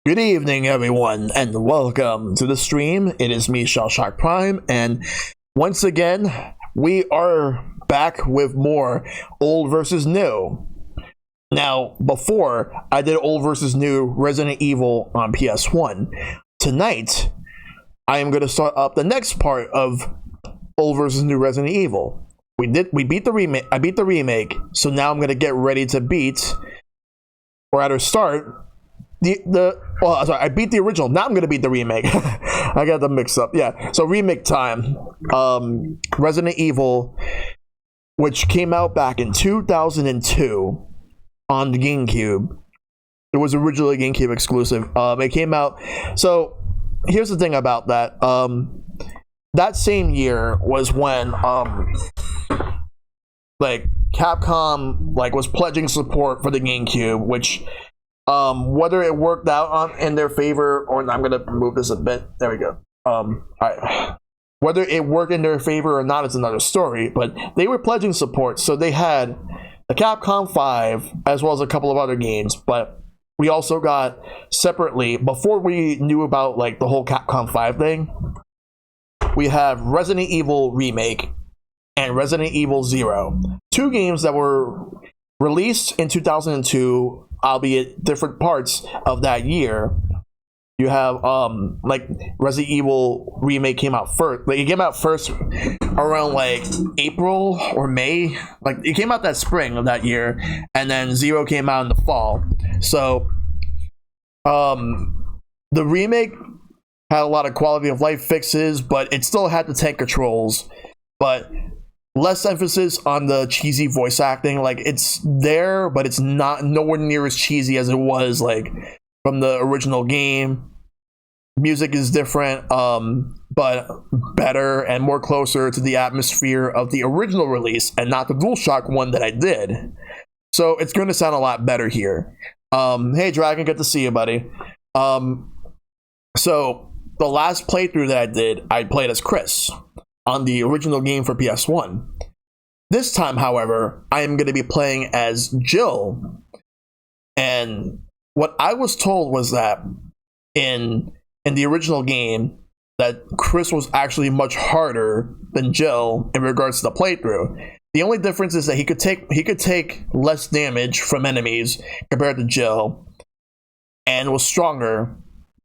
Good evening, everyone, and welcome to the stream. It is me, ShellshockPrime, and once again, we are back with more old versus new. Now, before, I did old versus new Resident Evil on PS1. Tonight, I am going to start up the next part of old versus new Resident Evil. We beat the remake. I beat the remake, so now I'm going to get ready to beat, or rather start, I beat the original. Now I'm gonna beat the remake. I got them mixed up. Yeah. So remake time. Resident Evil, which came out back in 2002 on the GameCube. It was originally GameCube exclusive. It came out. So here's the thing about that. That same year was when Capcom was pledging support for the GameCube, which whether it worked out in their favor or not, I'm gonna move this a bit. There we go. Alright. Whether it worked in their favor or not is another story, but they were pledging support, so they had the Capcom 5 as well as a couple of other games, but we also got separately, before we knew about the whole Capcom 5 thing, we have Resident Evil Remake and Resident Evil 0. Two games that were released in 2002, albeit different parts of that year. You have Resident Evil Remake came out first. It came out first around April or May. It came out that spring of that year, and then Zero came out in the fall. So the remake had a lot of quality of life fixes, but it still had the tank controls, but less emphasis on the cheesy voice acting. It's there, but it's not nowhere near as cheesy as it was from the original game. Music is different, but better and more closer to the atmosphere of the original release and not the DualShock one that I did. So it's going to sound a lot better here. Hey Dragon, good to see you, buddy. So the last playthrough that I played as Chris on the original game for PS1. This time, however, I am going to be playing as Jill. And what I was told was that in the original game, that Chris was actually much harder than Jill in regards to the playthrough. The only difference is that he could take less damage from enemies compared to Jill, and was stronger.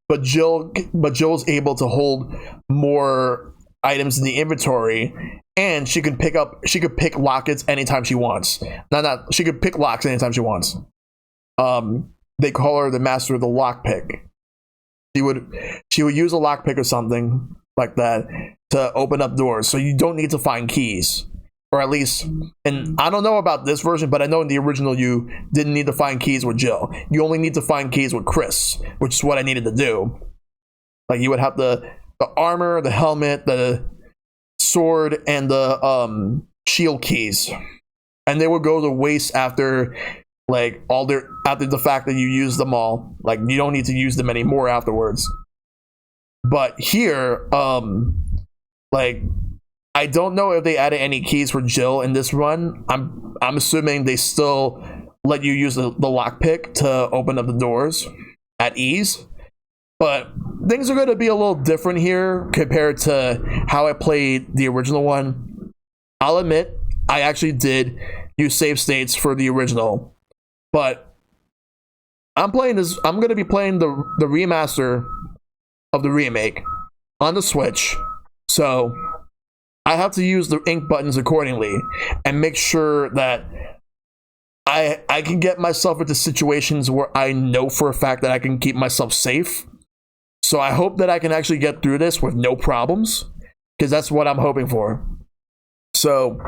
But Jill was able to hold more items in the inventory, and she could pick lockets anytime she wants. She could pick locks anytime she wants. They call her the master of the lockpick. She would use a lockpick or something like that to open up doors, so you don't need to find keys. Or at least, and I don't know about this version, but I know in the original you didn't need to find keys with Jill. You only need to find keys with Chris, which is what I needed to do. You would have the armor, the helmet, the sword, and the shield keys, and they would go to waste after after the fact that you use them all. You don't need to use them anymore afterwards. But here, I don't know if they added any keys for Jill in this run. I'm assuming they still let you use the lockpick to open up the doors at ease. But things are going to be a little different here compared to how I played the original one. I'll admit, I actually did use save states for the original. But I'm going to be playing the remaster of the remake on the Switch. So I have to use the ink buttons accordingly and make sure that I can get myself into situations where I know for a fact that I can keep myself safe. So I hope that I can actually get through this with no problems, because that's what I'm hoping for. So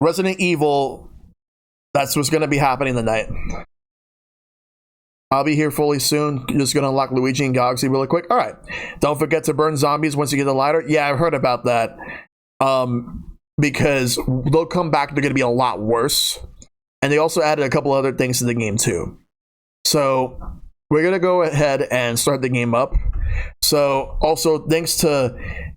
Resident Evil, that's what's going to be happening tonight. I'll be here fully soon. Just going to unlock Luigi and Galaxy really quick. All right. Don't forget to burn zombies once you get the lighter. Yeah, I've heard about that. Because they'll come back. They're going to be a lot worse. And they also added a couple other things to the game too. So we're going to go ahead and start the game up. So also thanks to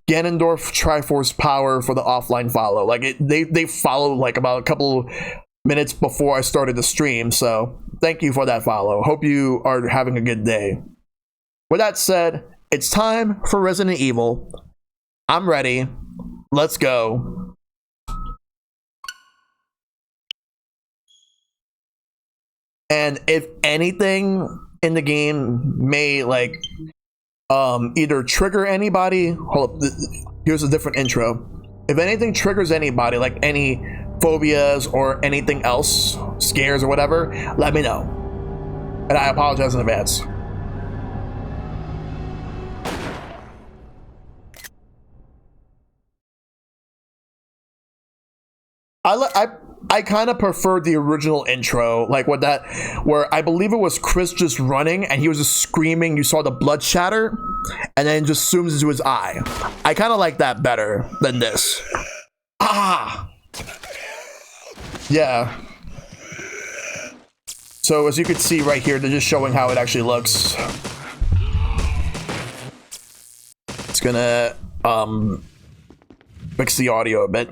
Ganondorf Triforce Power for the offline follow. They followed about a couple minutes before I started the stream. So thank you for that follow. Hope you are having a good day. With that said, it's time for Resident Evil. I'm ready. Let's go. And if anything in the game may like either trigger anybody, hold up, here's a different intro. If anything triggers anybody, like any phobias or anything else, scares or whatever, let me know. And I apologize in advance. I kind of prefer the original intro, like with that, where I believe it was Chris just running and he was just screaming. You saw the blood shatter, and then just zooms into his eye. I kind of like that better than this. Ah, yeah. So as you can see right here, they're just showing how it actually looks. It's gonna fix the audio a bit.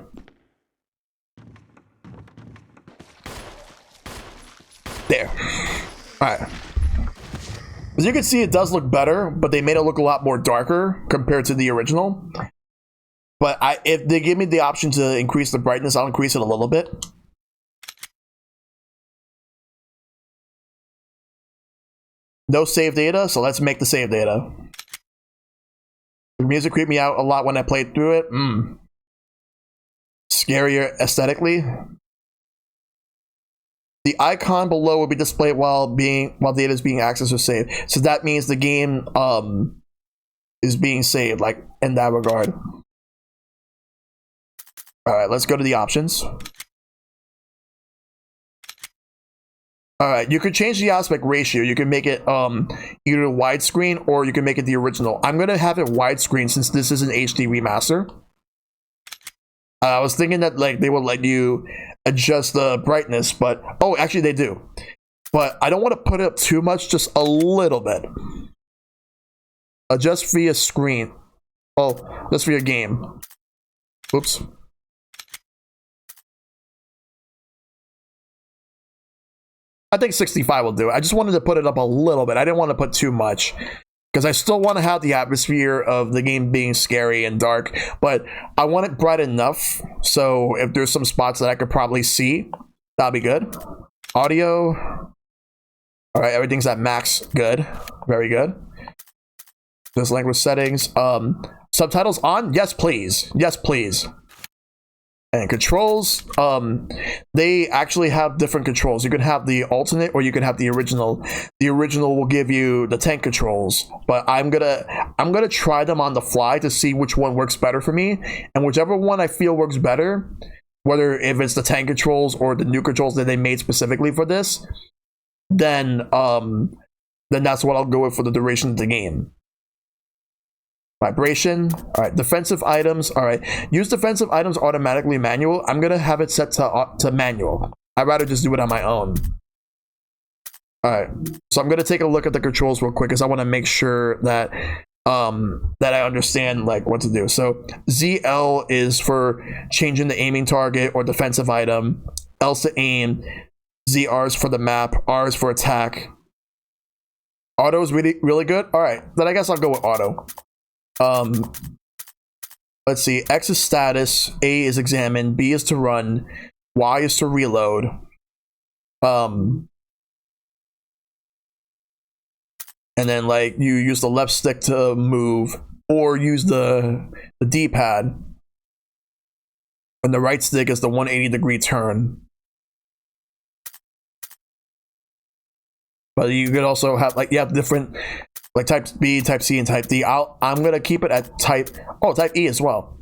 There. Alright. As you can see, it does look better, but they made it look a lot more darker compared to the original. But if they give me the option to increase the brightness, I'll increase it a little bit. No save data, so let's make the save data. The music creeped me out a lot when I played through it. Scarier aesthetically. The icon below will be displayed while data is being accessed or saved. So that means the game is being saved, like in that regard. All right, let's go to the options. All right, you can change the aspect ratio. You can make it either widescreen or you can make it the original. I'm gonna have it widescreen since this is an HD remaster. I was thinking that like they would let you adjust the brightness, but oh, actually they do. But I don't want to put it up too much, just a little bit. Adjust via screen. Oh, that's for your game. Oops. I think 65 will do it. I just wanted to put it up a little bit. I didn't want to put too much, because I still want to have the atmosphere of the game being scary and dark, but I want it bright enough so if there's some spots that I could probably see, that'll be good. Audio. All right, everything's at max. Good. Very good. This language settings. Subtitles on? Yes, please. Yes, please. And controls, they actually have different controls. You can have the alternate or you can have the original. The original will give you the tank controls, but I'm gonna try them on the fly to see which one works better for me, and whichever one I feel works better, whether if it's the tank controls or the new controls that they made specifically for this, then that's what I'll go with for the duration of the game. Vibration. All right, defensive items. All right, use defensive items automatically manual. I'm gonna have it set to manual. I'd rather just do it on my own. All right, so I'm gonna take a look at the controls real quick because I want to make sure that that I understand like what to do. So ZL is for changing the aiming target or defensive item. L's to aim. ZR is for the map. R is for attack. Auto is really good. All right, then I guess I'll go with auto. Let's see. X is status, A is examine, B is to run, Y is to reload. And then like you use the left stick to move or use the D-pad. And the right stick is the 180-degree turn. But you could also have like you have different like type B, type C, and type D. I'm gonna keep it at type E as well.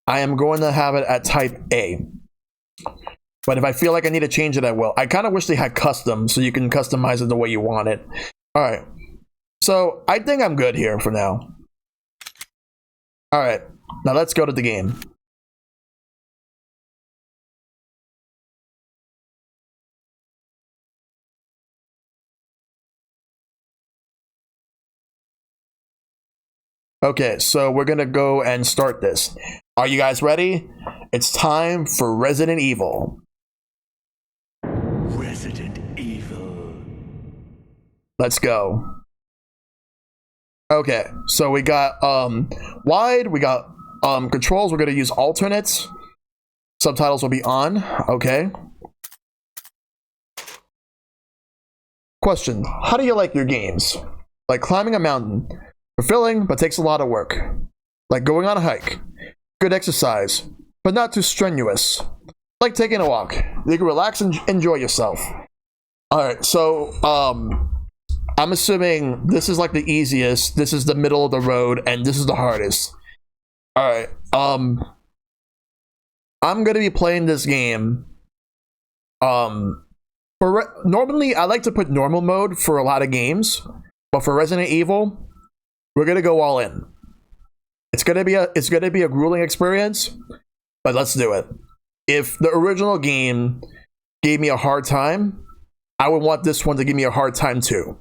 I am going to have it at type A. But if I feel like I need to change it, I will. I kind of wish they had custom, so you can customize it the way you want it. All right. So I think I'm good here for now. All right. Now let's go to the game. Okay, so we're gonna go and start this. Are you guys ready? It's time for Resident Evil. Let's go. Okay, so we got wide, we got controls, we're gonna use alternates. Subtitles will be on. Okay. Question: how do you like your games? Like climbing a mountain, fulfilling but takes a lot of work. Like going on a hike, good exercise, but not too strenuous. Like taking a walk, you can relax and enjoy yourself. All right, so I'm assuming this is like the easiest, this is the middle of the road, and this is the hardest. All right, I'm gonna be playing this game. Normally I like to put normal mode for a lot of games, but for Resident Evil, we're gonna go all in. It's gonna be a grueling experience, but let's do it. If the original game gave me a hard time, I would want this one to give me a hard time too.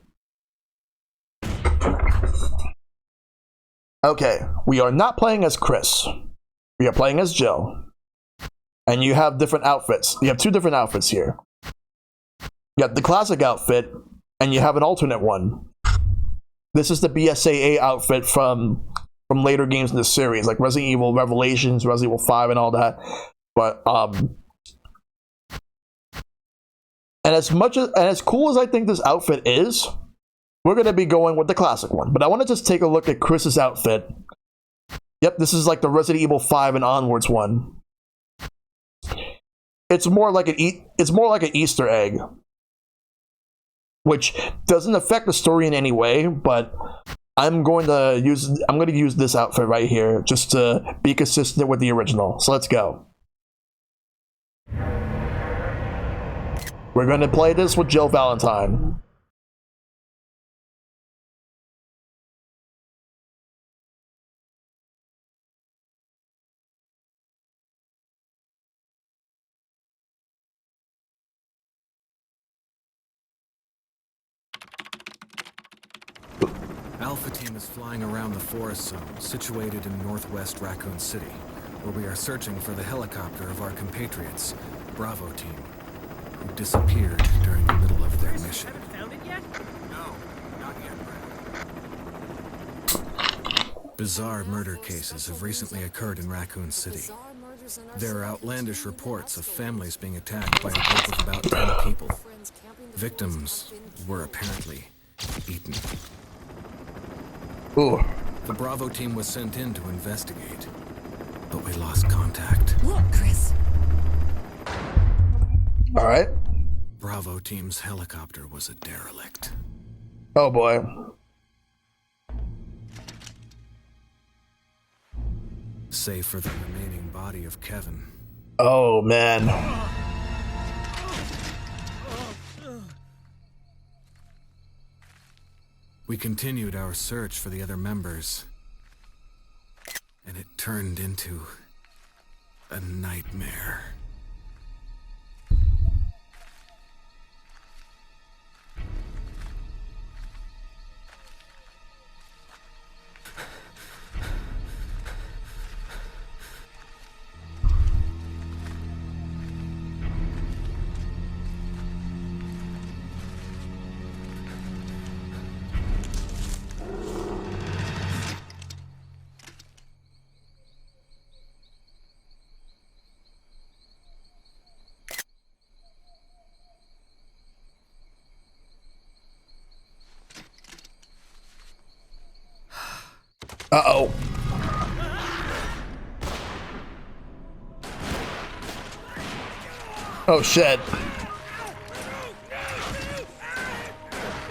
Okay, we are not playing as Chris. We are playing as Jill. And you have different outfits. You have two different outfits here. You have the classic outfit, and you have an alternate one. This is the BSAA outfit from later games in the series, like Resident Evil Revelations, Resident Evil 5, and all that. But and as cool as I think this outfit is, we're gonna be going with the classic one. But I want to just take a look at Chris's outfit. Yep, this is like the Resident Evil 5 and onwards one. It's more like an Easter egg, which doesn't affect the story in any way, but I'm going to use this outfit right here just to be consistent with the original. So let's go. We're going to play this with Jill Valentine. Alpha Team is flying around the forest zone, situated in northwest Raccoon City, where we are searching for the helicopter of our compatriots, Bravo Team, who disappeared during the middle of their mission. Found it yet? No, not yet. Bizarre murder cases have recently occurred in Raccoon City. There are outlandish reports of families being attacked by a group of about 10 people. Victims were apparently eaten. Ooh. The Bravo Team was sent in to investigate, but we lost contact. Look, Chris. All right. Bravo Team's helicopter was a derelict. Oh boy. Save for the remaining body of Kevin. Oh man. We continued our search for the other members, and it turned into a nightmare. Uh-oh. Oh shit.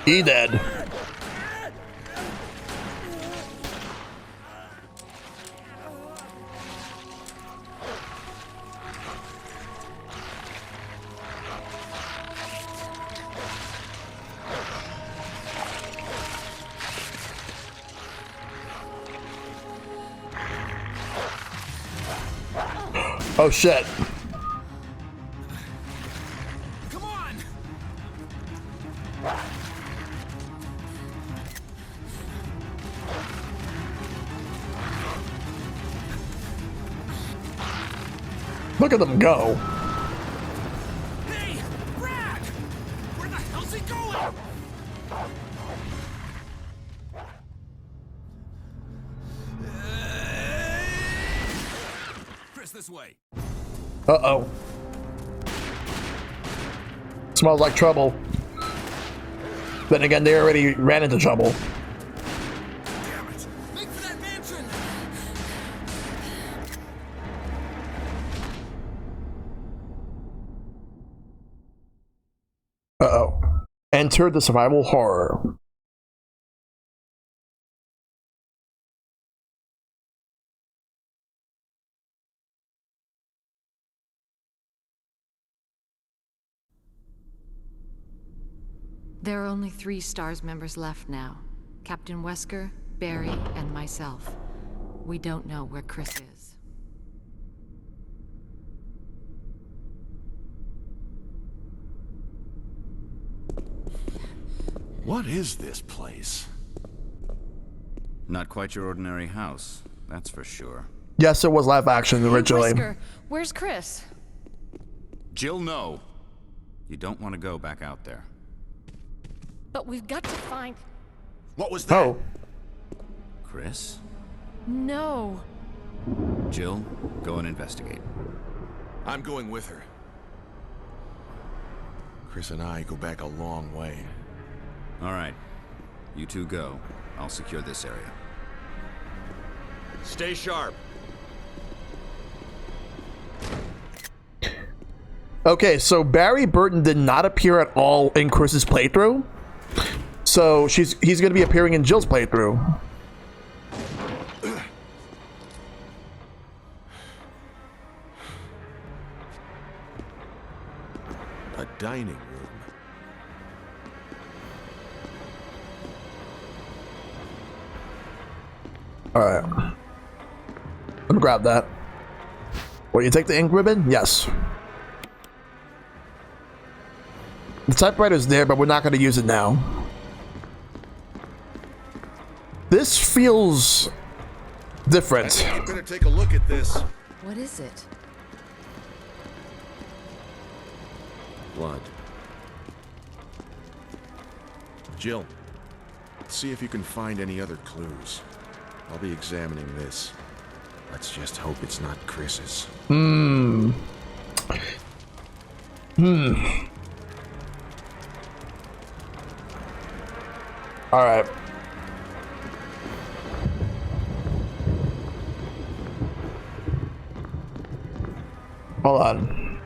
He dead. Oh shit. Come on! Look at them go. Hey! Brad! Where the hell's he going? this way. Uh-oh. Smells like trouble. Then again, they already ran into trouble. Damn it! Make for that mansion! Uh-oh. Enter the survival horror. There are only 3 STARS members left now. Captain Wesker, Barry, and myself. We don't know where Chris is. What is this place? Not quite your ordinary house, that's for sure. Yes, it was live action originally. Hey, Wesker, where's Chris? Jill, no. You don't want to go back out there. But we've got to find... What was that? Oh. Chris? No. Jill, go and investigate. I'm going with her. Chris and I go back a long way. All right. You two go. I'll secure this area. Stay sharp. Okay, so Barry Burton did not appear at all in Chris's playthrough. So he's going to be appearing in Jill's playthrough. A dining room. Alright. Let me grab that. Will you take the ink ribbon? Yes. The typewriter's there, but we're not going to use it now. This feels different. I'm gonna take a look at this. What is it? Blood. Jill, see if you can find any other clues. I'll be examining this. Let's just hope it's not Chris's. All right. Hold on.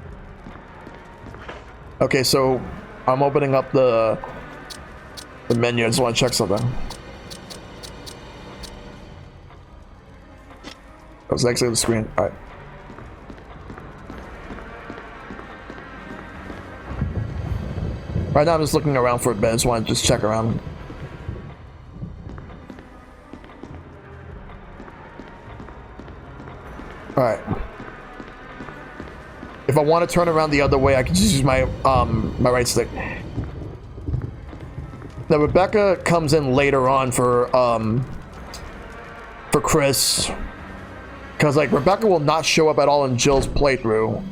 Okay, so I'm opening up the menu. I just want to check something. I was exiting the screen. All right. Right now, I'm just looking around for a bit. I just want to just check around. All right. If I want to turn around the other way, I can just use my my right stick. Now Rebecca comes in later on for Chris, because like Rebecca will not show up at all in Jill's playthrough,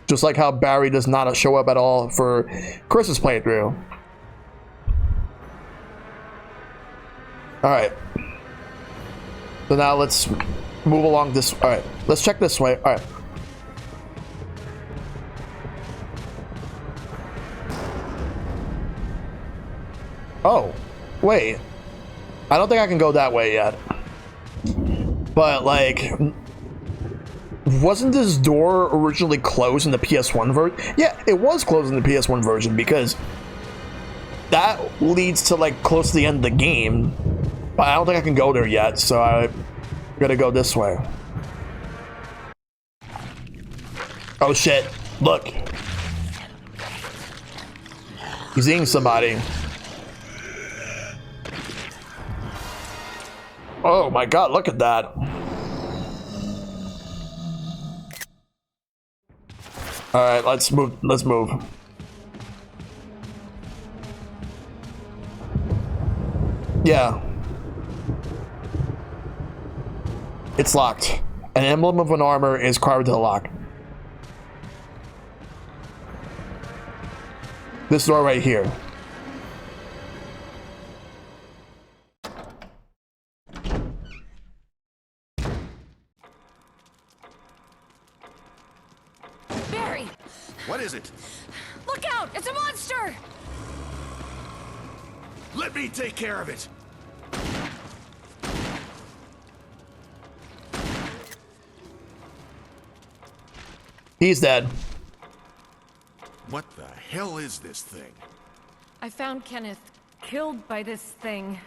just like how Barry does not show up at all for Chris's playthrough. All right. So now let's move along this. All right. Let's check this way. All right. Oh, wait. I don't think I can go that way yet. But, like, wasn't this door originally closed in the PS1 version? Yeah, it was closed in the PS1 version because that leads to, like, close to the end of the game. But I don't think I can go there yet, so I gotta go this way. Oh, shit. Look. He's eating somebody. Oh my god, look at that. Alright, let's move. Yeah. It's locked. An emblem of an armor is carved into the lock. This door right here. What is it? Look out! It's a monster! Let me take care of it. He's dead. What the hell is this thing? I found Kenneth killed by this thing.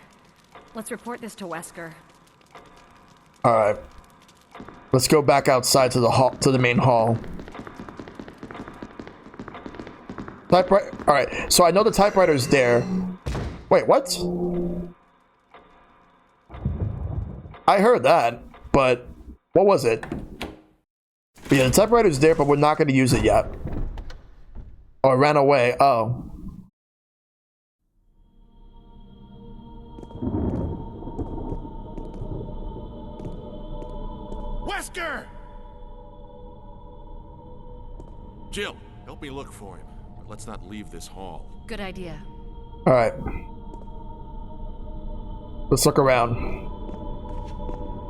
Let's report this to Wesker. All right. Let's go back outside to the hall, to the main hall. Typewriter. All right. So I know the typewriter's there. Wait, what? I heard that, but what was it? But yeah, the typewriter's there, but we're not going to use it yet. Oh, it ran away. Oh. Wesker! Jill, help me look for him. But let's not leave this hall. Good idea. All right. Let's look around.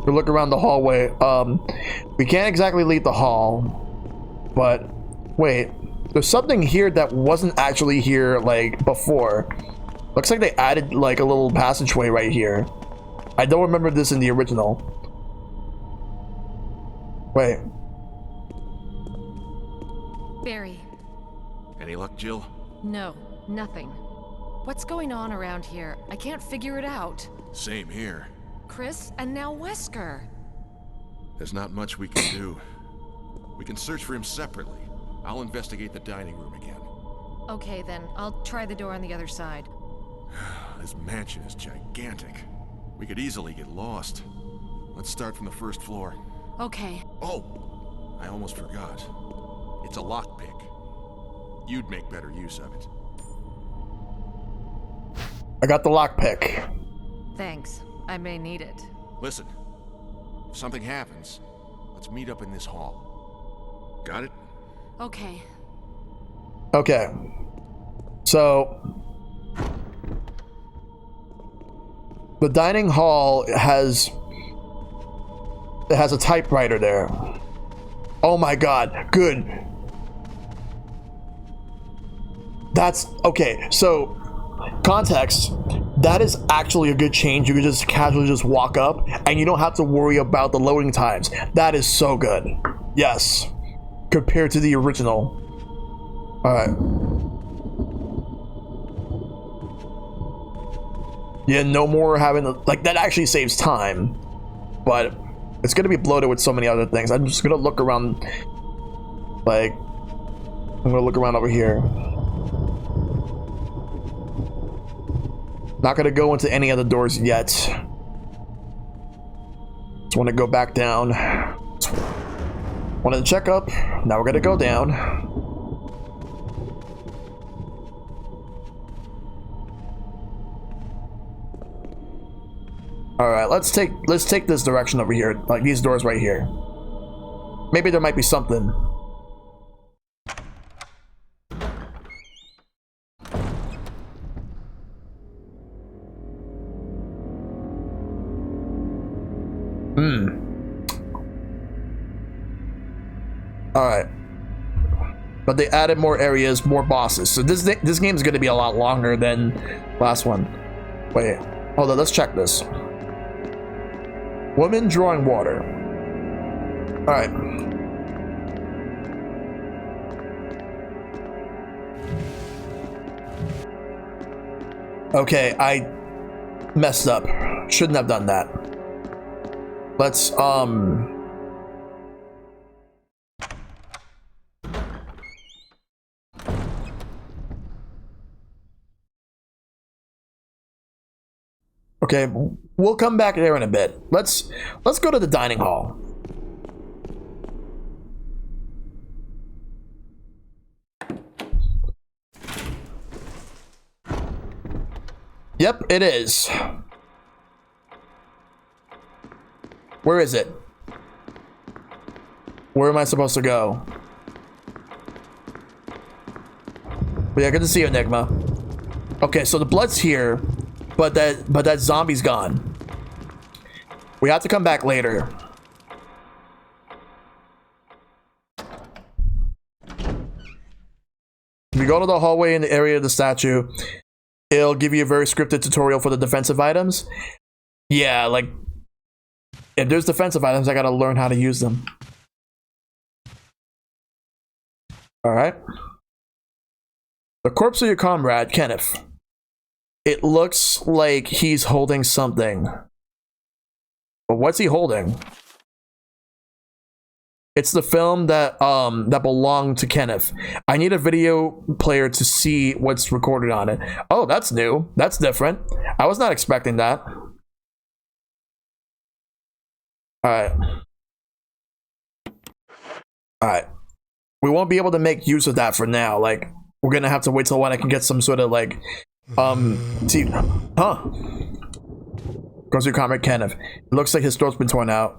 We look around the hallway. We can't exactly leave the hall, but wait, there's something here that wasn't actually here like before. Looks like they added like a little passageway right here. I don't remember this in the original. Wait. Barry. Any luck, Jill? No, nothing. What's going on around here? I can't figure it out. Same here. Chris, and now Wesker. There's not much we can do. We can search for him separately. I'll investigate the dining room again. Okay then, I'll try the door on the other side. This mansion is gigantic. We could easily get lost. Let's start from the first floor. Okay. Oh, I almost forgot. It's a lockpick. You'd make better use of it. I got the lockpick. Thanks. I may need it. Listen, if something happens, let's meet up in this hall. Got it? Okay. Okay. So the dining hall has a typewriter there. Oh my god, good. That's okay. So context, that is actually a good change. You can just casually just walk up and you don't have to worry about the loading times. That is so good. Yes, compared to the original. All right. Yeah, no more having like that actually saves time, but it's gonna be bloated with so many other things. I'm just gonna look around. Like, I'm gonna look around over here. Not gonna go into any other doors yet. Just want to go back down. Wanted to check up. Now we're gonna go down. All right, let's take this direction over here, like these doors right here. Maybe there might be something. All right, but they added more areas, more bosses. So this game is going to be a lot longer than last one. Wait, hold on. Let's check this. Woman drawing water. All right. Okay, I messed up. Shouldn't have done that. Let's okay, we'll come back there in a bit. Let's go to the dining hall. Yep, it is. Where is it? Where am I supposed to go? Yeah, good to see you, Enigma. Okay, so the blood's here. But that zombie's gone. We have to come back later. you go to the hallway in the area of the statue, it'll give you a very scripted tutorial for the defensive items. Yeah, like, if there's defensive items, I gotta learn how to use them. Alright. The corpse of your comrade, Kenneth. It looks like he's holding something. But what's he holding? It's the film that belonged to Kenneth. I need a video player to see what's recorded on it. Oh, that's new. That's different. I was not expecting that. Alright. Alright. We won't be able to make use of that for now. Like, we're gonna have to wait till when I can get some sort of like see, huh? Goes your comic Kenneth. It looks like his throat's been torn out.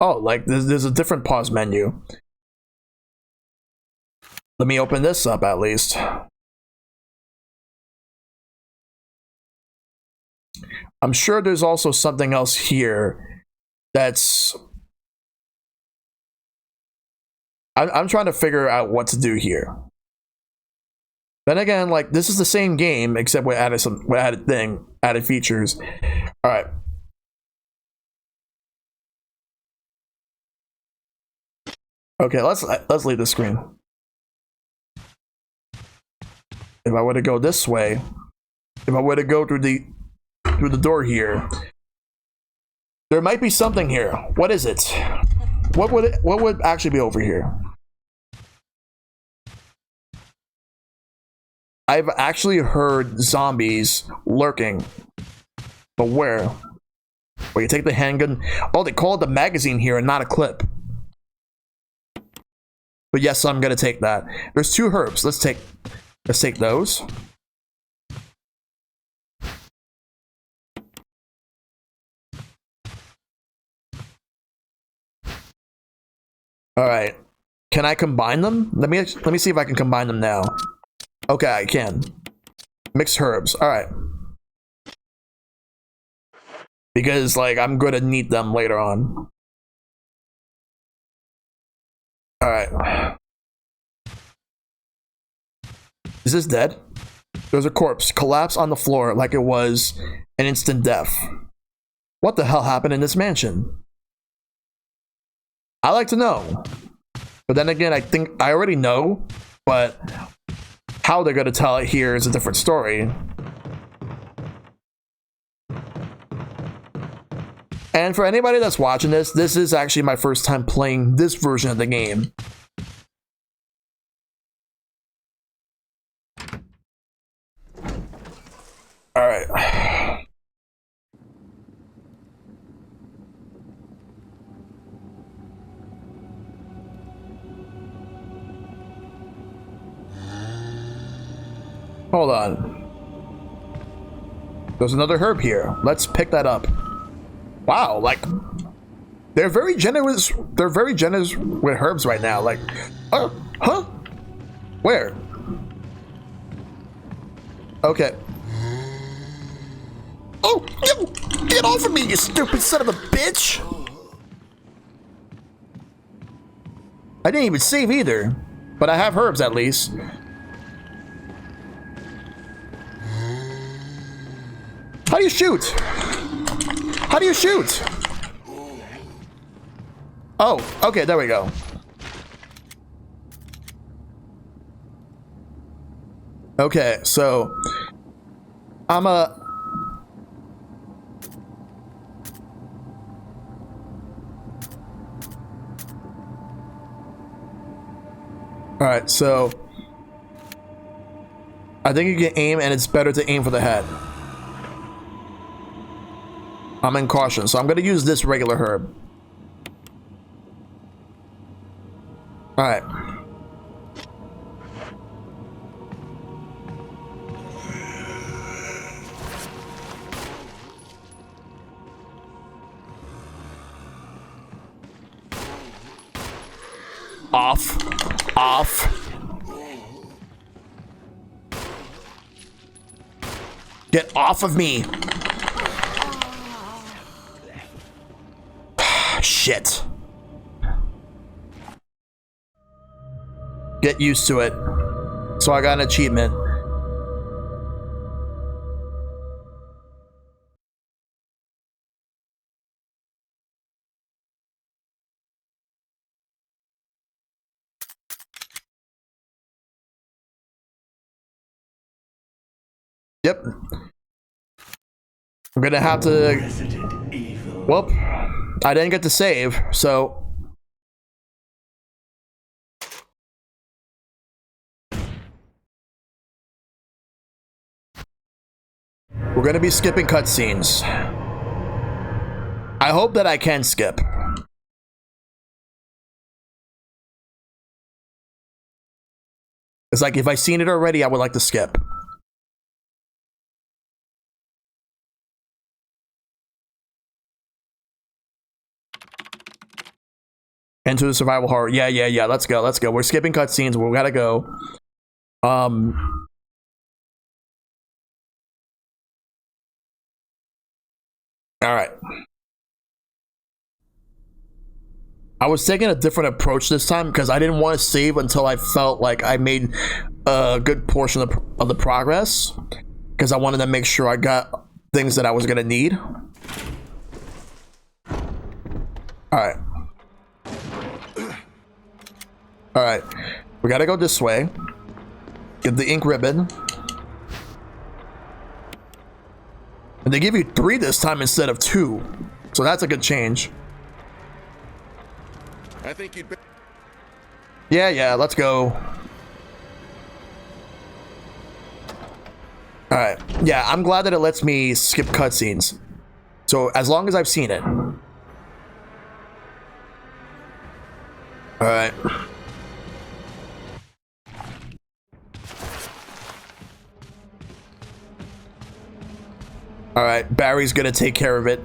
Oh, like there's a different pause menu. Let me open this up at least. I'm sure there's also something else here that's... I'm trying to figure out what to do here. Then again, like, this is the same game, except we added added features. Alright. Okay, let's leave the screen. If I were to go this way, if I were to go through the door here, there might be something here. What is it? What would actually be over here? I've actually heard zombies lurking. But where? Where you take the handgun? Oh, they call it the magazine here and not a clip. But yes, I'm gonna take that. There's 2 herbs. Let's take those. All right. Can I combine them? Let me see if I can combine them now. Okay, I can. Mixed herbs. All right. Because like I'm gonna need them later on. All right. Is this dead? There's a corpse collapsed on the floor like it was an instant death. What the hell happened in this mansion? I like to know. But then again, I think I already know, but how they're gonna tell it here is a different story. And for anybody that's watching this, this is actually my first time playing this version of the game. Alright. Hold on. There's another herb here. Let's pick that up. Wow, like they're very generous. They're very generous with herbs right now. Like, oh, huh? Where? Okay. Oh, get off of me, you stupid son of a bitch! I didn't even save either, but I have herbs at least. How do you shoot? How do you shoot? Oh, okay, there we go. Okay, so I'm a... Alright, so I think you can aim, and it's better to aim for the head. I'm in caution, so I'm gonna use this regular herb. Alright. Off. Get off of me. Shit. get used to it. So I got an achievement. Yep. I'm gonna have to. Well, I didn't get to save, so. We're gonna be skipping cutscenes. I hope that I can skip. It's like if I've seen it already, I would like to skip. Into the survival horror. Yeah. Let's go. We're skipping cutscenes. We gotta go. All right. I was taking a different approach this time because I didn't want to save until I felt like I made a good portion of the progress, because I wanted to make sure I got things that I was gonna need. All right, we gotta go this way. Get the ink ribbon, and they give you 3 this time instead of 2, so that's a good change. I think you'd be... Yeah, let's go. Alright. Yeah, I'm glad that it lets me skip cutscenes. So, as long as I've seen it. Alright. Alright, Barry's gonna take care of it.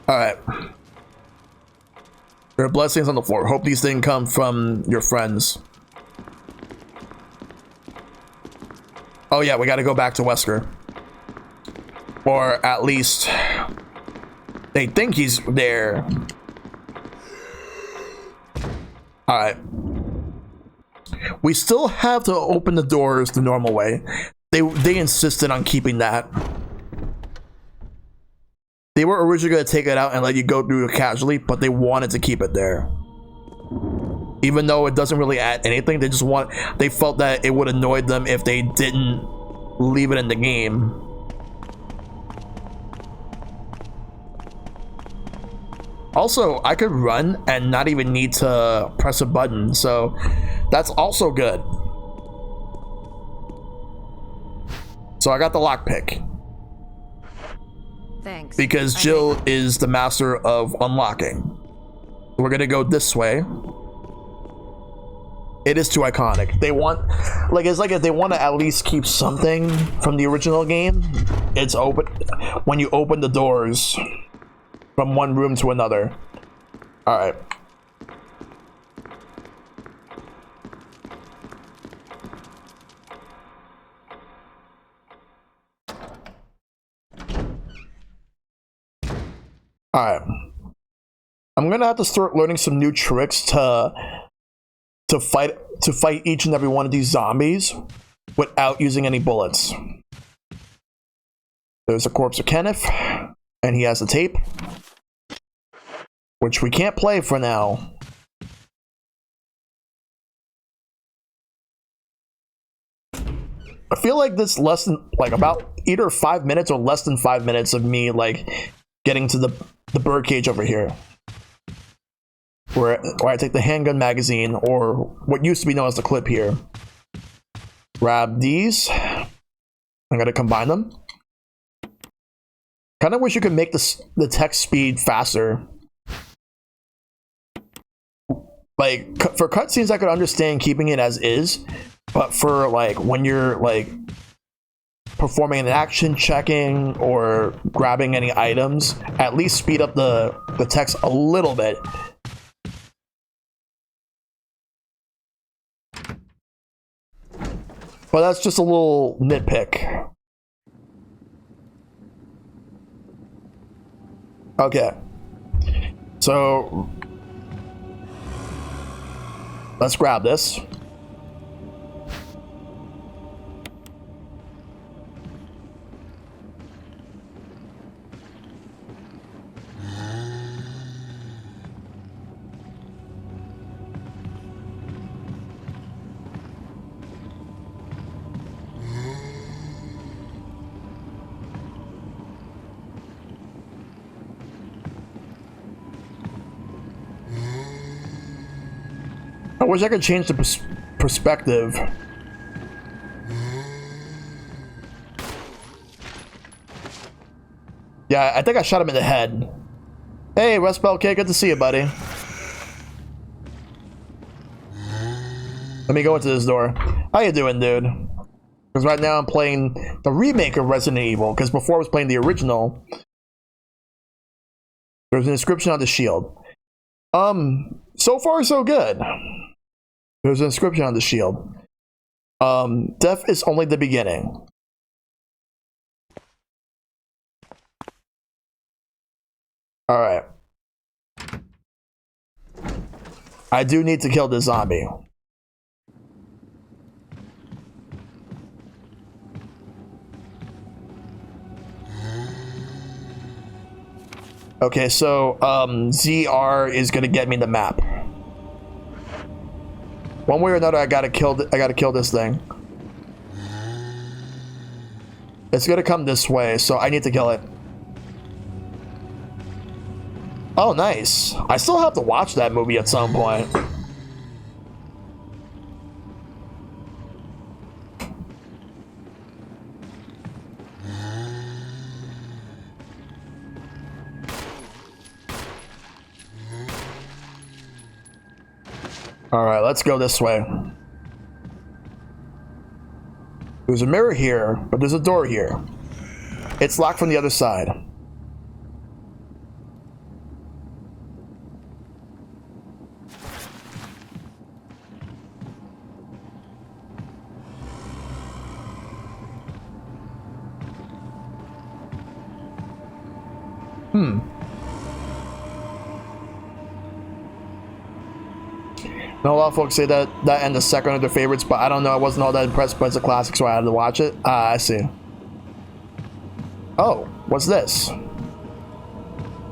Alright. There are blessings on the floor. Hope these didn't come from your friends. Oh yeah, we gotta go back to Wesker. Or at least they think he's there. Alright. We still have to open the doors the normal way. They insisted on keeping that. They were originally going to take it out and let you go through it casually, but they wanted to keep it there. Even though it doesn't really add anything, they felt that it would annoy them if they didn't leave it in the game. Also, I could run and not even need to press a button, so that's also good. So I got the lockpick. Thanks. Because Jill is the master of unlocking. We're gonna go this way. It is too iconic. They want, like, it's like if they want to at least keep something from the original game, it's open when you open the doors from one room to another. All right. Alright. I'm gonna have to start learning some new tricks to fight each and every one of these zombies without using any bullets. There's a corpse of Kenneth, and he has the tape, which we can't play for now. I feel like this less than, like, about either 5 minutes or less than 5 minutes of me, like, getting to the birdcage over here, where I take the handgun magazine, or what used to be known as the clip here. Grab these. I'm gonna combine them. Kind of wish you could make the text speed faster. Like, for cutscenes, I could understand keeping it as is, but for, like, when you're, like, performing an action, checking, or grabbing any items, at least speed up the text a little bit. But that's just a little nitpick. Okay. So let's grab this. I wish I could change the perspective. Yeah, I think I shot him in the head. Hey, West Bell Kid, good to see you, buddy. Let me go into this door. How you doing, dude? Because right now I'm playing the remake of Resident Evil, because before I was playing the original. There's an inscription on the shield. So far so good. There's an inscription on the shield. Death is only the beginning. Alright. I do need to kill this zombie. Okay, so ZR is gonna get me the map. One way or another, I gotta kill this thing. It's gonna come this way, so I need to kill it. Oh, nice. I still have to watch that movie at some point. Alright, let's go this way. There's a mirror here, but there's a door here. It's locked from the other side. I know a lot of folks say that and the second are their favorites, but I don't know. I wasn't all that impressed, but it's a classic, so I had to watch it. Ah, I see. Oh, what's this?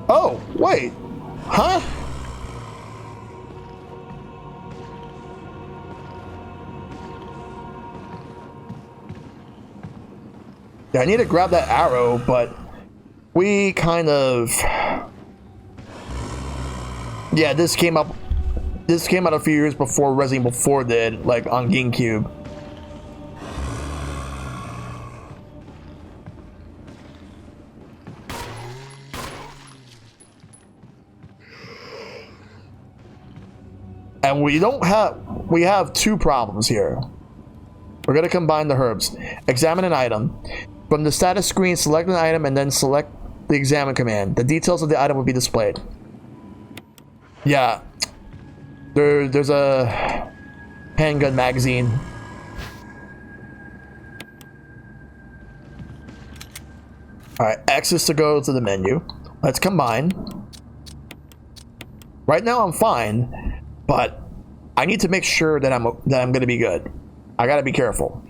Oh, wait. Huh? Yeah, I need to grab that arrow, but we kind of... Yeah, this came out a few years before Resident Evil 4 did, like on GameCube. And we have two problems here. We're gonna combine the herbs. Examine an item. From the status screen, select an item and then select the examine command. The details of the item will be displayed. Yeah. There's a handgun magazine. Alright, X is to go to the menu. Let's combine. Right now I'm fine, but I need to make sure that I'm gonna be good. I gotta be careful.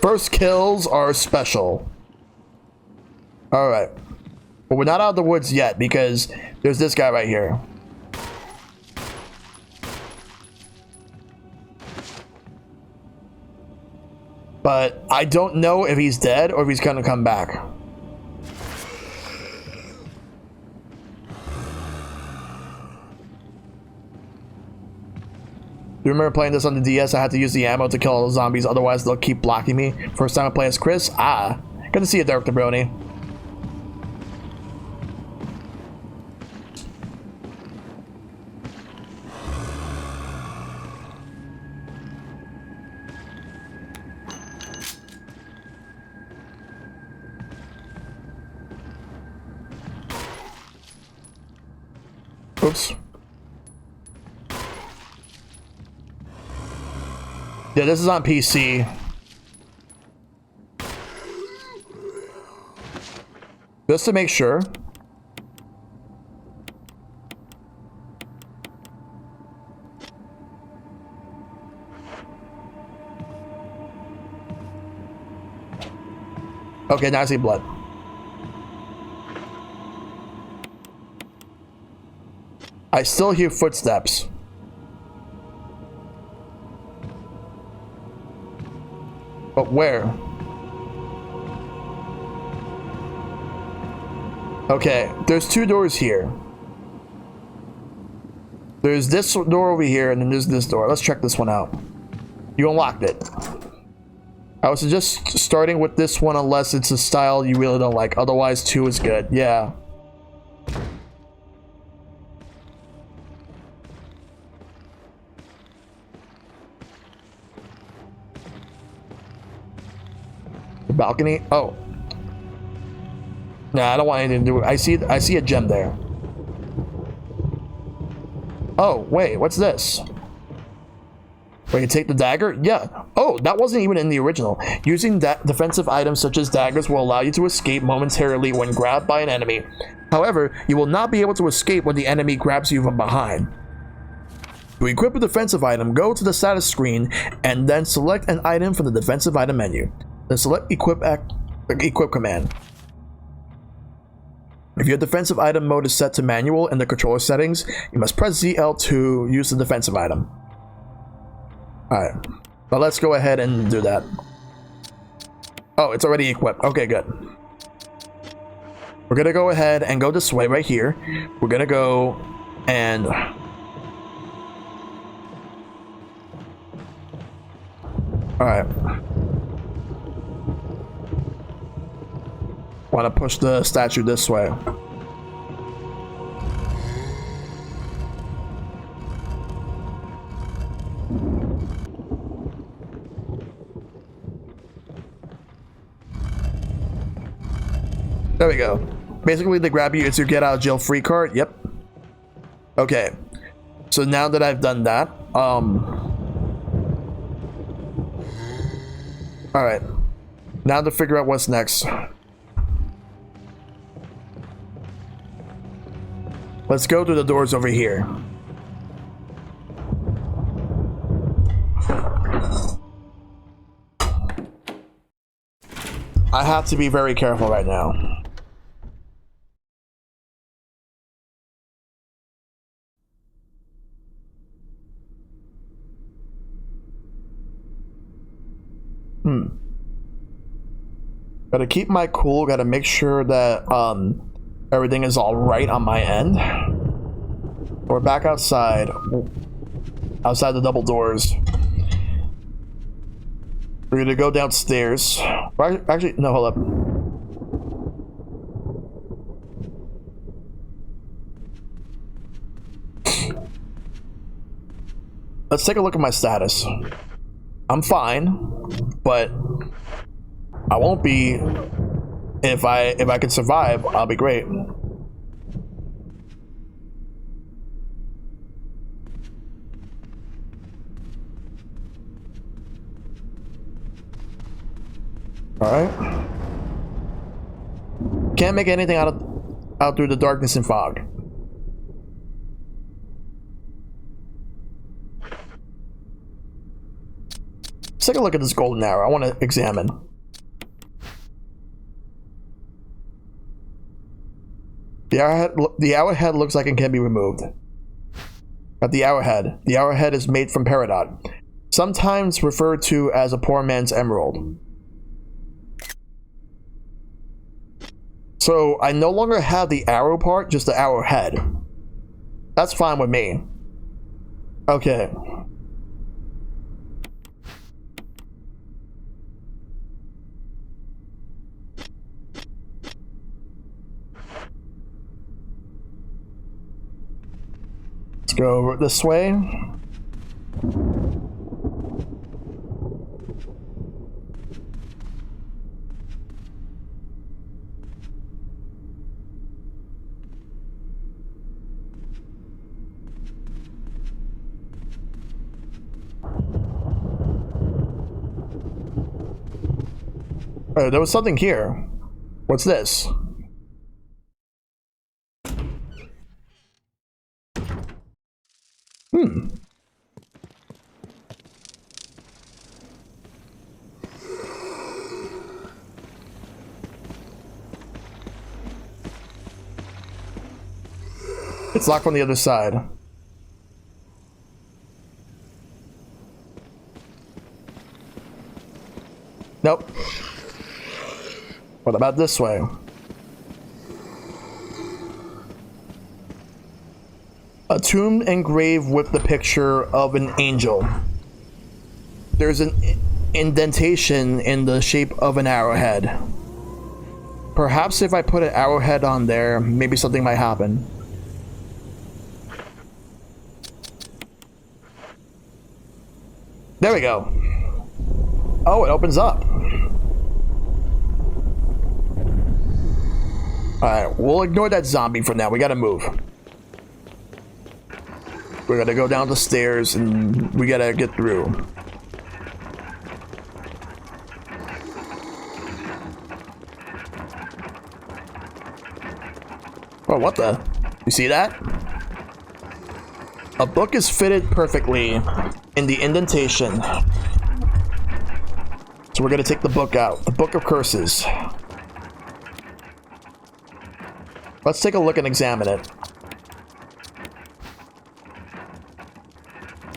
First kills are special. Alright. But we're not out of the woods yet because there's this guy right here. But I don't know if he's dead or if he's gonna come back. You remember playing this on the DS? I had to use the ammo to kill all the zombies, otherwise they'll keep blocking me. First time I play as Chris? Ah, Good to see you, Dr. Brony. Oops. Yeah, this is on PC. Just to make sure. Okay, now I see blood. I still hear footsteps. But where? Okay, there's two doors here. There's this door over here, and then there's this door. Let's check this one out. You unlocked it. I would suggest starting with this one unless it's a style you really don't like. Otherwise, 2 is good. Yeah. The balcony? Oh. Nah, I don't want anything to do with it. I see a gem there. Oh, wait, what's this? Wait, you take the dagger? Yeah. Oh, that wasn't even in the original. Using defensive items such as daggers will allow you to escape momentarily when grabbed by an enemy. However, you will not be able to escape when the enemy grabs you from behind. To equip a defensive item, go to the status screen and then select an item from the defensive item menu. Then select equip command. If your defensive item mode is set to manual in the controller settings, you must press ZL to use the defensive item. Alright, well, let's go ahead and do that. Oh, it's already equipped. Okay, good. We're gonna go ahead and go this way right here. We're gonna go and... Alright. Want to push the statue this way. There we go. Basically, they grab you. It's your get out of jail free card. Yep. Okay. So now that I've done that, all right. Now to figure out what's next. Let's go through the doors over here. I have to be very careful right now. Gotta keep my cool, gotta make sure that everything is all right on my end. We're back outside the double doors. We're gonna go downstairs. Actually, no, hold up. Let's take a look at my status. I'm fine, but I won't be. If I can survive, I'll be great. Alright. Can't make anything out through the darkness and fog. Let's take a look at this golden arrow. I want to examine. The arrowhead looks like it can be removed. But the arrowhead is made from peridot, sometimes referred to as a poor man's emerald. So I no longer have the arrow part, just the arrowhead. That's fine with me. Okay. go this way. Oh, there was something here. What's this? It's locked from the other side. Nope. What about this way? A tomb engraved with the picture of an angel. There's an indentation in the shape of an arrowhead. Perhaps if I put an arrowhead on there, maybe something might happen. There we go. Oh, it opens up. Alright, we'll ignore that zombie for now. We gotta move. We gotta go down the stairs and we gotta get through. Oh, what the? You see that? A book is fitted perfectly in the indentation. So we're gonna take the book out. The Book of Curses. Let's take a look and examine it.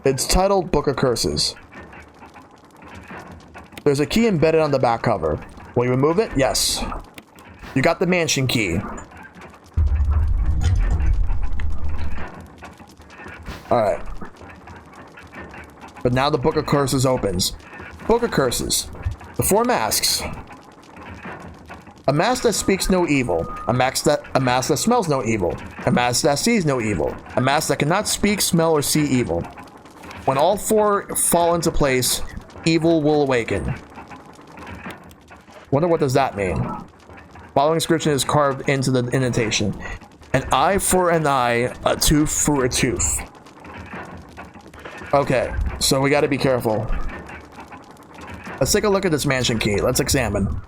It's titled Book of Curses. There's a key embedded on the back cover. Will you remove it? Yes. You got the mansion key. Alright. But now the Book of Curses opens. Book of Curses. The 4 masks. A mask that speaks no evil. A mask that smells no evil. A mask that sees no evil. A mask that cannot speak, smell, or see evil. When all 4 fall into place, evil will awaken. Wonder what does that mean? Following inscription is carved into the indentation. An eye for an eye, a tooth for a tooth. Okay, so we gotta be careful. Let's take a look at this mansion key. Let's examine.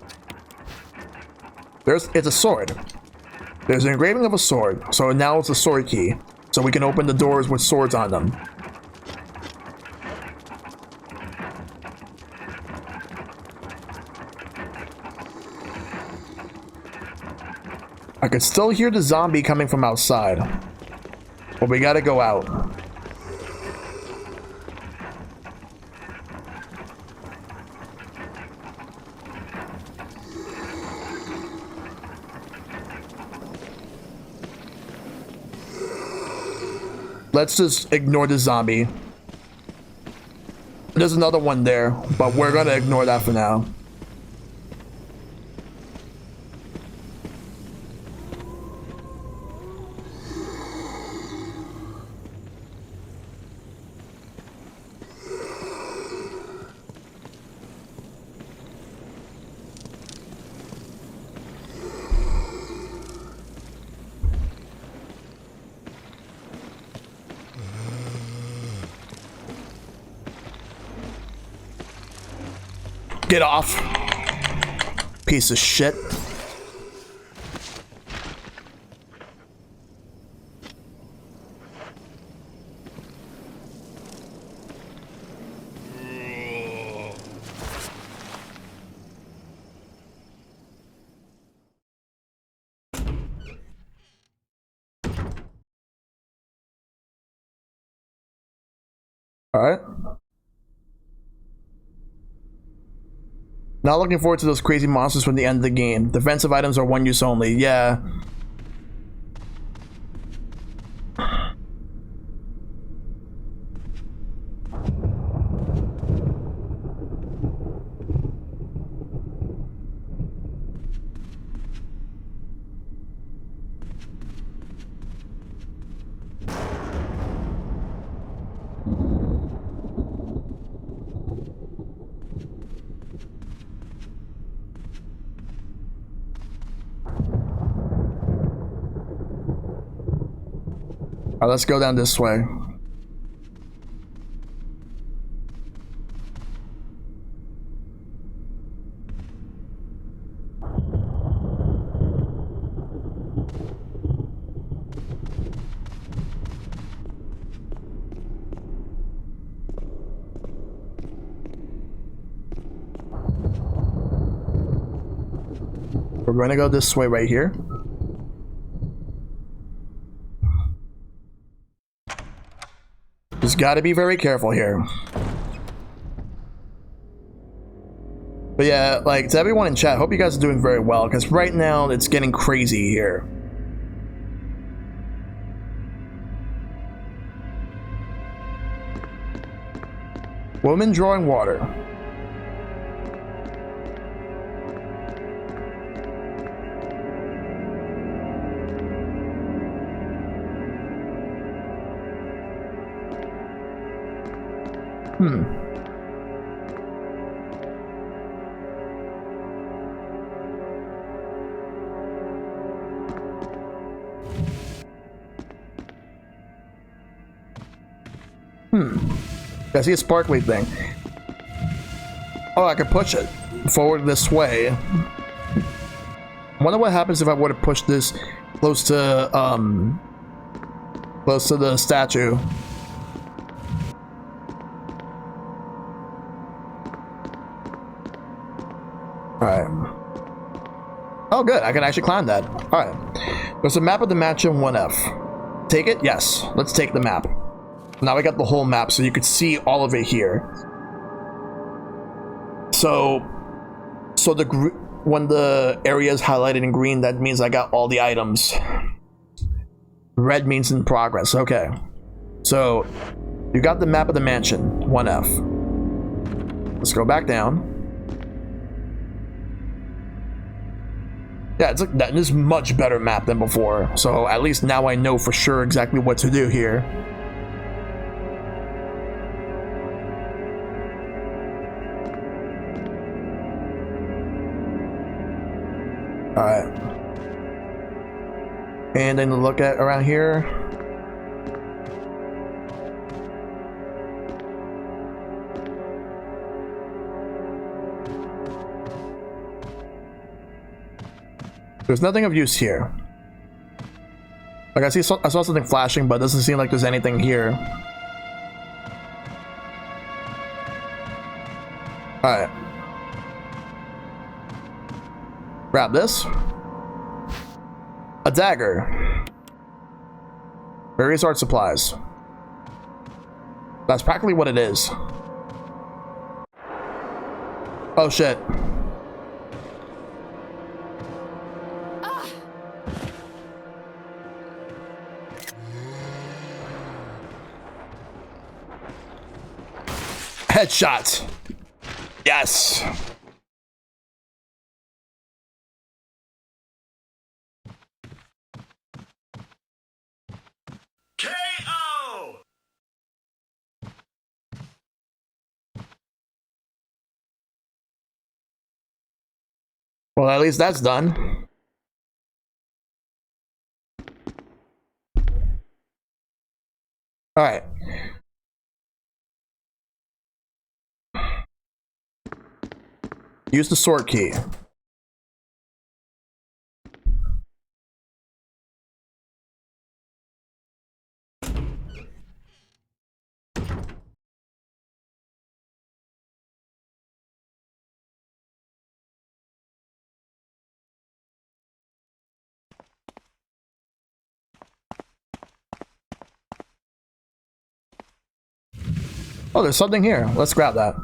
It's a sword. There's an engraving of a sword, so now it's a sword key. So we can open the doors with swords on them. I could still hear the zombie coming from outside. But we gotta go out. Let's just ignore the zombie. There's another one there, but we're gonna ignore that for now. Get off. Piece of shit. All right. Not looking forward to those crazy monsters from the end of the game. Defensive items are one use only. Yeah. let's go down this way. We're going to go this way right here. Just got to be very careful here. But yeah, like, to everyone in chat, hope you guys are doing very well, because right now it's getting crazy here. Woman drawing water. I see a sparkly thing. Oh, I can push it forward this way. Wonder what happens if I were to push this close to the statue. Alright. Oh good, I can actually climb that. Alright. There's a map of the mansion 1F. Take it? Yes. Let's take the map. Now I got the whole map, so you could see all of it here. So when the area is highlighted in green, that means I got all the items. Red means in progress. Okay. So you got the map of the mansion 1F. Let's go back down. Yeah, it's like that is much better map than before. So at least now I know for sure exactly what to do here. Alright. And then look at around here. There's nothing of use here. Like I saw something flashing, but it doesn't seem like there's anything here. Alright. Grab this. A dagger. Various art supplies. That's practically what it is. Oh shit. Headshot. Yes. KO! Well, at least that's done. All right. Use the sword key. Oh, there's something here. Let's grab that.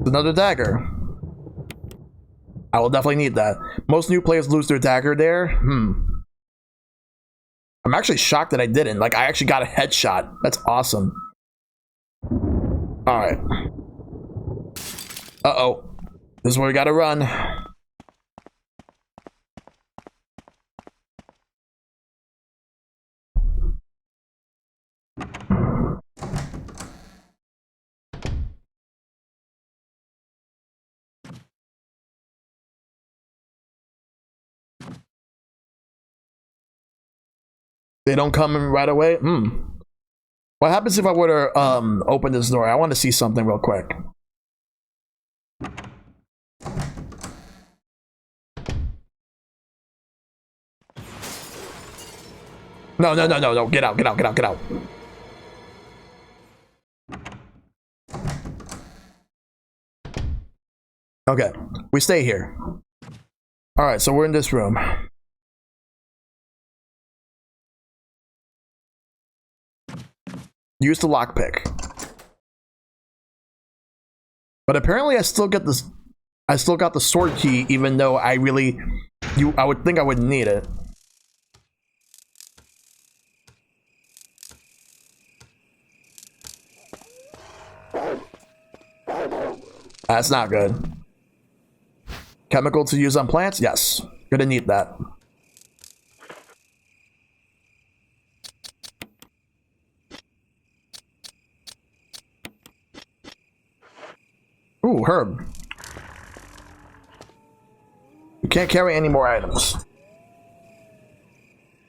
Another dagger. I will definitely need that. Most new players lose their dagger there. I'm actually shocked that I didn't. Like, I actually got a headshot. That's awesome. Alright. Uh-oh. This is where we gotta run. They don't come in right away? What happens if I were to open this door? I want to see something real quick. No, no, no, no, no. Get out, get out, get out, get out. Okay, we stay here. Alright, so we're in this room. Use the lockpick. But apparently I still get this. I still got the sword key, even though I would think I wouldn't need it. That's not good. Chemical to use on plants? Yes. Gonna need that. Ooh, herb. We can't carry any more items.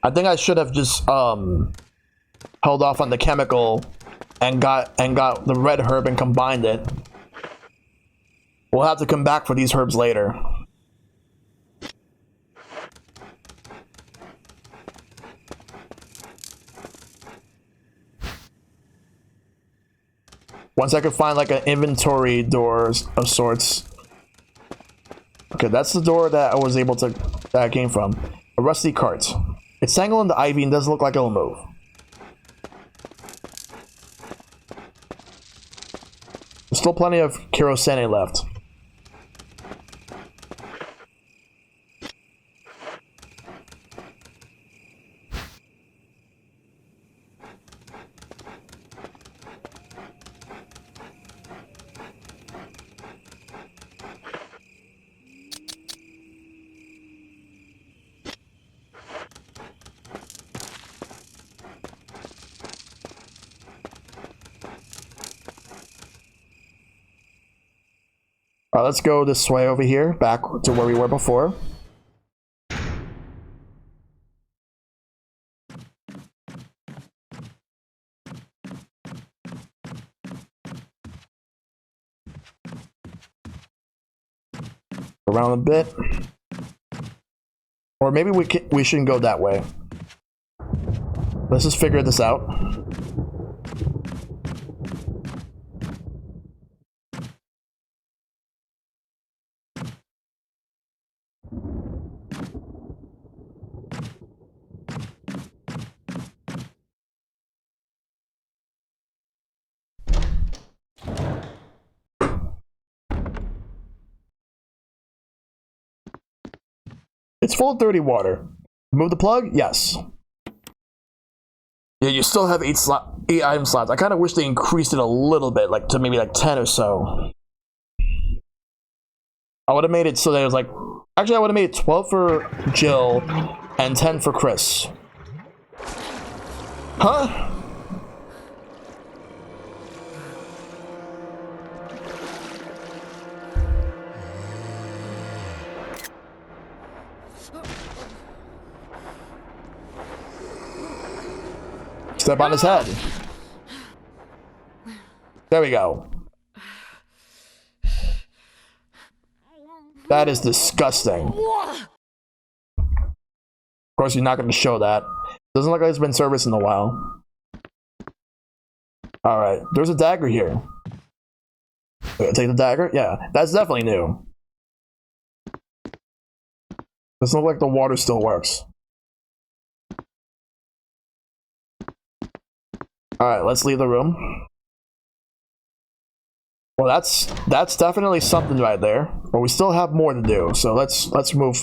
I think I should have just held off on the chemical and got the red herb and combined it. We'll have to come back for these herbs later. Once I could find like an inventory door of sorts. Okay, that's the door that I was able to, that I came from. A rusty cart. It's tangled in the ivy and doesn't look like it'll move. There's still plenty of kerosene left. Let's go this way over here, back to where we were before. Around a bit. Or maybe we shouldn't go that way. Let's just figure this out. It's full of dirty water. Remove the plug? Yes. Yeah, you still have 8 item slots. I kind of wish they increased it a little bit, like to maybe like 10 or so. I would have made it so that it was like... Actually, I would have made it 12 for Jill and 10 for Chris. Huh? Step on his head. There we go. That is disgusting. Of course, you're not going to show that. Doesn't look like it's been serviced in a while. Alright, there's a dagger here. Take the dagger? Yeah, that's definitely new. Doesn't look like the water still works. Alright, let's leave the room. Well, that's definitely something right there. But we still have more to do, so let's move.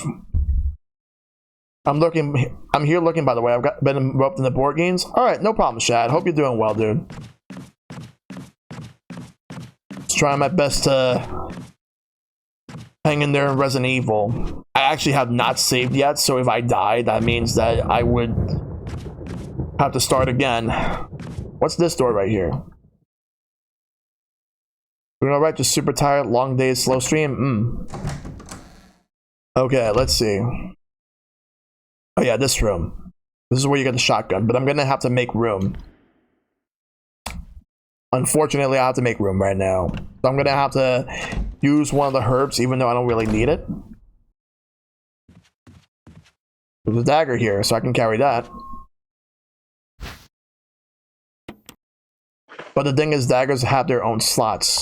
I'm here looking, by the way. I've been roped in the board games. Alright, no problem, Shad. Hope you're doing well, dude. Just trying my best to hang in there in Resident Evil. I actually have not saved yet, so if I die, that means that I would have to start again. What's this door right here? Doing alright, just super tired, long days, slow stream? Okay, let's see. Oh yeah, this room. This is where you get the shotgun, but I'm gonna have to make room. Unfortunately, I have to make room right now. So I'm gonna have to use one of the herbs, even though I don't really need it. There's a dagger here, so I can carry that. But the thing is, daggers have their own slots.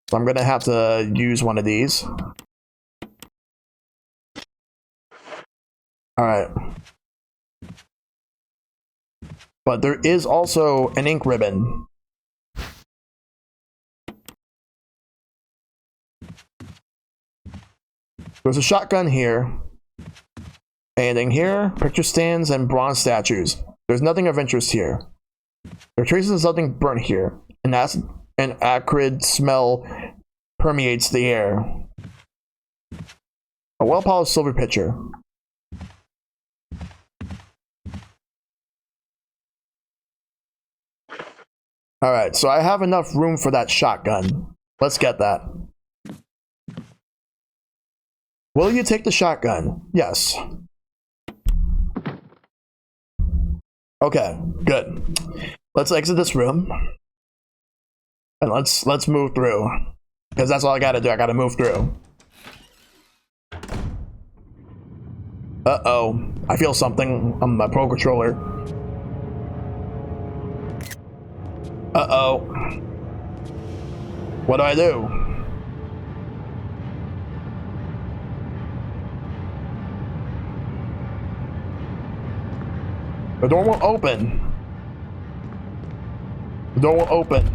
So I'm gonna have to use one of these. Alright. But there is also an ink ribbon. There's a shotgun here. And in here, picture stands and bronze statues. There's nothing of interest here. There are traces of something burnt here. An acrid smell permeates the air. A well-polished silver pitcher. Alright, so I have enough room for that shotgun. Let's get that. Will you take the shotgun? Yes. Okay, good. Let's exit this room. And let's move through. Because that's all I gotta do, I gotta move through. Uh-oh. I feel something on my Pro Controller. Uh-oh. What do I do? The door won't open. The door won't open.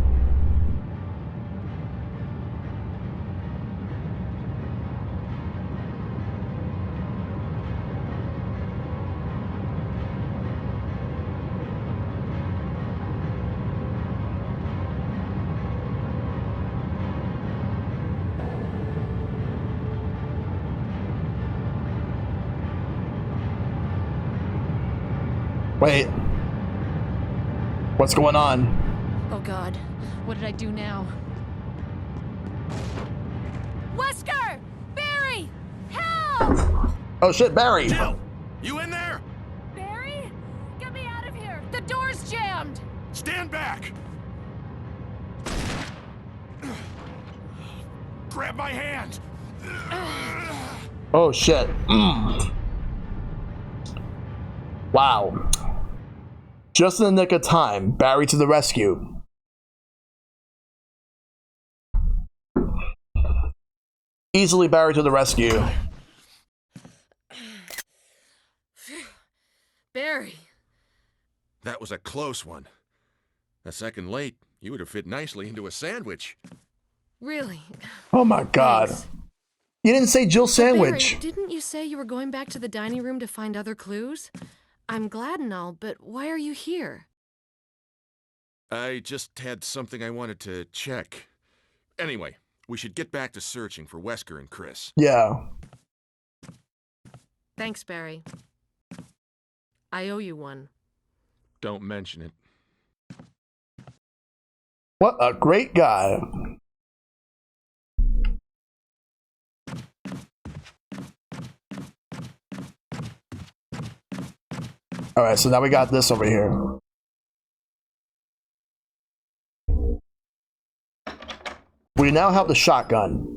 Wait. What's going on? Oh God, what did I do now? Wesker! Barry! Help! Oh shit, Barry! Jill! You in there? Barry? Get me out of here! The door's jammed! Stand back! Grab my hand! Oh shit. Wow. Just in the nick of time, Barry to the rescue. Easily Barry to the rescue. Barry. That was a close one. A second late, you would have fit nicely into a sandwich. Really? Oh my god. Thanks. You didn't say Jill sandwich. Barry, didn't you say you were going back to the dining room to find other clues? I'm glad and all, but why are you here? I just had something I wanted to check. Anyway, we should get back to searching for Wesker and Chris. Yeah. Thanks, Barry. I owe you one. Don't mention it. What a great guy. Alright, so now we got this over here. We now have the shotgun.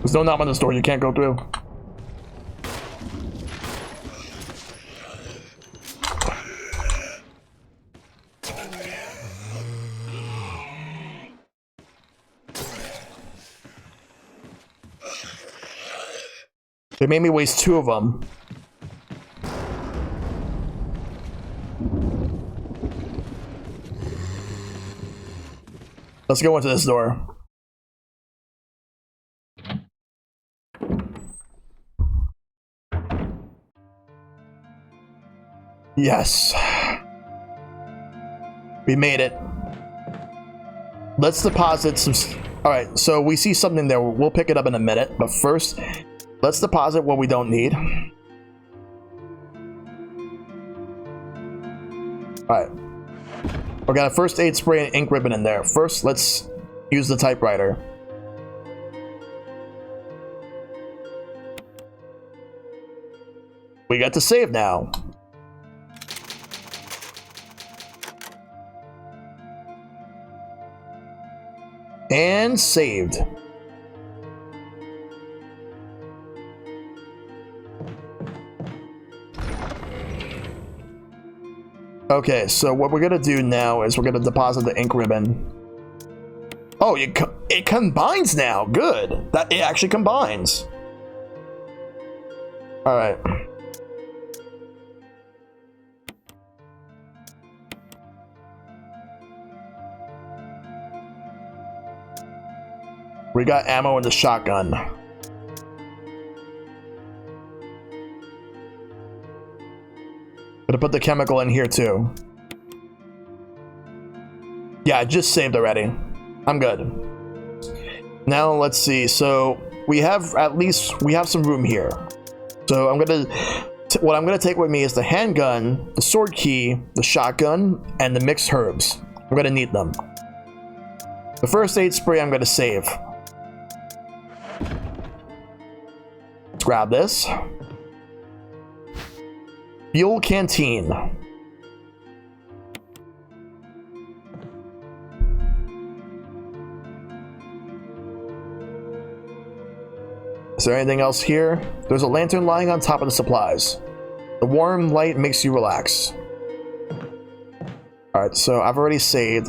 There's no knob on this door, you can't go through. They made me waste 2 of them. Let's go into this door. Yes. We made it. Let's deposit some... Alright, so we see something there. We'll pick it up in a minute. But first, let's deposit what we don't need. Alright. We got a first aid spray and ink ribbon in there. First, let's use the typewriter. We got to save now. And saved. Okay, so what we're gonna do now is we're gonna deposit the ink ribbon. Oh, it combines now. Good. That it actually combines. All right. We got ammo in the shotgun. Gonna put the chemical in here too. Yeah, I just saved already. I'm good. Now let's see. So we have some room here. So what I'm gonna take with me is the handgun, the sword key, the shotgun, and the mixed herbs. I'm gonna need them. The first aid spray I'm gonna save. Let's grab this. Fuel canteen. Is there anything else here? There's a lantern lying on top of the supplies. The warm light makes you relax. Alright, so I've already saved.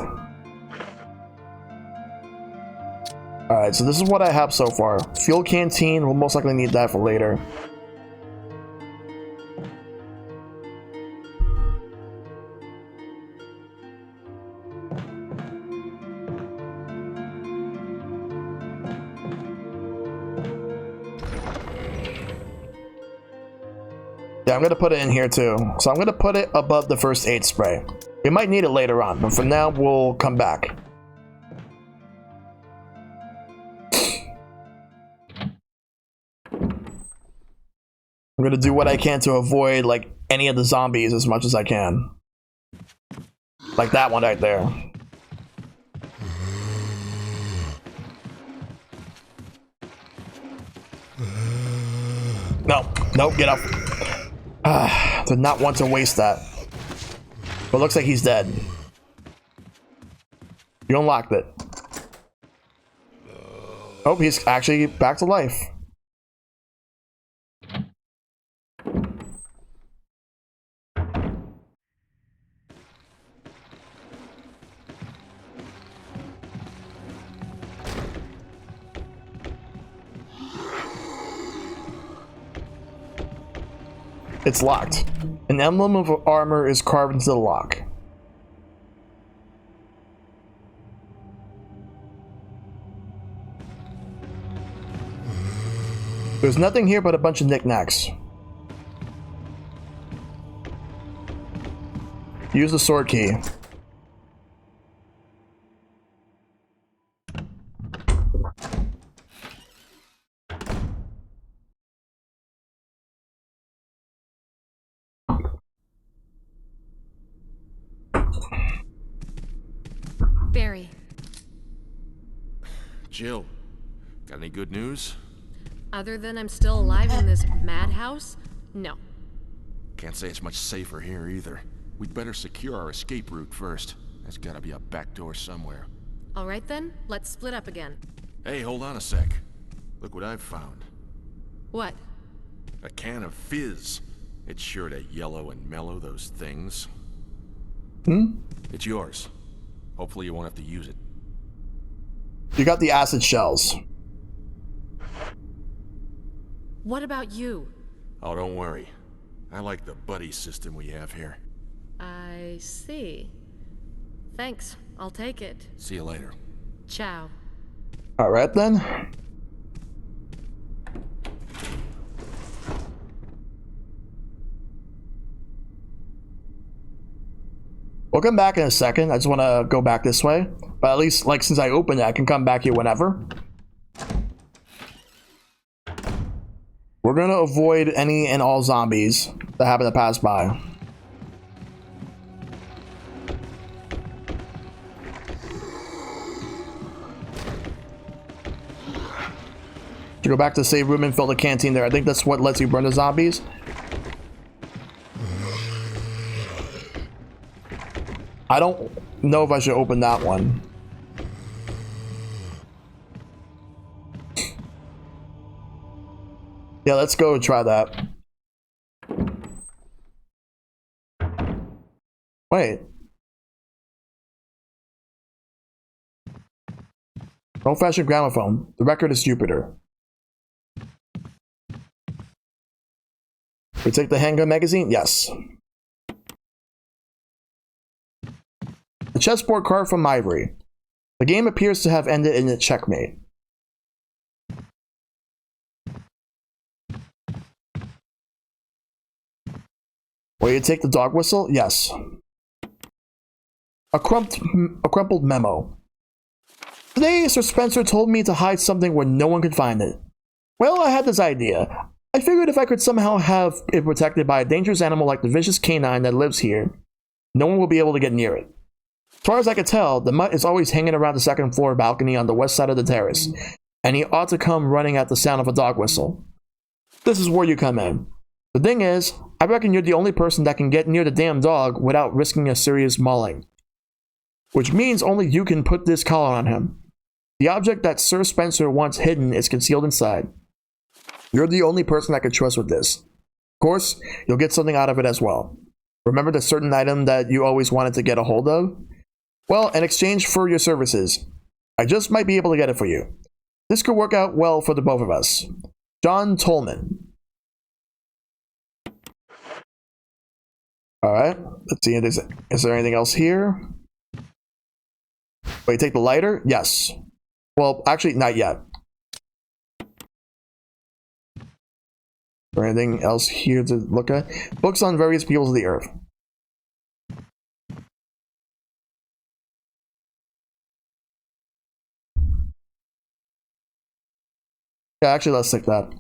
Alright, so this is what I have so far. Fuel canteen, we'll most likely need that for later. Yeah, I'm gonna put it in here too. So I'm gonna put it above the first aid spray. We might need it later on, but for now we'll come back. I'm gonna do what I can to avoid like any of the zombies as much as I can. Like that one right there. No, get up. Did not want to waste that. But looks like he's dead. You unlocked it. Oh, he's actually back to life. It's locked. An emblem of armor is carved into the lock. There's nothing here but a bunch of knickknacks. Use the sword key. Barry. Jill, got any good news? Other than I'm still alive in this madhouse? No. Can't say it's much safer here either. We'd better secure our escape route first. There's gotta be a back door somewhere. All right then, let's split up again. Hey, hold on a sec. Look what I've found. What? A can of fizz. It's sure to yellow and mellow those things. It's yours. Hopefully you won't have to use it. You got the acid shells. What about you? Oh, don't worry. I like the buddy system we have here. I see. Thanks, I'll take it. See you later. Ciao. All right then. We'll come back in a second. I just want to go back this way. But at least, like, since I opened it, I can come back here whenever. We're going to avoid any and all zombies that happen to pass by. To go back to the save room and fill the canteen there. I think that's what lets you burn the zombies. I don't know if I should open that one. Yeah, let's go and try that. Wait. Old-fashioned gramophone. The record is Jupiter. We take the handgun magazine? Yes. The chessboard card from Ivory. The game appears to have ended in a checkmate. Will you take the dog whistle? Yes. A crumpled memo. Today, Sir Spencer told me to hide something where no one could find it. Well, I had this idea. I figured if I could somehow have it protected by a dangerous animal like the vicious canine that lives here, no one will be able to get near it. As far as I could tell, the mutt is always hanging around the second floor balcony on the west side of the terrace, and he ought to come running at the sound of a dog whistle. This is where you come in. The thing is, I reckon you're the only person that can get near the damn dog without risking a serious mauling. Which means only you can put this collar on him. The object that Sir Spencer wants hidden is concealed inside. You're the only person I can trust with this. Of course, you'll get something out of it as well. Remember the certain item that you always wanted to get a hold of? Well, in exchange for your services, I just might be able to get it for you. This could work out well for the both of us. John Tolman. Alright, let's see, is there anything else here? Wait, take the lighter? Yes. Well, actually, not yet. Or anything else here to look at? Books on various peoples of the earth. Yeah, actually, let's take that.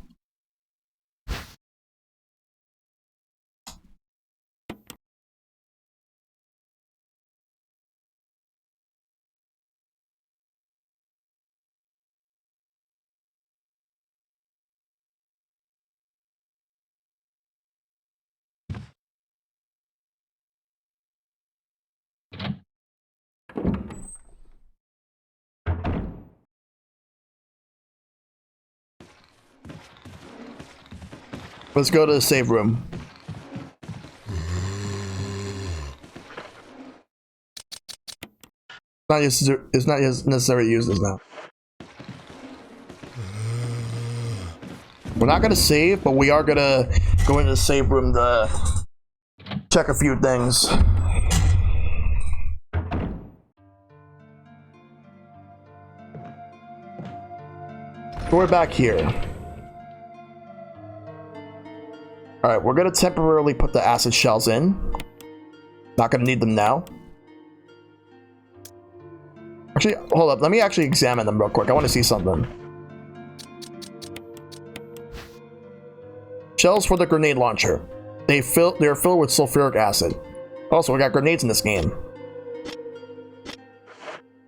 Let's go to the save room. It's not necessary to use this now. We're not gonna save, but we are gonna go into the save room to check a few things. So we're back here. Alright, we're gonna temporarily put the acid shells in. Not gonna need them now. Actually, hold up. Let me actually examine them real quick. I want to see something. Shells for the grenade launcher. They're filled with sulfuric acid. Also, we got grenades in this game.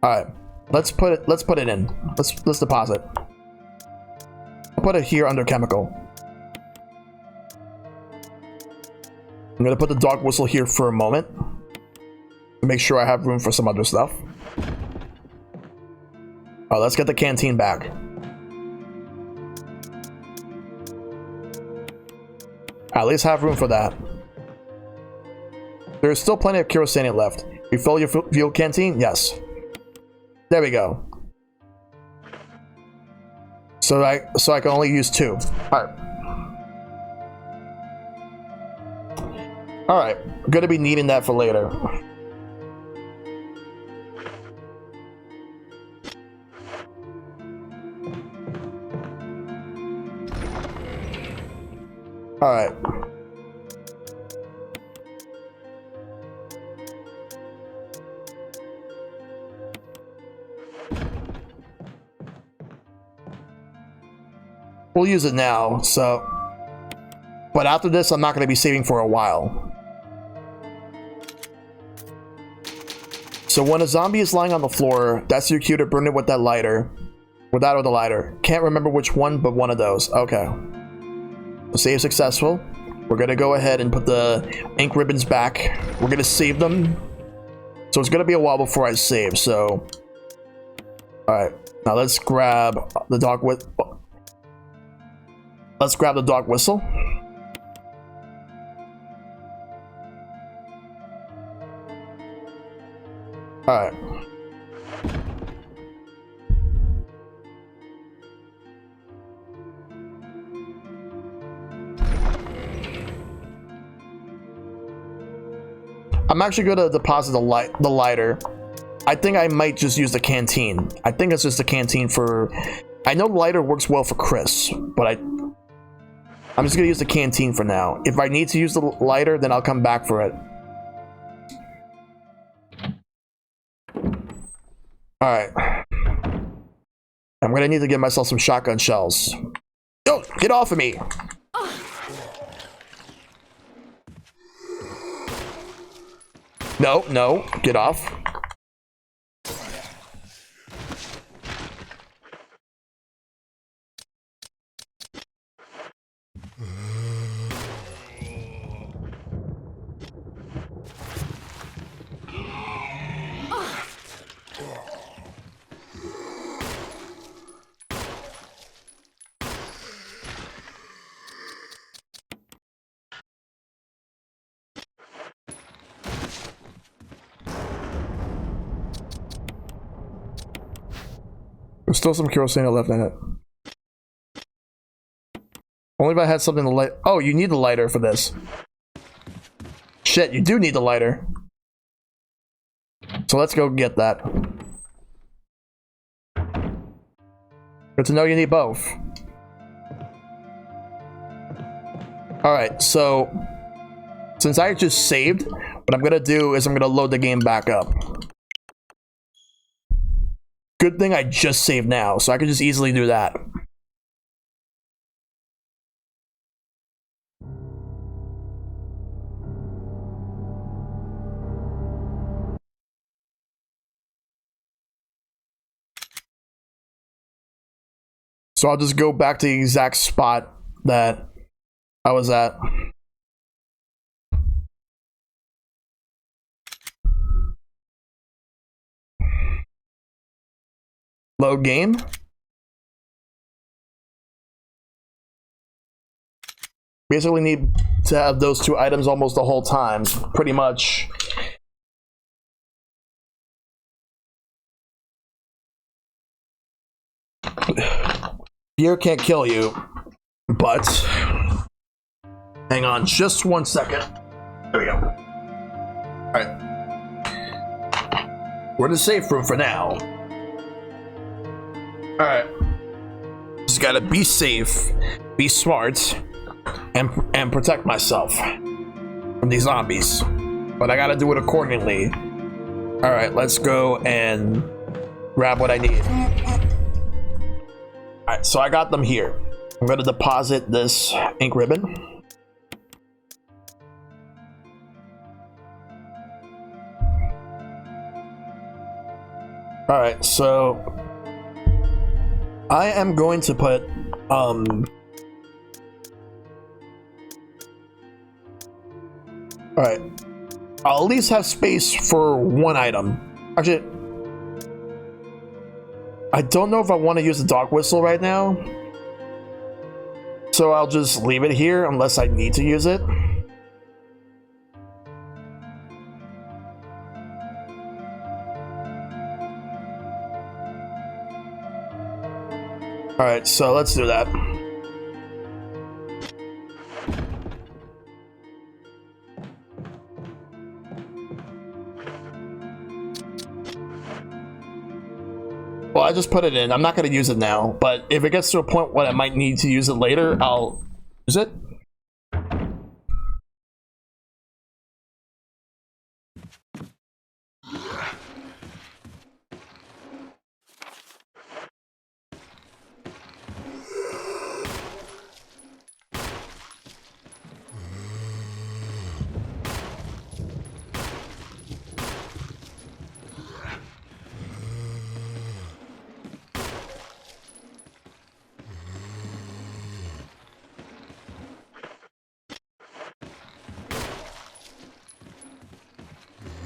Alright. Let's put it in. Let's deposit. I'll put it here under chemical. I'm gonna put the dog whistle here for a moment to make sure I have room for some other stuff. Alright, let's get the canteen back. At least have room for that. There's still plenty of kerosene left. You fill your fuel canteen? Yes. There we go. So I can only use 2. Alright. Alright, I'm gonna be needing that for later. Alright. We'll use it now, so... But after this, I'm not going to be saving for a while. So when a zombie is lying on the floor, that's your cue to burn it with that lighter. With that or the lighter. Can't remember which one, but one of those. Okay. Save successful. We're going to go ahead and put the ink ribbons back. We're going to save them. So it's going to be a while before I save, so... Alright. Now let's grab the dog whistle. Let's grab the dog whistle. Alright. I'm actually going to deposit the lighter. I think I might just use the canteen. I think it's just the canteen for... I know the lighter works well for Chris, but I'm just going to use the canteen for now. If I need to use the lighter, then I'll come back for it. Alright. I'm going to need to give myself some shotgun shells. Yo, get off of me! No, no, get off. There's still some kerosene left in it. Only if I had something to light. Oh, you need the lighter for this. Shit, you do need the lighter. So let's go get that. Good to know you need both. Alright, so since I just saved, what I'm gonna do is I'm gonna load the game back up. Good thing I just saved now, so I can just easily do that. So I'll just go back to the exact spot that I was at. Load game. Basically need to have those two items almost the whole time, pretty much. Fear can't kill you, but hang on just 1 second. There we go. Alright. We're in the safe room for now. Alright. Just gotta be safe, be smart, and protect myself from these zombies. But I gotta do it accordingly. Alright, let's go and grab what I need. Alright, so I got them here. I'm gonna deposit this ink ribbon. Alright, so I am going to put alright. I'll at least have space for one item. Actually, I don't know if I want to use the dog whistle right now. So I'll just leave it here unless I need to use it. Alright, so let's do that. Well, I just put it in. I'm not going to use it now, but if it gets to a point where I might need to use it later, I'll use it.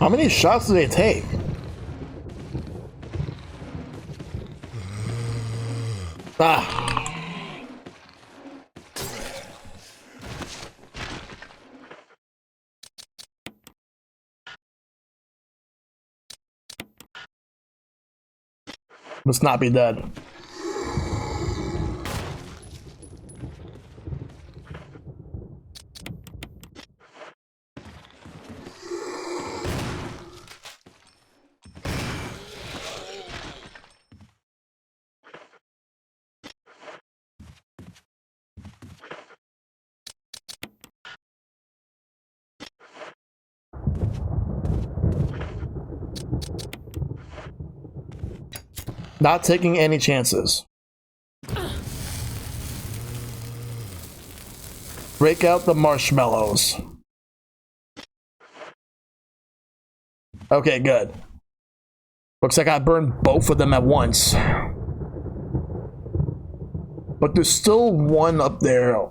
How many shots do they take? Ah. Must not be dead. Not taking any chances. Break out the marshmallows. Okay, good. Looks like I burned both of them at once. But there's still one up there,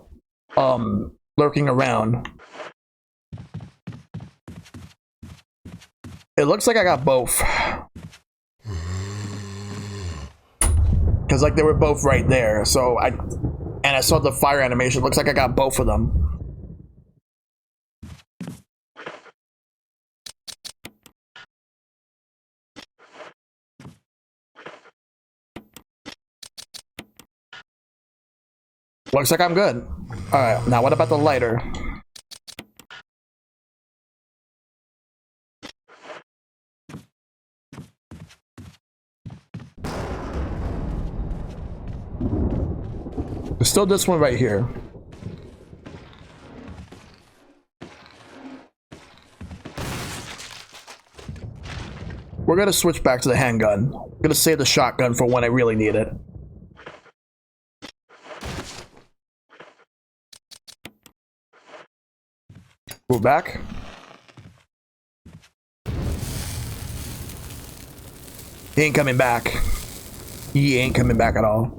lurking around. It looks like I got both. Because like they were both right there, so I saw the fire animation. Looks like I got both of them. Looks like I'm good. Alright, now what about the lighter? There's still this one right here. We're gonna switch back to the handgun. I'm gonna save the shotgun for when I really need it. Move back. He ain't coming back. He ain't coming back at all.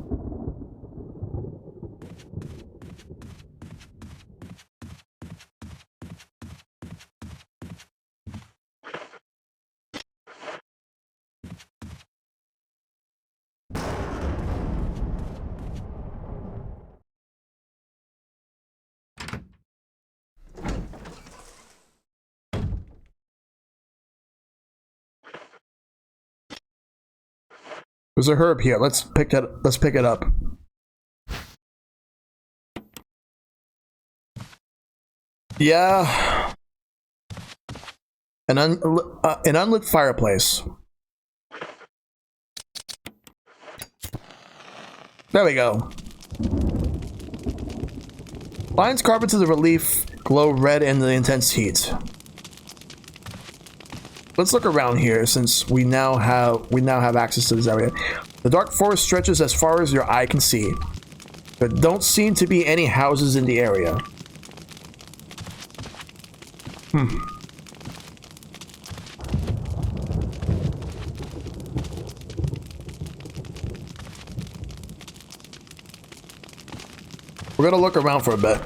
There's a herb here. Let's pick it up. Yeah. An unlit fireplace. There we go. Lines carpet to the relief glow red in the intense heat. Let's look around here since we now have access to this area. The dark forest stretches as far as your eye can see. There don't seem to be any houses in the area. We're gonna look around for a bit.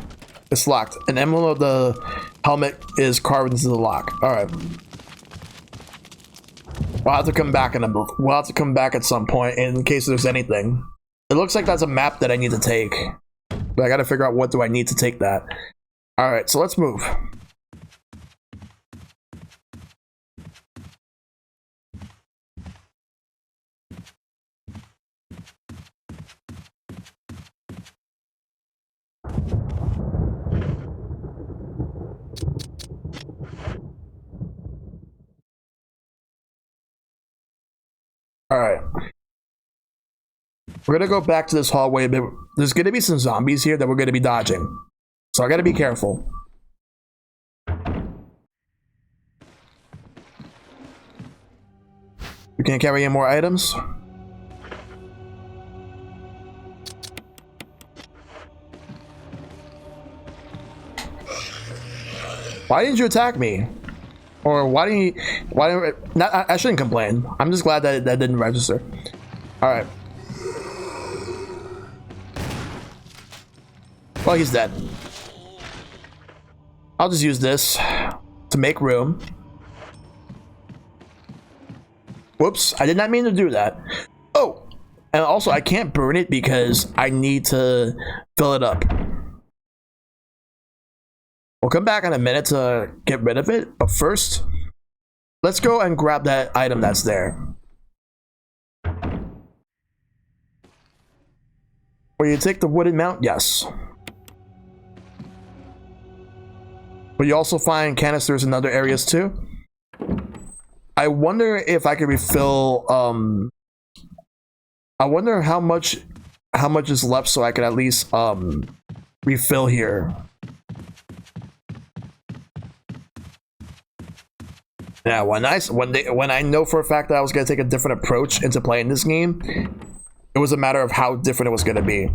It's locked. An emblem of the helmet is carved into the lock. Alright. We'll have to come back at some point in case there's anything. It looks like that's a map that I need to take. But I gotta figure out what do I need to take that. Alright, so let's move. Alright. We're gonna go back to this hallway, but there's gonna be some zombies here that we're gonna be dodging. So I gotta be careful. You can't carry any more items? Why didn't you attack me? Or why didn't you... Why didn't... Not, I shouldn't complain. I'm just glad that that didn't register. Alright. Well, he's dead. I'll just use this to make room. Whoops, I did not mean to do that. Oh, and also I can't burn it because I need to fill it up. We'll come back in a minute to get rid of it, but first, let's go and grab that item that's there. Will you take the wooden mount? Yes. Will you also find canisters in other areas too? I wonder if I could refill, I wonder how much is left so I could at least, refill here. Yeah, when I know for a fact that I was gonna take a different approach into playing this game, it was a matter of how different it was gonna be.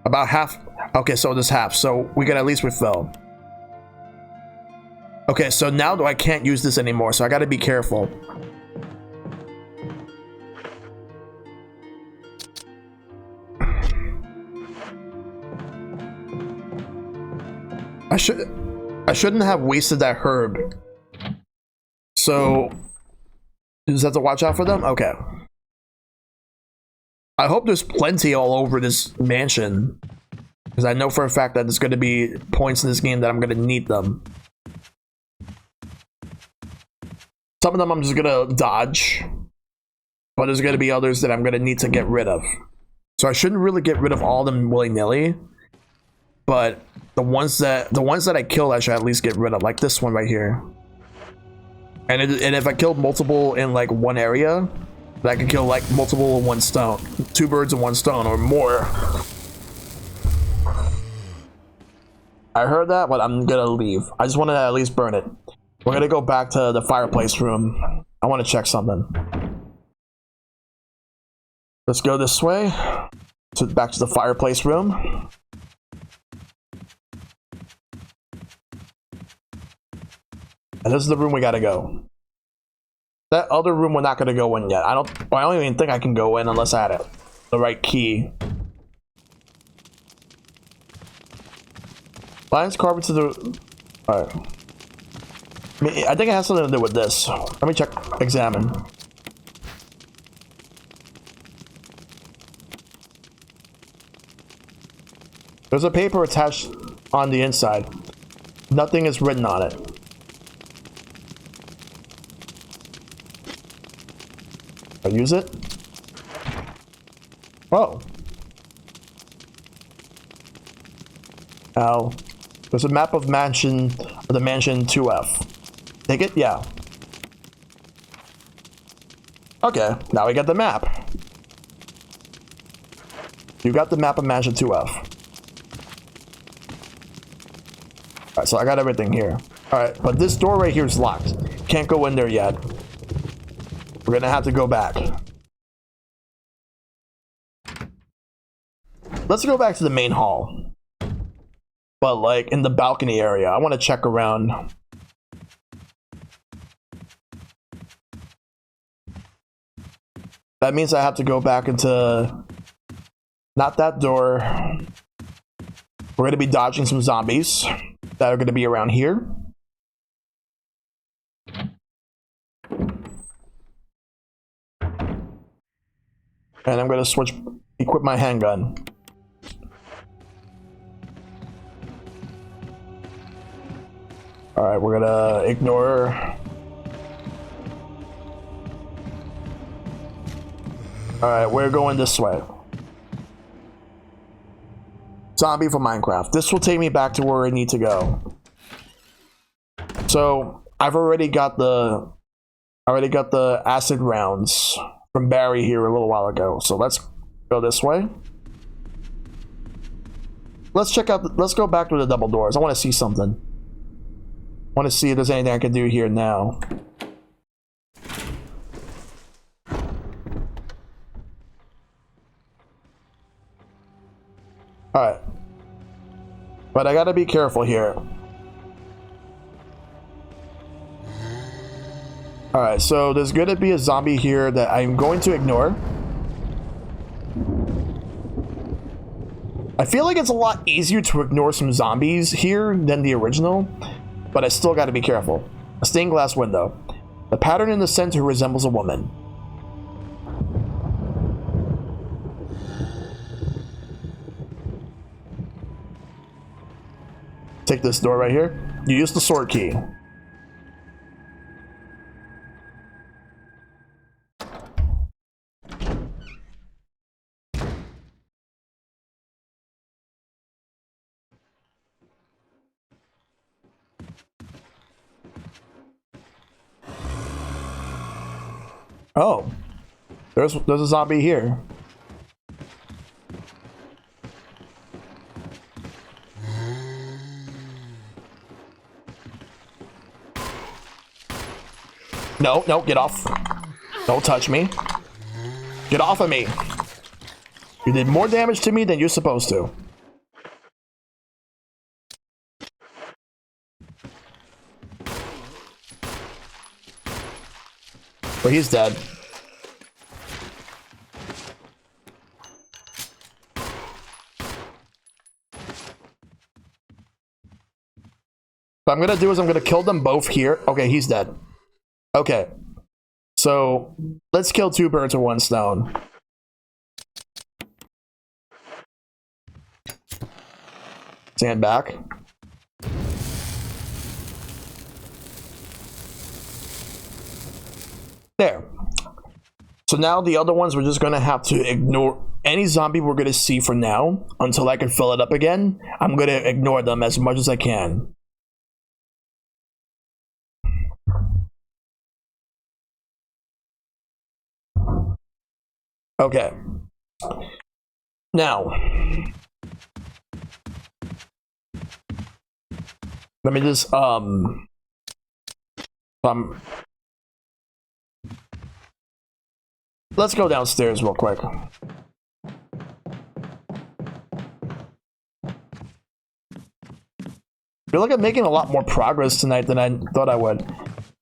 About half. Okay, so this half, so we can at least refill. Okay, so now I can't use this anymore, so I gotta be careful. I shouldn't have wasted that herb. So, you just have to watch out for them? Okay. I hope there's plenty all over this mansion. Because I know for a fact that there's going to be points in this game that I'm going to need them. Some of them I'm just going to dodge. But there's going to be others that I'm going to need to get rid of. So I shouldn't really get rid of all of them willy-nilly. But the ones that I killed, I should at least get rid of. Like this one right here. And if I killed multiple in like one area, I can kill like multiple in one stone. 2 birds in 1 stone or more. I heard that, but I'm gonna leave. I just want to at least burn it. We're gonna go back to the fireplace room. I want to check something. Let's go this way. Back to the fireplace room. And this is the room we gotta go. That other room we're not gonna go in yet. I don't even think I can go in unless I had the right key. Lines carved to the... Alright. I think it has something to do with this. Let me check. Examine. There's a paper attached on the inside. Nothing is written on it. I'll use it. Oh. Now, there's a map of the mansion 2F. Take it? Yeah. Okay, now we got the map. You got the map of mansion 2F. Alright, so I got everything here. Alright, but this door right here is locked. Can't go in there yet. We're gonna have to go back. Let's go back to the main hall. But like in the balcony area. I want to check around. That means I have to go back into... Not that door. We're going to be dodging some zombies that are going to be around here. And I'm going to equip my handgun. Alright, we're going to ignore... Alright, we're going this way. Zombie for Minecraft. This will take me back to where I need to go. So, I've already got the acid rounds from Barry here a little while ago. So let's go this way. Let's go back to the double doors. I want to see something. I want to see if there's anything I can do here now. But I gotta be careful here. Alright, so there's gonna be a zombie here that I'm going to ignore. I feel like it's a lot easier to ignore some zombies here than the original, but I still gotta be careful. A stained glass window. The pattern in the center resembles a woman. Take this door right here. You use the sword key. Oh, there's a zombie here. No, no, get off. Don't touch me. Get off of me. You did more damage to me than you're supposed to. But he's dead. What I'm gonna do is I'm gonna kill them both here. Okay, he's dead. Okay. So let's kill two birds with one stone. Stand back. There. So now the other ones we're just gonna have to ignore. Any zombie we're gonna see for now until I can fill it up again. I'm gonna ignore them as much as I can. Okay. Now, let me just let's go downstairs real quick. I feel like I'm making a lot more progress tonight than I thought I would.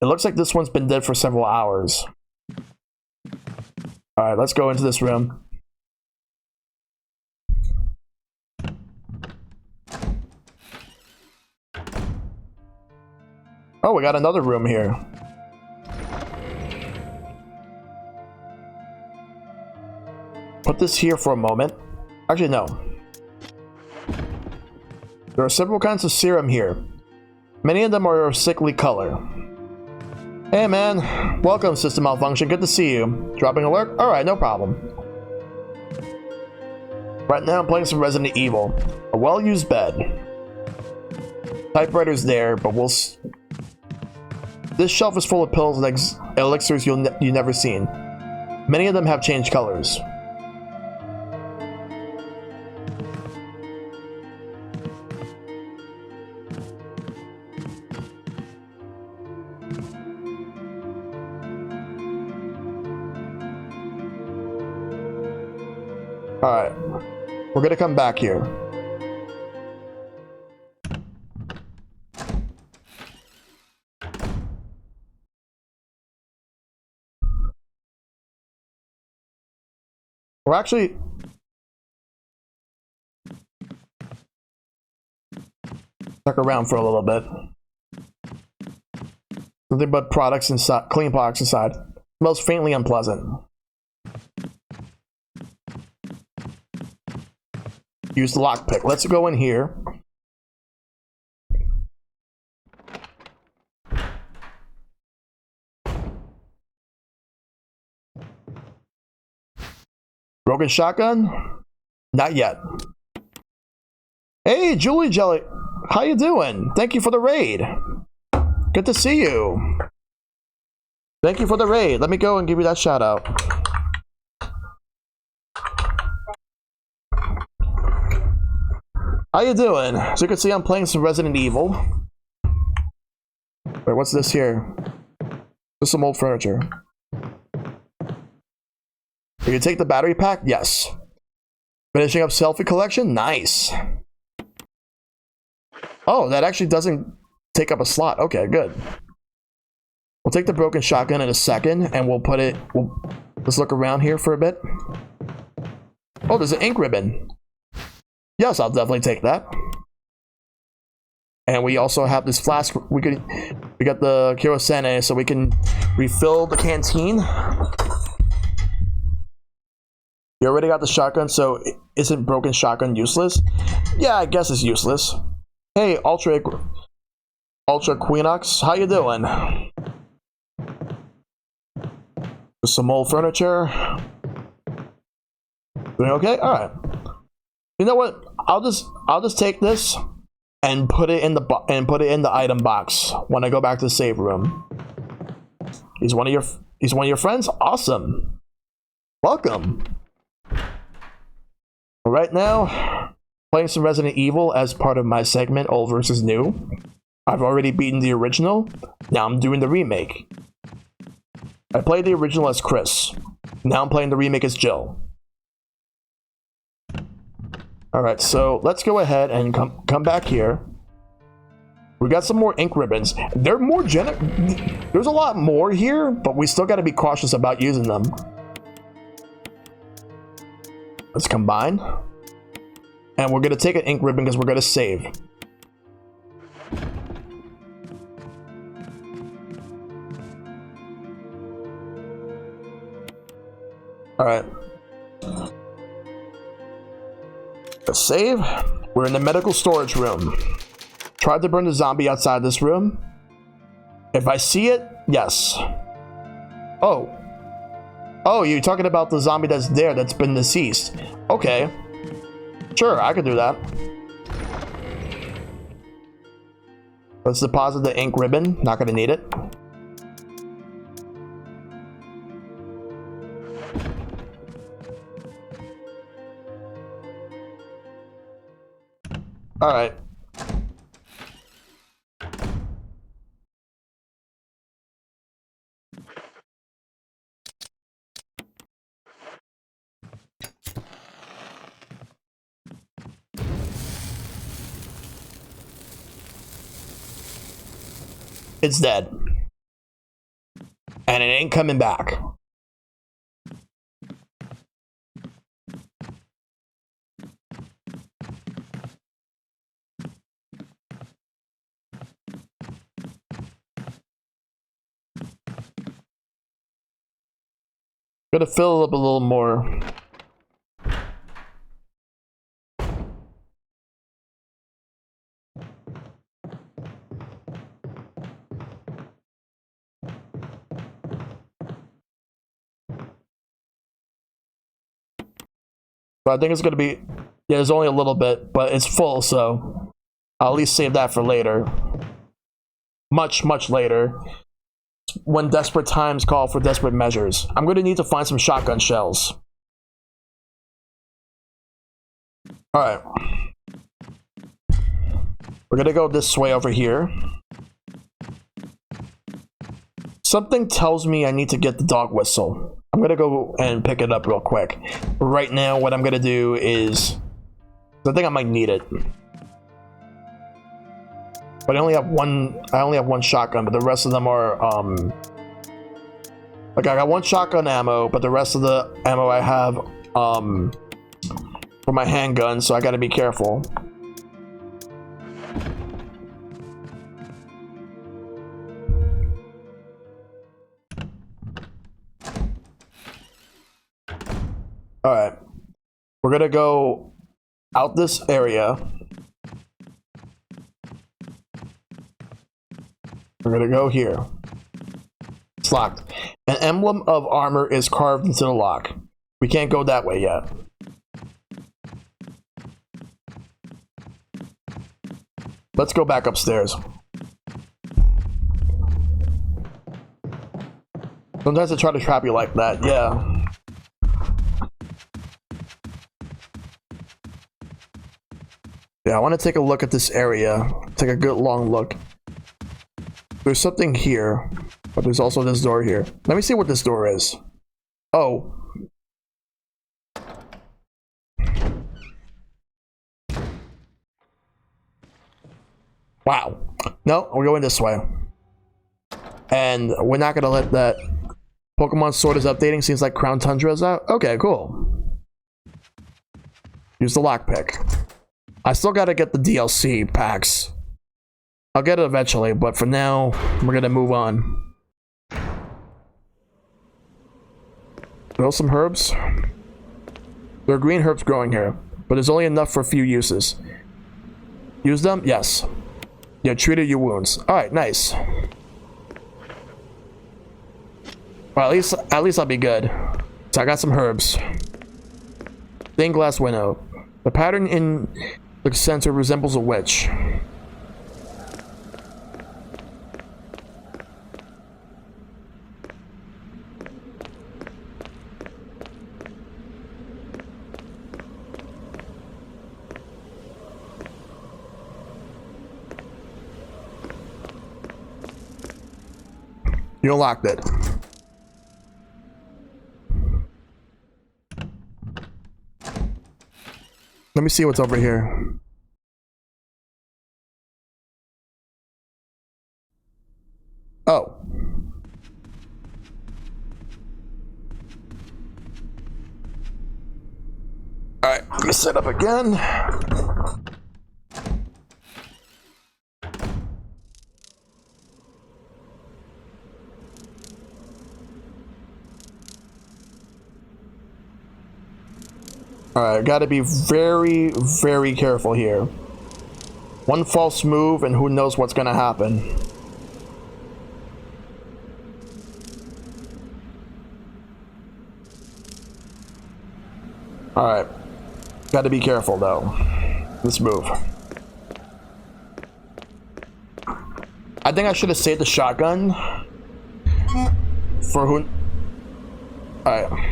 It looks like this one's been dead for several hours. Alright, let's go into this room. Oh, we got another room here. Put this here for a moment. Actually, no. There are several kinds of serum here. Many of them are a sickly color. Hey man, welcome system malfunction, good to see you. Dropping alert? Alright, no problem. Right now I'm playing some Resident Evil. A well-used bed. Typewriter's there, but this shelf is full of pills and elixirs you've never seen. Many of them have changed colors. Alright, we're gonna come back here. We're actually... stuck around for a little bit. Nothing but products inside, clean products inside. Smells faintly unpleasant. Use the lockpick. Let's go in here. Broken shotgun? Not yet. Hey, Julie Jelly. How you doing? Thank you for the raid. Good to see you. Thank you for the raid. Let me go and give you that shout out. How you doing? So you can see I'm playing some Resident Evil. Wait, what's this here? Just some old furniture. You can take the battery pack? Yes. Finishing up selfie collection? Nice. Oh, that actually doesn't take up a slot. Okay, good. We'll take the broken shotgun in a second, and we'll put it... let's look around here for a bit. Oh, there's an ink ribbon. Yes, I'll definitely take that. And we also have this flask. We got the kerosene, so we can refill the canteen. You already got the shotgun, so isn't broken shotgun useless? Yeah, I guess it's useless. Hey, Ultra Queenox, how you doing? Some old furniture. Doing okay? All right. You know what? I'll just take this and put it in the item box when I go back to the save room. He's one of your friends? Awesome. Welcome. Right now, playing some Resident Evil as part of my segment Old versus New. I've already beaten the original. Now I'm doing the remake. I played the original as Chris. Now I'm playing the remake as Jill. Alright, so let's go ahead and come back here. We got some more ink ribbons. They're more there's a lot more here, but we still got to be cautious about using them. Let's combine. And we're going to take an ink ribbon because we're going to save. Alright. Let's save. We're in the medical storage room. Tried to burn the zombie outside this room. If I see it, yes. Oh. Oh, you're talking about the zombie that's there that's been deceased. Okay. Sure, I could do that. Let's deposit the ink ribbon. Not gonna need it. Alright. It's dead. And it ain't coming back. Gotta fill it up a little more. So I think it's gonna be, yeah, there's only a little bit, but it's full, so I'll at least save that for later. Much, much later. When desperate times call for desperate measures. I'm gonna need to find some shotgun shells. Alright. We're gonna go this way over here. Something tells me I need to get the dog whistle. I'm gonna go and pick it up real quick. Right now, what I'm gonna do is... I think I might need it. But I only have one shotgun, but the rest of them are, like, I got one shotgun ammo, but the rest of the ammo I have, for my handgun, so I gotta be careful. Alright. We're gonna go out this area. We're gonna go here. It's locked. An emblem of armor is carved into the lock. We can't go that way yet. Let's go back upstairs. Sometimes they try to trap you like that, yeah. Yeah, I want to take a look at this area. Take a good long look. There's something here, but there's also this door here. Let me see what this door is. Oh. Wow. No, we're going this way. And we're not gonna let that. Pokemon Sword is updating. Seems like Crown Tundra is out. Okay, cool. Use the lockpick. I still gotta get the DLC packs. I'll get it eventually, but for now, we're gonna move on. Grow some herbs. There are green herbs growing here, but there's only enough for a few uses. Use them? Yes. You treated your wounds. Alright, nice. Well, at least I'll be good. So I got some herbs. Stained glass window. The pattern in the center resembles a witch. You unlocked it. Let me see what's over here. Oh. Alright, let me set up again. Alright, gotta be very, very careful here. One false move and who knows what's gonna happen. Alright. Gotta be careful though. Let's move. I think I should have saved the shotgun. For who... Alright.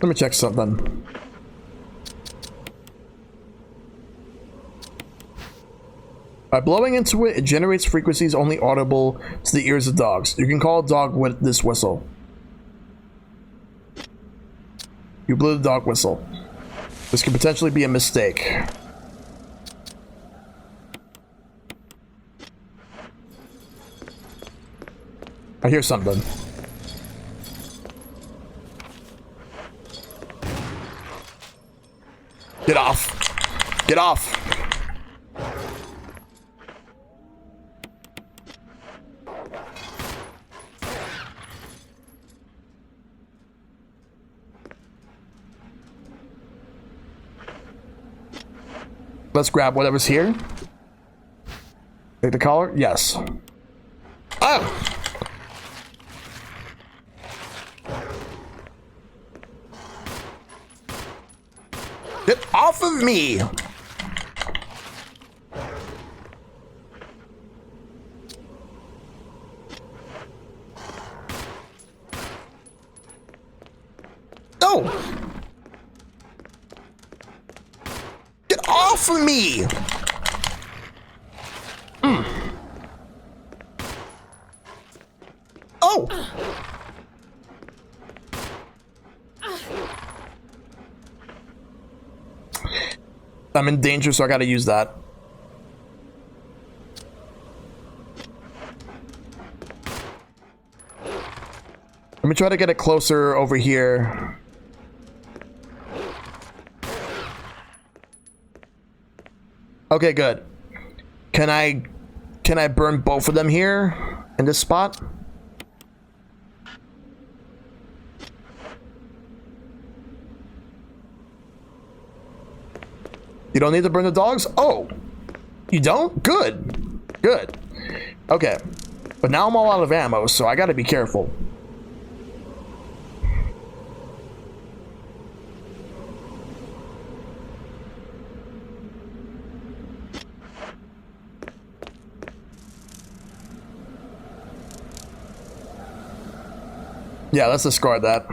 Let me check something. By blowing into it, it generates frequencies only audible to the ears of dogs. You can call a dog with this whistle. You blew the dog whistle. This could potentially be a mistake. I hear something. Get off! Get off! Let's grab whatever's here. Take the collar? Yes. Oh! Get off of me! No! Get off of me! Oh! I'm in danger, so I gotta use that. Let me try to get it closer over here. Okay, good. Can I burn both of them here in this spot? You don't need to burn the dogs? Oh, you don't? Good. Good. Okay. But now I'm all out of ammo, so I gotta be careful. Yeah, let's discard that.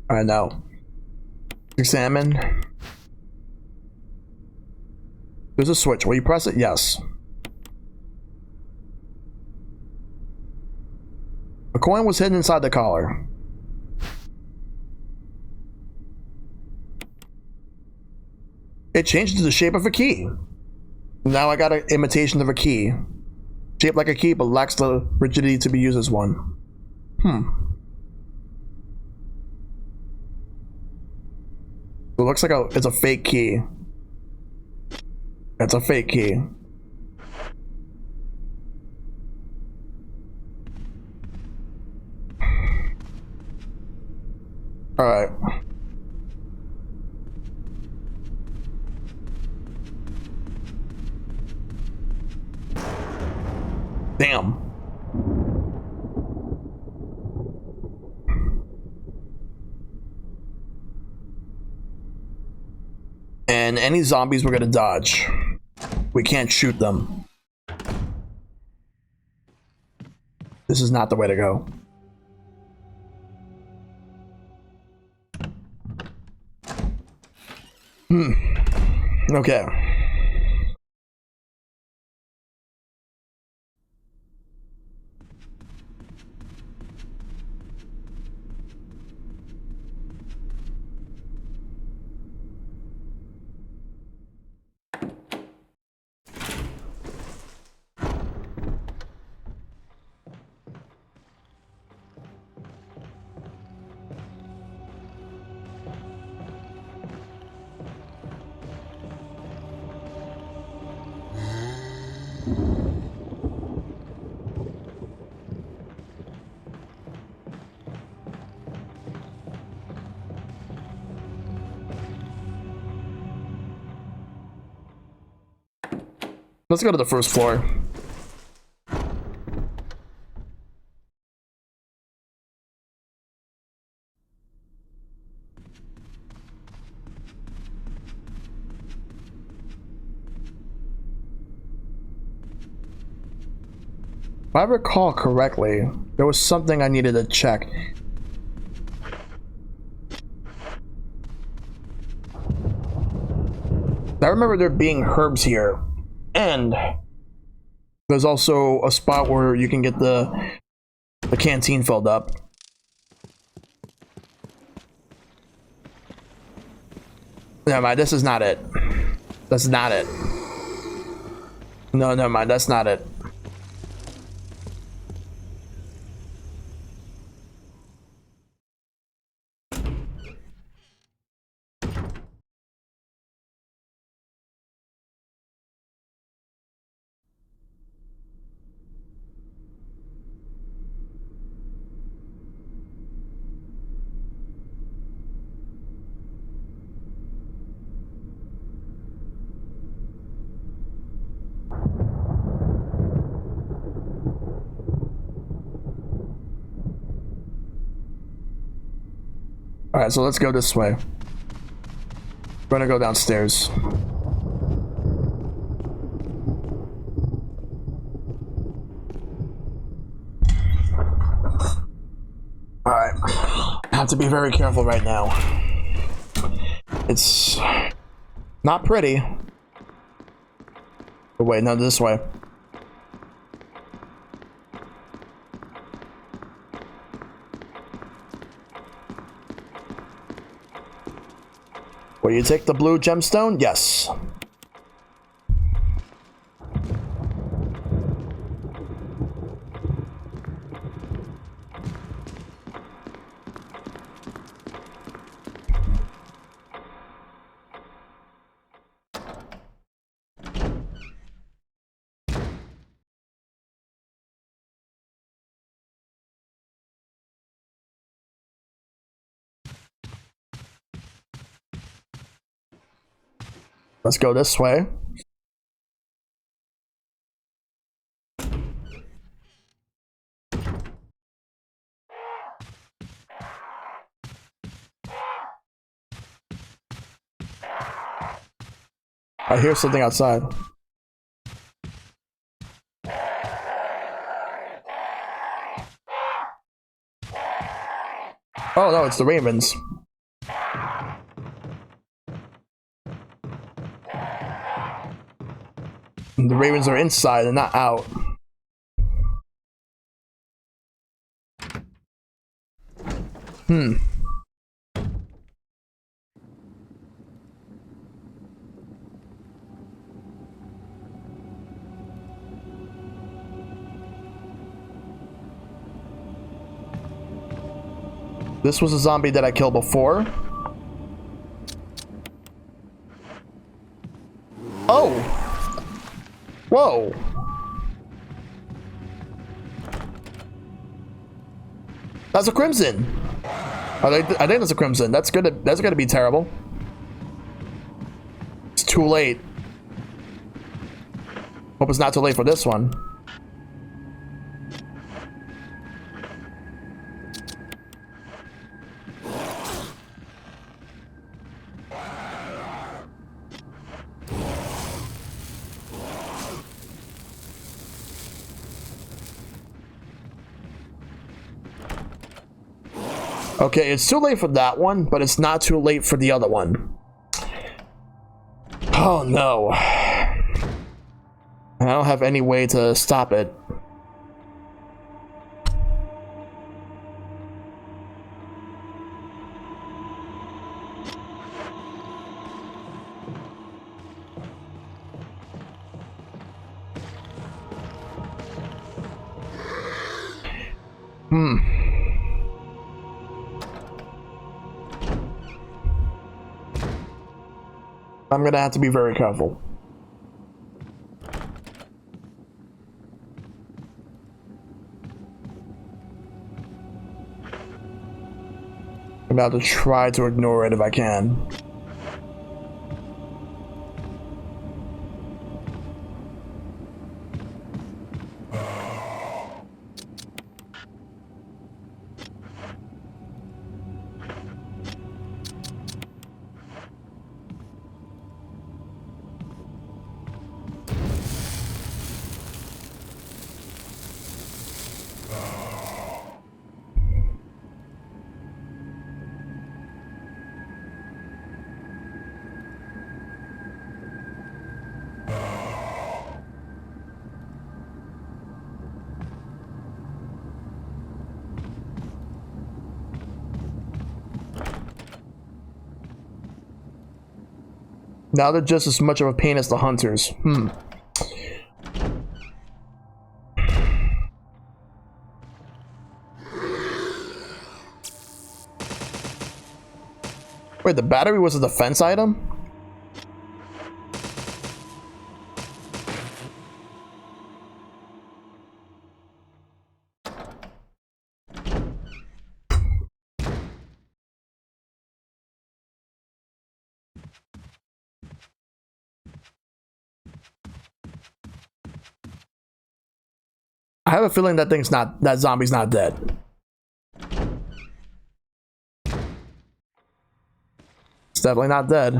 All right, now examine. There's a switch. Will you press it? Yes. A coin was hidden inside the collar. It changed into the shape of a key. Now I got an imitation of a key. Shaped like a key, but lacks the rigidity to be used as one. It looks like it's a fake key. It's a fake key. Alright. Damn. And any zombies we're gonna dodge. We can't shoot them. This is not the way to go. Okay. Let's go to the first floor. If I recall correctly, there was something I needed to check. I remember there being herbs here, and there's also a spot where you can get the canteen filled up. Never mind, this is not it. That's not it. No, never mind, that's not it. Alright, so let's go this way. We're gonna go downstairs. Alright. I have to be very careful right now. It's not pretty. But wait, no, this way. Will you take the blue gemstone? Yes. Let's go this way. I hear something outside. Oh no, it's the ravens. The ravens are inside and not out. This was a zombie that I killed before. Oh! Whoa! That's a crimson. I think that's a crimson. That's gonna be terrible. It's too late. Hope it's not too late for this one. Okay, it's too late for that one, but it's not too late for the other one. Oh no. I don't have any way to stop it. I'm gonna have to be very careful. I'm about to try to ignore it if I can. Now they're just as much of a pain as the hunters. Wait, the battery was a defense item? I have a feeling that zombie's not dead. It's definitely not dead.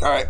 All right.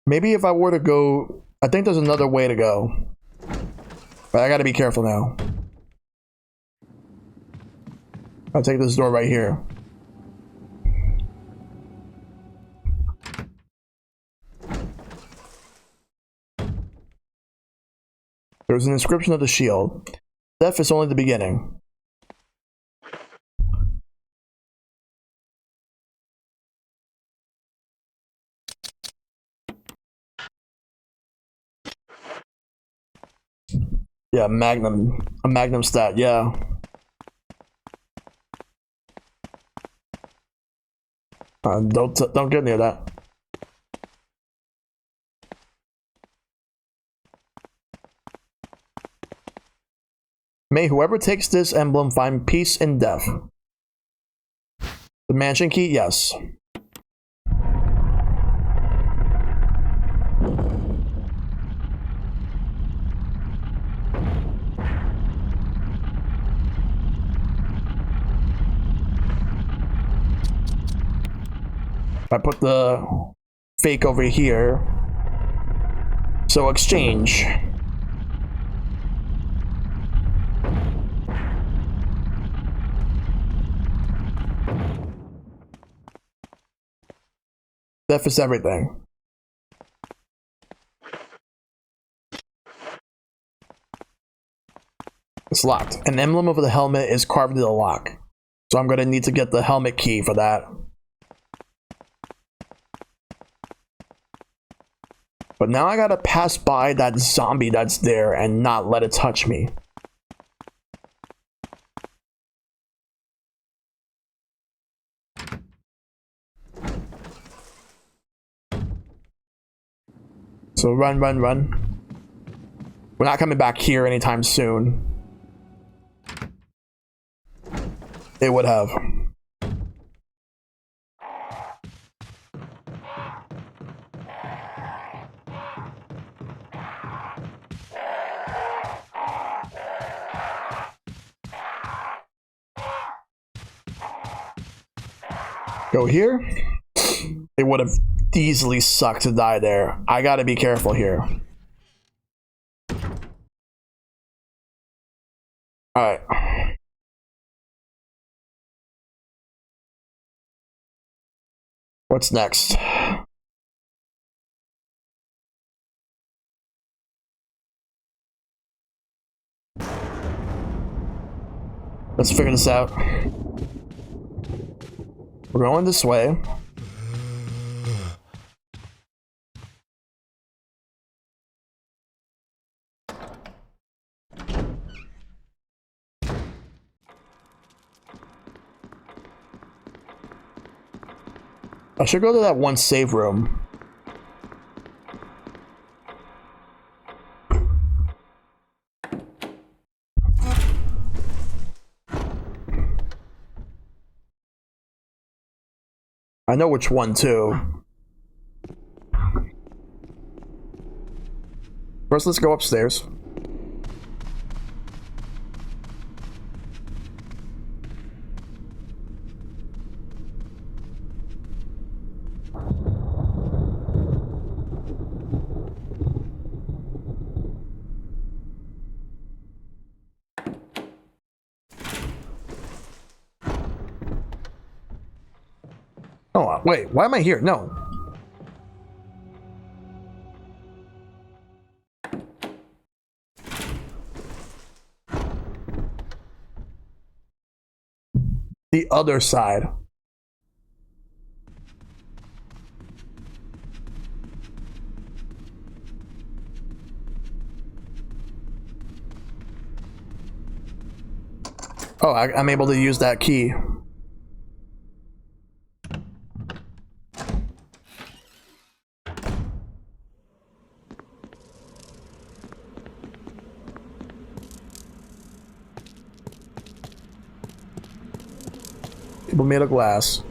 Maybe if I were to go, I think there's another way to go. But I gotta be careful now. I'll take this door right here. There's an inscription of the shield. Death is only the beginning. Yeah, a magnum stat, yeah. Don't get near that. May whoever takes this emblem find peace in death. The mansion key, yes. I put the fake over here. So exchange. Death is everything. It's locked. An emblem over the helmet is carved into the lock. So I'm gonna need to get the helmet key for that. But now I gotta pass by that zombie that's there and not let it touch me. So run, run, run. We're not coming back here anytime soon. It would have. Go here. It would have easily sucked to die there. I gotta be careful here. Alright. What's next? Let's figure this out. We're going this way. I should go to that one save room. I know which one too. First, let's go upstairs. Oh, wait, why am I here? No. The other side. Oh, I'm able to use that key. People made of glass.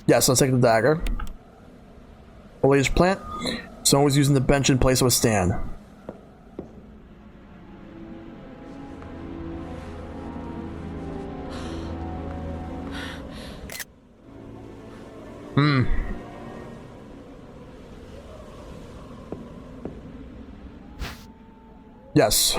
Yes, let's take the dagger. Foliage plant. Someone was using the bench in place of a stand. Yes.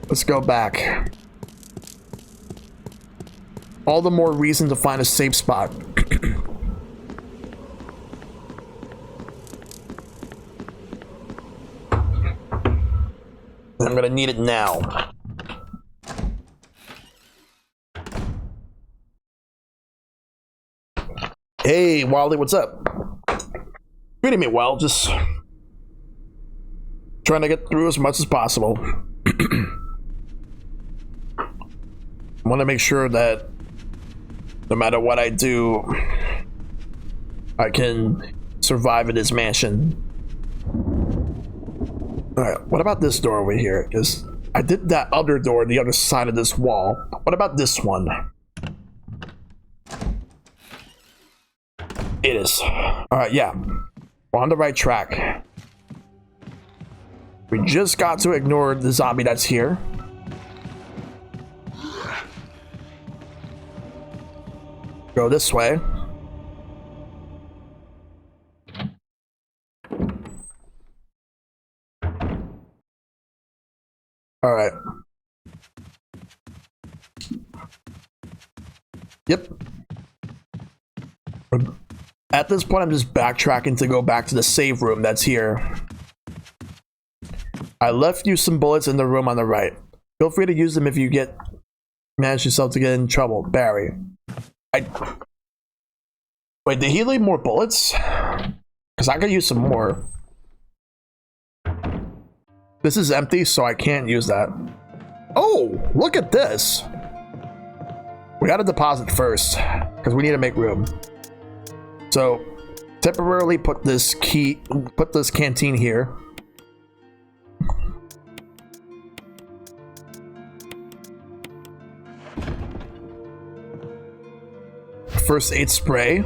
Let's go back. All the more reason to find a safe spot. I'm gonna need it now. Hey, Wally, what's up? Treating me well, just trying to get through as much as possible. I want to make sure that no matter what I do, I can survive in this mansion. Alright, what about this door over here? Because I did that other door on the other side of this wall. What about this one? It is. Alright, yeah. We're on the right track. We just got to ignore the zombie that's here. Go this way. Alright. Yep. At this point, I'm just backtracking to go back to the save room that's here. I left you some bullets in the room on the right. Feel free to use them if you manage yourself to get in trouble. Barry. Wait, did he leave more bullets? Because I could use some more. This is empty, so I can't use that. Oh, look at this. We gotta deposit first, because we need to make room. So, temporarily put this canteen here. First aid spray.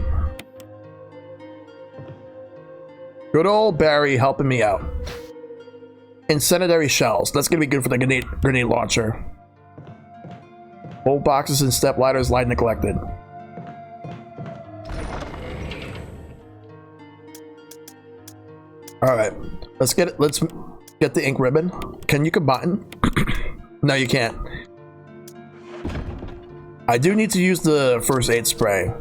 Good old Barry helping me out. Incendiary shells. That's gonna be good for the grenade launcher. Old boxes and step ladders light and neglected. Alright. Let's get the ink ribbon. Can you combine? No, you can't. I do need to use the first aid spray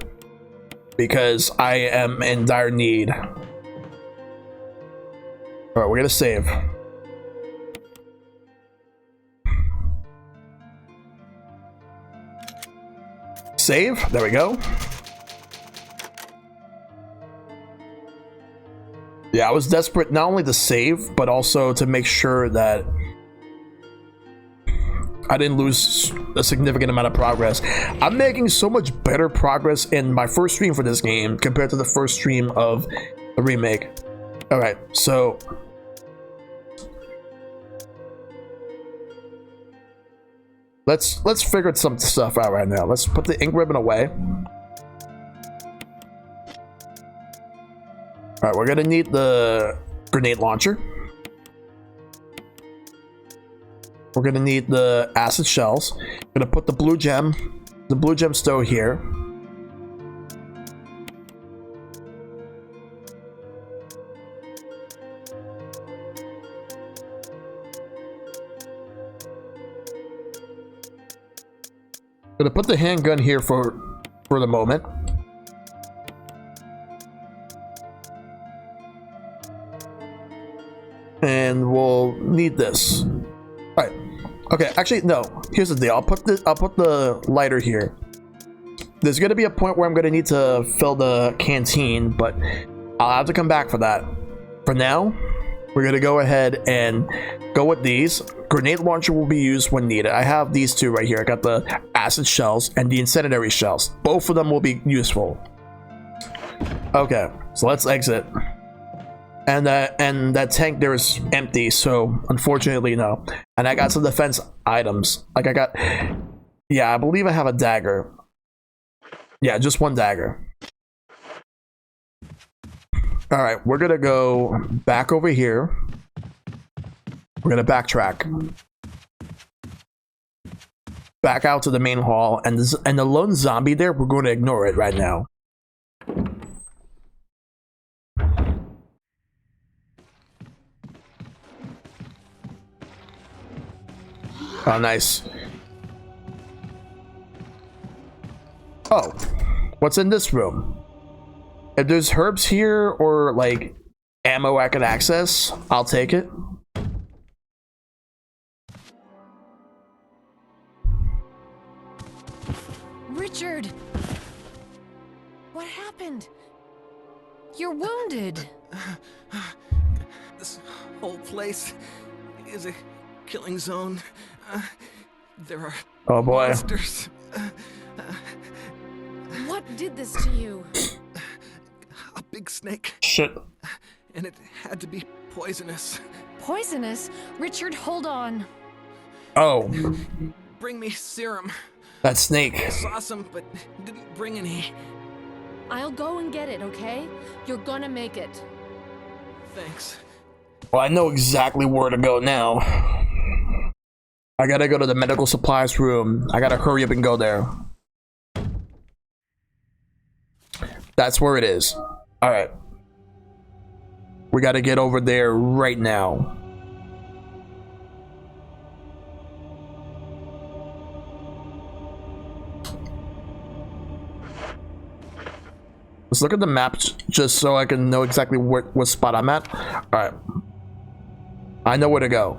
because I am in dire need. Alright, we're gonna save. Save. There we go. Yeah, I was desperate not only to save, but also to make sure that I didn't lose a significant amount of progress. I'm making so much better progress in my first stream for this game compared to the first stream of the remake. Alright, so let's figure some stuff out right now. Let's put the ink ribbon away. Alright, we're gonna need the grenade launcher. We're gonna need the acid shells. Gonna put the blue gem stove here. Gonna put the handgun here for the moment. And we'll need this. Alright. Okay, actually no. Here's the deal. I'll put the lighter here. There's gonna be a point where I'm gonna need to fill the canteen, but I'll have to come back for that. For now, we're gonna go ahead and go with these. Grenade launcher will be used when needed. I have these two right here. I got the acid shells and the incendiary shells. Both of them will be useful. Okay, so let's exit. And that tank there is empty, so unfortunately no. And I got some defense items. Like yeah, I believe I have a dagger. Yeah, just one dagger. Alright, we're gonna go back over here. We're gonna backtrack. Back out to the main hall, and the lone zombie there, we're going to ignore it right now. Oh, nice. Oh, what's in this room? If there's herbs here or like ammo I can access, I'll take it. Richard! What happened? You're wounded. This whole place is a killing zone. There are Oh boy. monsters. What did this to you? A big snake, Shit. and it had to be poisonous. Poisonous? Richard, hold on. Oh, Bring me serum. that snake. I saw some, but didn't bring any. I'll go and get it, okay? You're gonna make it. Thanks. Well, I know exactly where to go now. I gotta go to the medical supplies room. I gotta hurry up and go there. That's where it is. Alright. We gotta get over there right now. Let's look at the map just so I can know exactly what spot I'm at. Alright. I know where to go.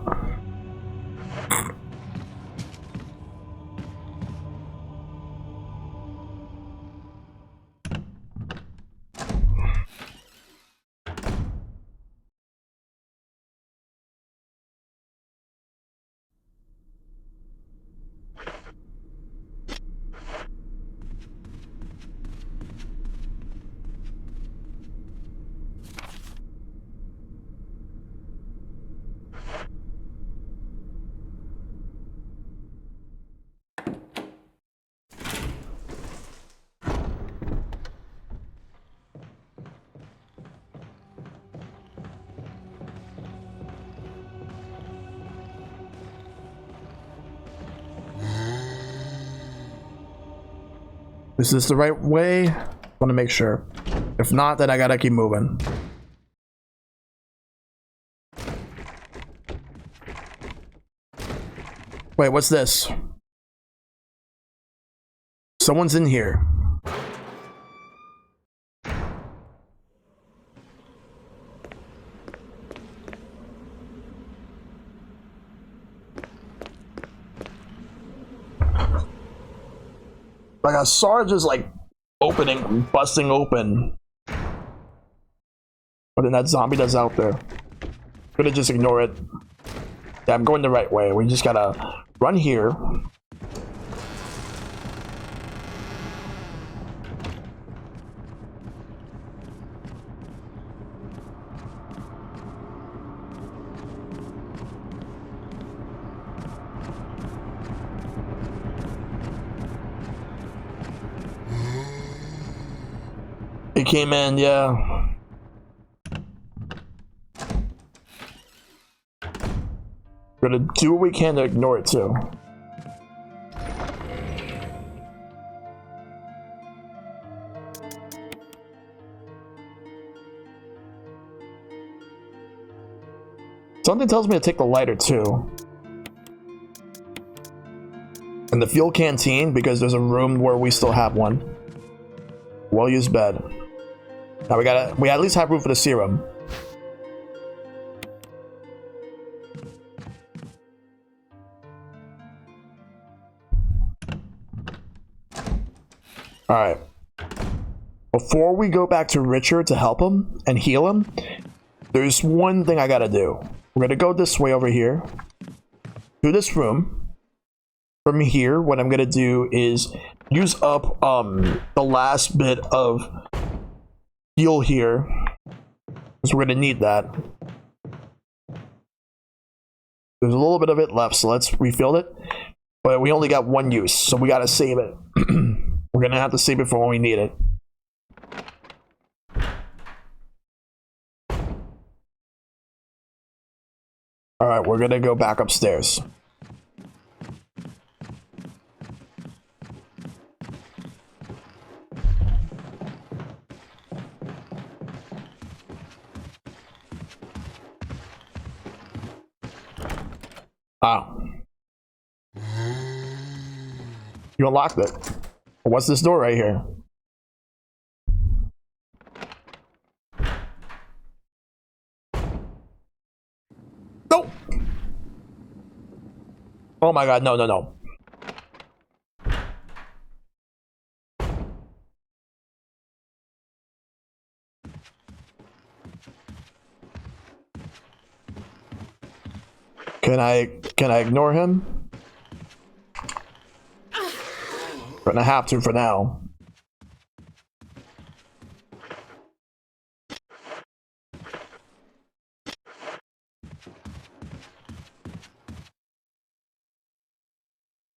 Is this the right way? Want to make sure. If not, then I gotta keep moving. Wait, what's this? Someone's in here. Like I saw it just like opening, busting open. But then that zombie that's out there. Could just ignore it. Yeah, I'm going the right way. We just gotta run here. It came in, yeah. We're gonna do what we can to ignore it too. Something tells me to take the lighter too. And the fuel canteen, because there's a room where we still have one. Well-used bed. Now we at least have room for the serum. Alright. Before we go back to Richard to help him and heal him, there's one thing I gotta do. We're gonna go this way over here. To this room. From here, what I'm gonna do is use up the last bit of fuel here. Because we're gonna need that. There's a little bit of it left, so let's refill it. But we only got one use, so we gotta save it. We're gonna have to save it for when we need it. Alright, we're gonna go back upstairs. Ah. You unlocked it. What's this door right here? No! Oh my god, no, no, no. Can I ignore him? Gonna have to for now.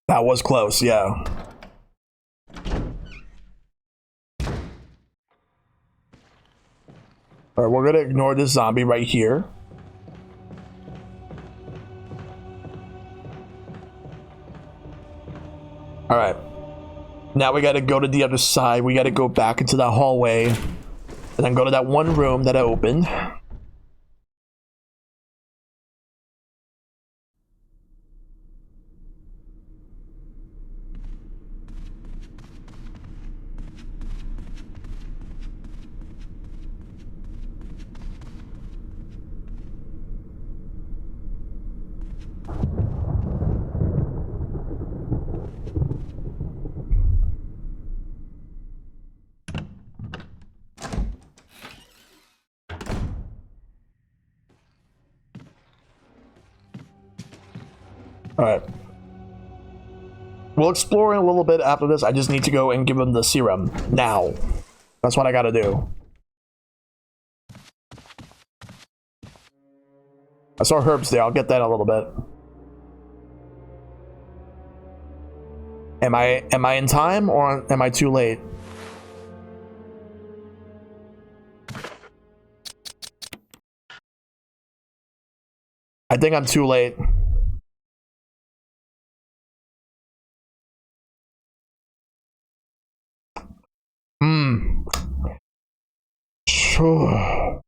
That was close, yeah. Alright, we're gonna ignore this zombie right here. Alright. Now we gotta go to the other side. We gotta go back into that hallway. And then go to that one room that I opened. Alright. We'll explore in a little bit after this. I just need to go and give him the serum. Now. That's what I gotta do. I saw herbs there. I'll get that in a little bit. Am I in time or am I too late? I think I'm too late. Sure.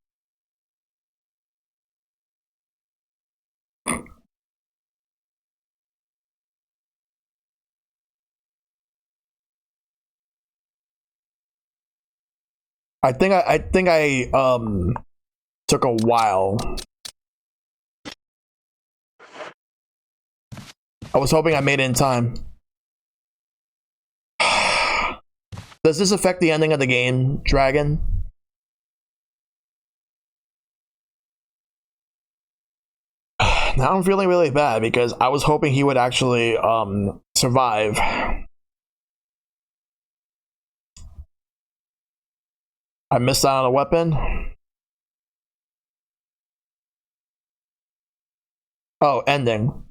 I think I took a while. I was hoping I made it in time. Does this affect the ending of the game, Dragon? Now I'm feeling really bad because I was hoping he would actually survive. I missed out on a weapon. Oh, ending.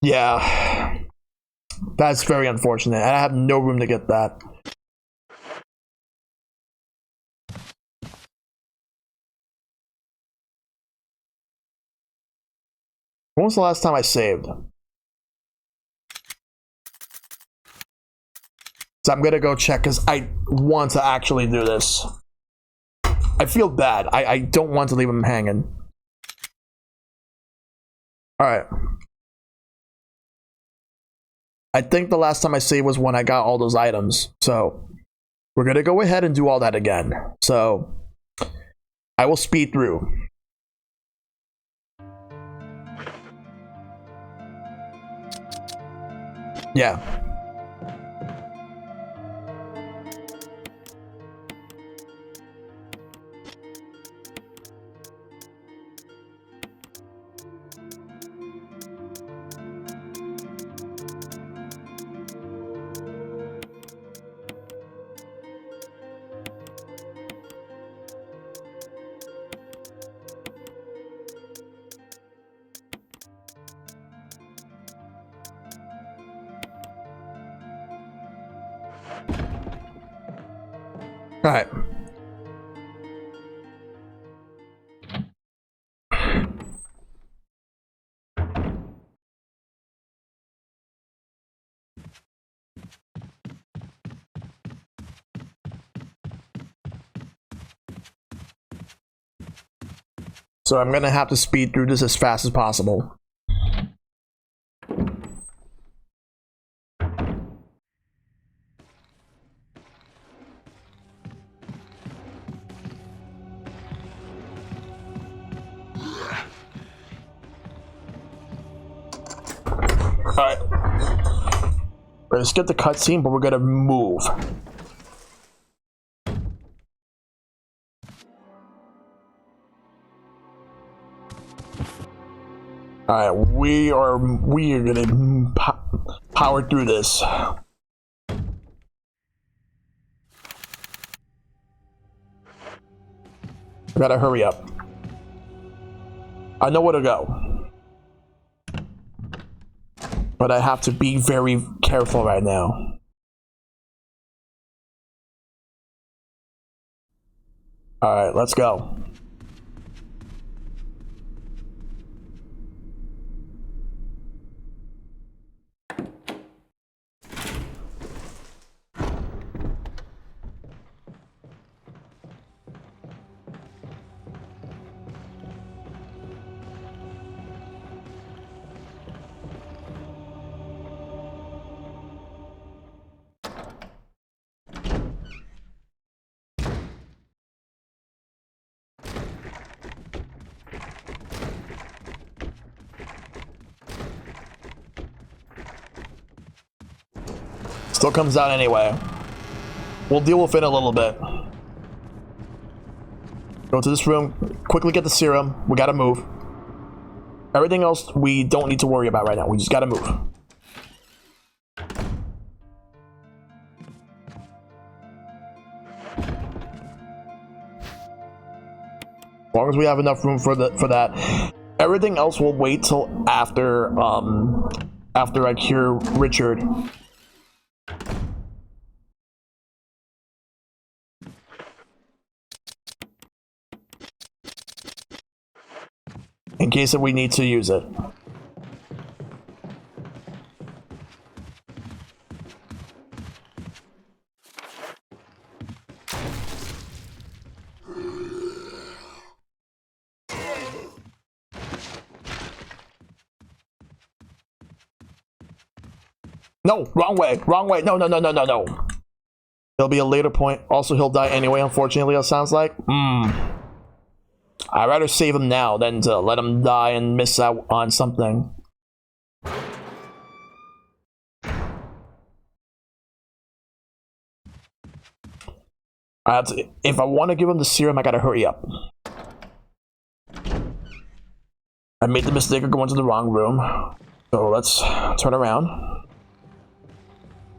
Yeah. That's very unfortunate. And I have no room to get that. When was the last time I saved? So I'm gonna go check because I want to actually do this. I feel bad. I don't want to leave him hanging. Alright. I think the last time I saved was when I got all those items. So we're gonna go ahead and do all that again. So I will speed through. Yeah. All right. So I'm gonna have to speed through this as fast as possible. Alright. We're gonna skip the cutscene, but we're gonna move. Alright, we are gonna power through this. We gotta hurry up. I know where to go, but I have to be very careful right now. Alright, let's go. Still comes out anyway. We'll deal with it in a little bit. Go to this room, quickly get the serum. We gotta move. Everything else we don't need to worry about right now. We just gotta move. As long as we have enough room for that. Everything else will wait till after I cure Richard. In case that we need to use it. No, wrong way, wrong way. No. There'll be a later point. Also, he'll die anyway, unfortunately, it sounds like. I'd rather save him now than to let him die and miss out on something. If I want to give him the serum, I gotta hurry up. I made the mistake of going to the wrong room. So let's turn around.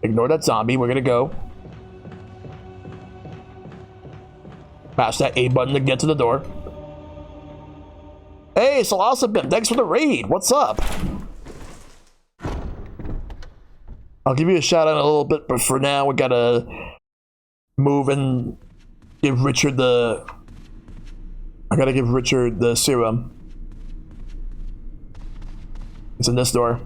Ignore that zombie, we're gonna go. Mash that A button to get to the door. Hey, Salosabim, thanks for the raid. What's up? I'll give you a shout out in a little bit, but for now, we gotta move and give Richard the... I gotta give Richard the serum. It's in this door.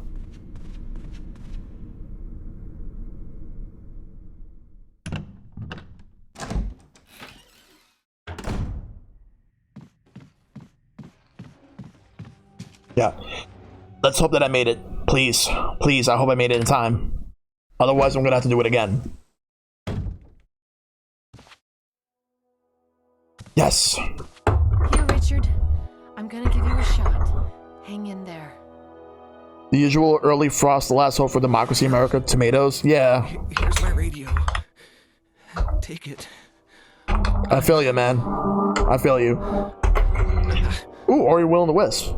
Yeah. Let's hope that I made it. Please. Please, I hope I made it in time. Otherwise, I'm gonna have to do it again. Yes. Here, Richard. I'm gonna give you a shot. Hang in there. The usual early frost, the last hope for democracy, America, tomatoes. Yeah. Here's my radio. Take it. I feel you, man. I feel you. Ooh, Ori Will and the Wisp.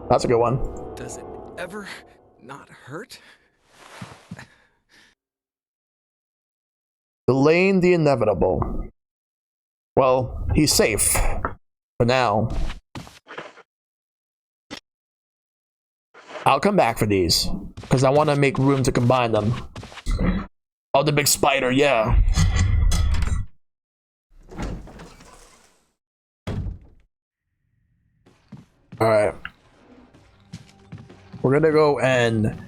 That's a good one. Does it ever not hurt? Delaying the inevitable. Well, he's safe. For now. I'll come back for these. Because I want to make room to combine them. Oh, the big spider, yeah. Alright. We're gonna go and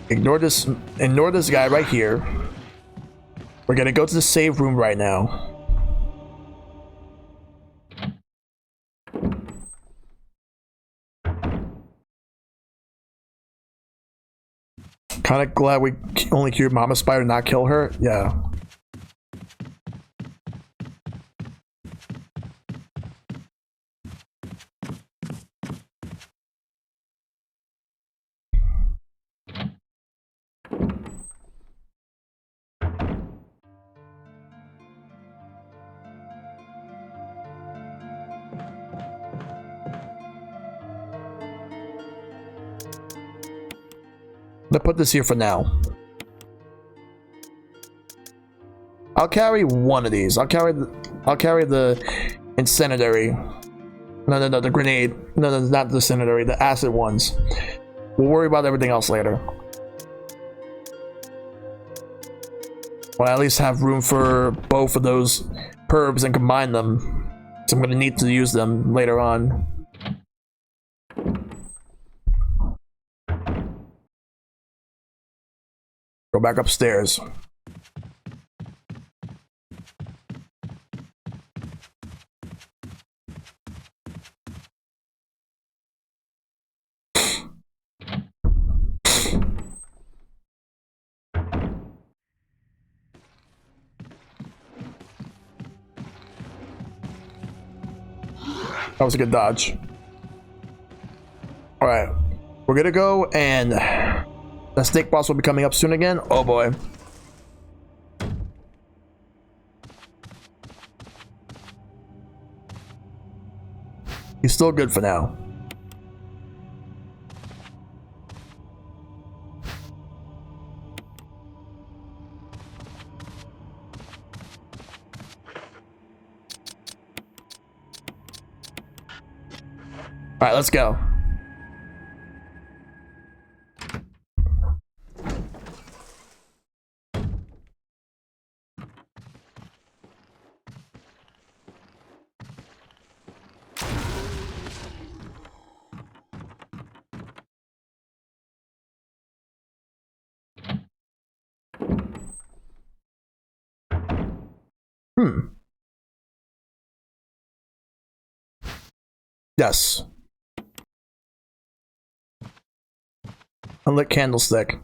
ignore this guy right here. We're gonna go to the save room right now. Kind of glad we only cured Mama Spider, not kill her. Yeah. Let's put this here for now. I'll carry one of these. I'll carry the incendiary. No, the grenade. No, not the incendiary. The acid ones. We'll worry about everything else later. Well, I at least have room for both of those herbs and combine them. So I'm gonna need to use them later on. Go back upstairs. That was a good dodge. Alright. We're gonna go, and the snake boss will be coming up soon again. Oh boy. He's still good for now. Alright, let's go. Yes. Unlit candlestick.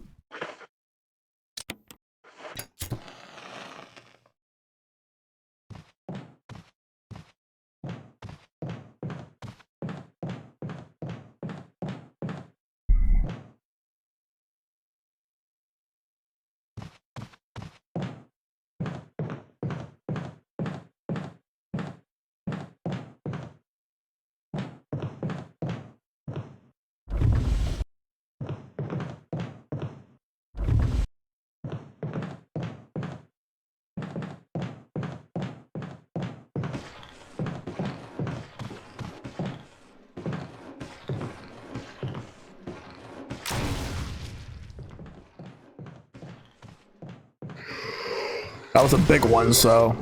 That was a big one, so.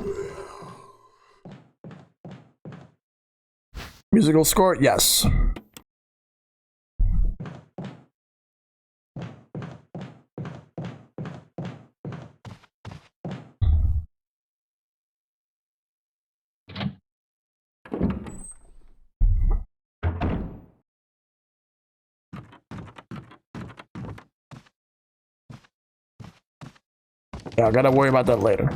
Musical score? Yes. Yeah, I gotta worry about that later.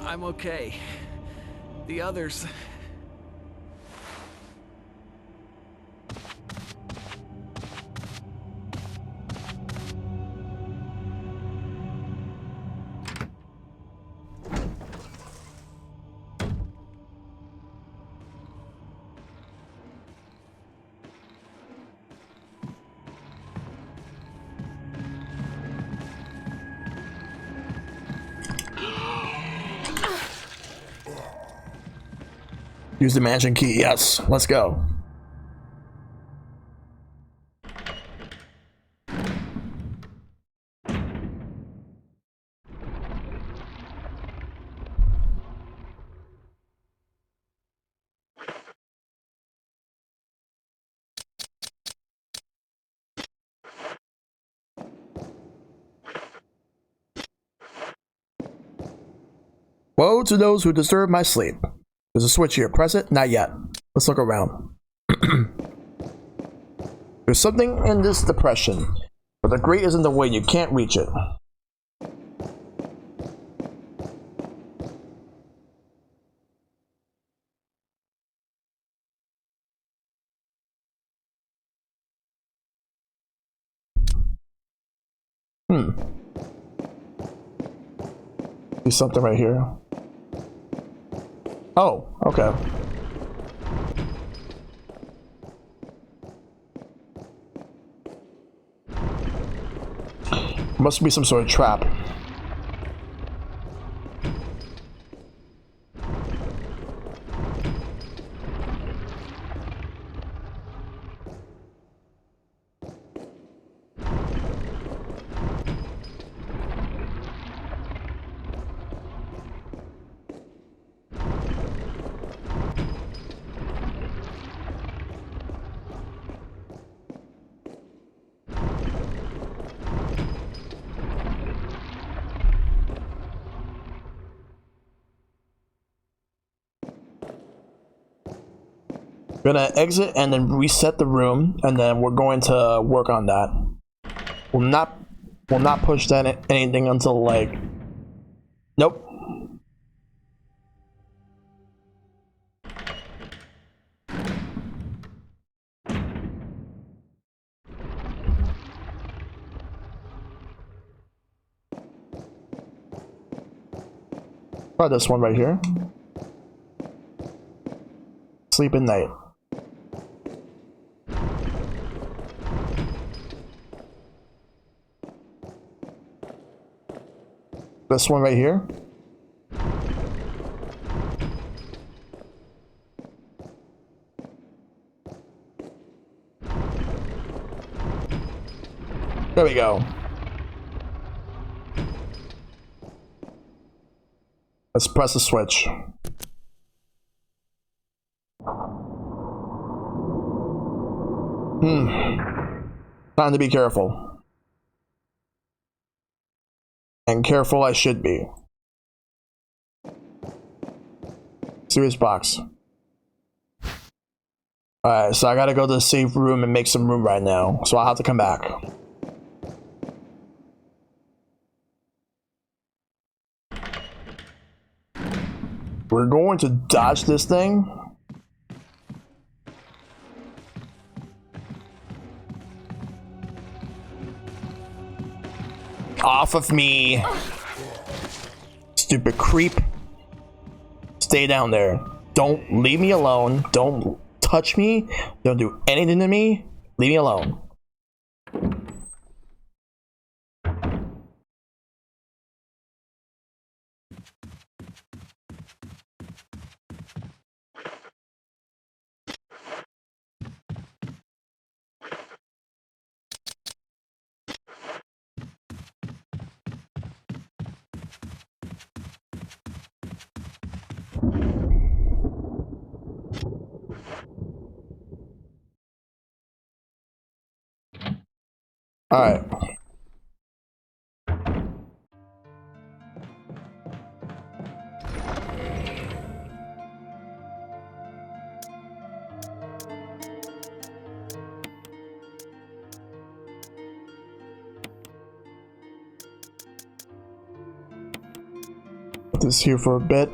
I'm okay. The others... Use the mansion key. Yes, let's go. Woe to those who disturb my sleep. There's a switch here. Press it? Not yet. Let's look around. There's something in this depression, but the grate is in the way. You can't reach it. See something right here. Oh, okay. Must be some sort of trap. We're gonna exit and then reset the room, and then we're going to work on that. We'll not push that anything until like, nope. Try this one right here. Sleep at night. This one right here. There we go. Let's press the switch. Time to be careful. And careful I should be. Serious box. Alright, so I gotta go to the safe room and make some room right now. So I'll have to come back. We're going to dodge this thing. Off of me. Stupid creep. Stay down there. Don't leave me alone. Don't touch me. Don't do anything to me. Leave me alone. All right. Put this here for a bit.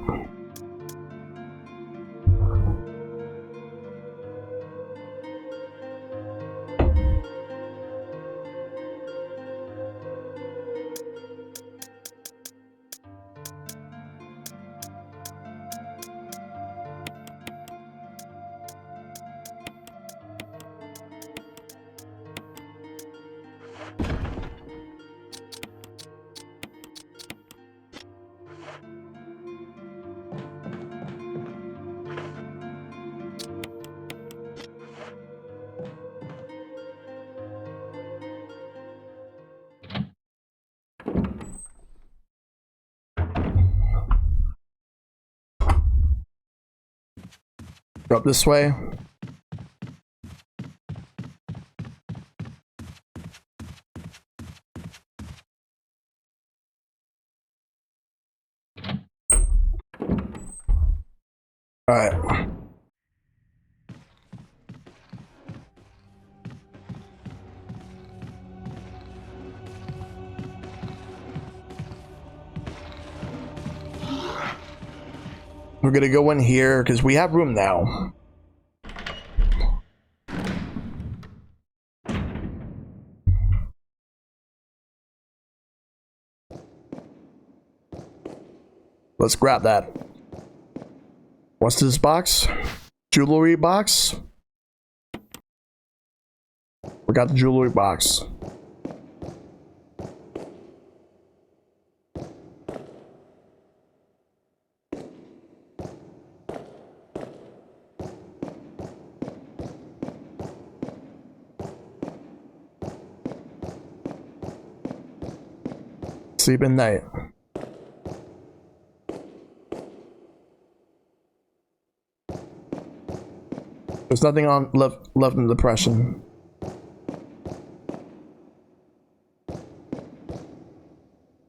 Go up this way. Alright. We're gonna go in here because we have room now. Let's grab that. What's this box? Jewelry box? We got the jewelry box. Sleep at night. There's nothing on left in the depression.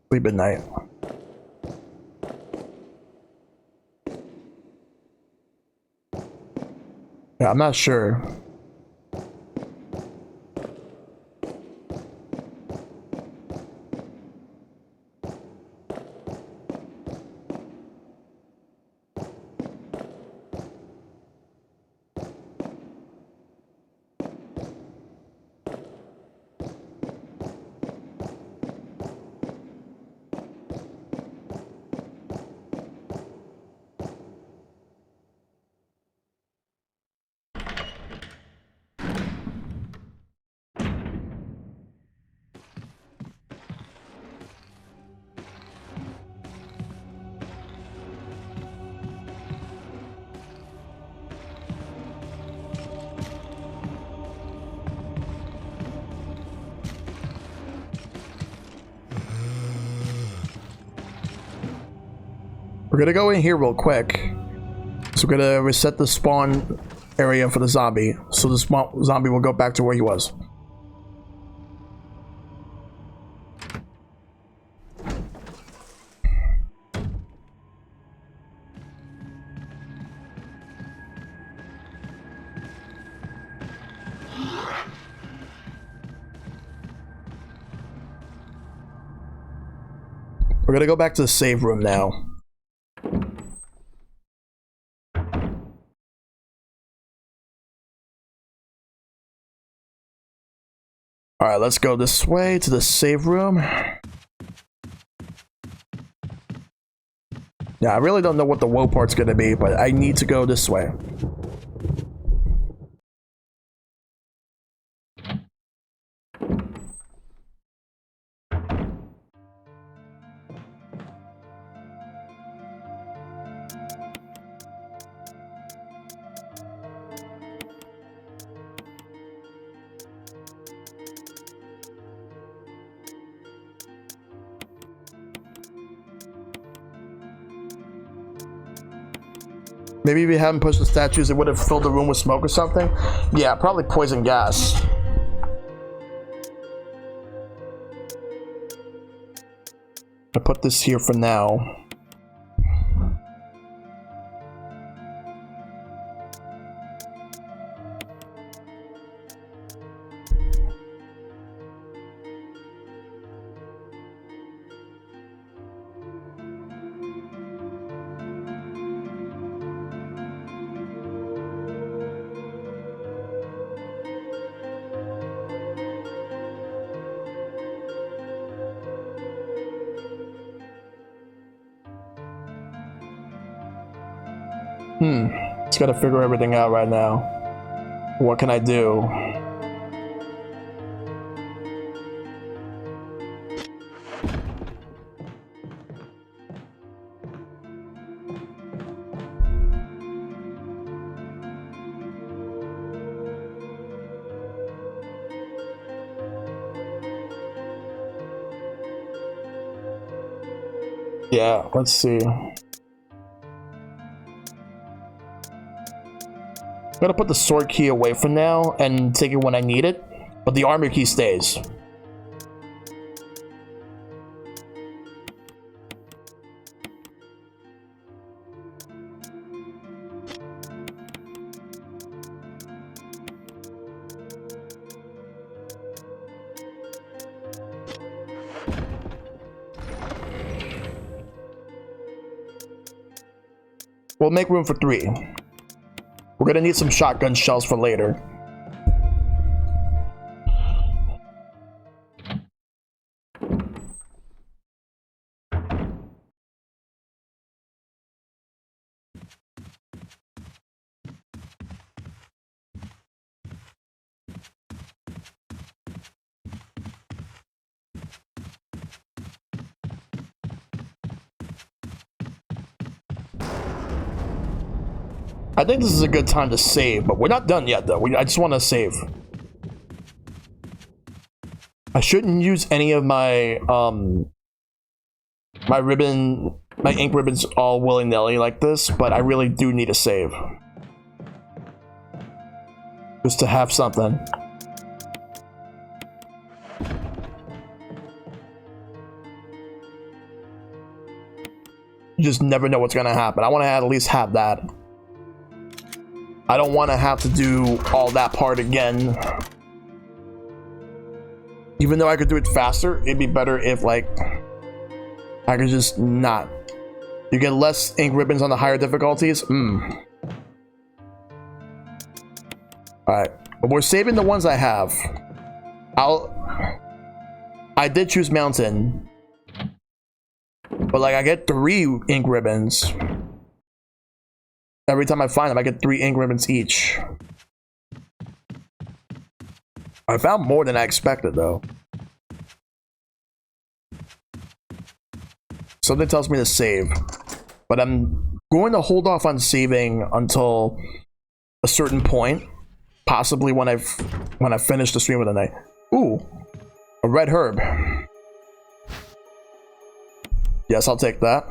Sleep at night. Yeah, I'm not sure. We're gonna go in here real quick. So we're gonna reset the spawn area for the zombie. So the zombie will go back to where he was. We're gonna go back to the save room now. Alright, let's go this way to the save room. Yeah, I really don't know what the woe part's gonna be, but I need to go this way. Maybe if we hadn't pushed the statues, it would have filled the room with smoke or something. Yeah, probably poison gas. I put this here for now. Just gotta figure everything out right now. What can I do? Yeah, let's see. I'm gonna put the sword key away for now and take it when I need it, but the armor key stays. We'll make room for 3. We're gonna need some shotgun shells for later. I think this is a good time to save, but we're not done yet though. I just want to save. I shouldn't use any of my my ink ribbons all willy-nilly like this, but I really do need to save. Just to have something. You just never know what's gonna happen. I want to at least have that. I don't want to have to do all that part again. Even though I could do it faster, it'd be better if, like, I could just not. You get less ink ribbons on the higher difficulties? Alright. But we're saving the ones I have. I did choose mountain. But, like, I get 3 ink ribbons. Every time I find them, I get 3 ink ribbons each. I found more than I expected, though. Something tells me to save. But I'm going to hold off on saving until a certain point. Possibly when I finish the stream of the night. Ooh, a red herb. Yes, I'll take that.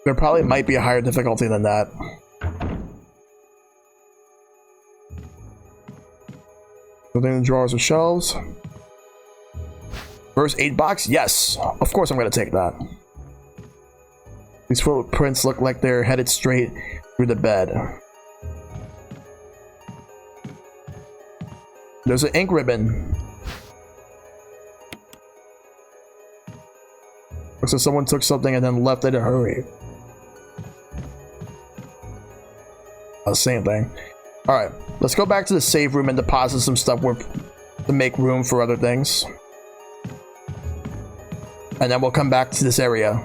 There probably might be a higher difficulty than that. Something in the drawers and shelves. First aid box? Yes. Of course I'm going to take that. These footprints look like they're headed straight through the bed. There's an ink ribbon. Looks like someone took something and then left in a hurry. Same thing. Alright, let's go back to the save room and deposit some stuff to make room for other things. And then we'll come back to this area.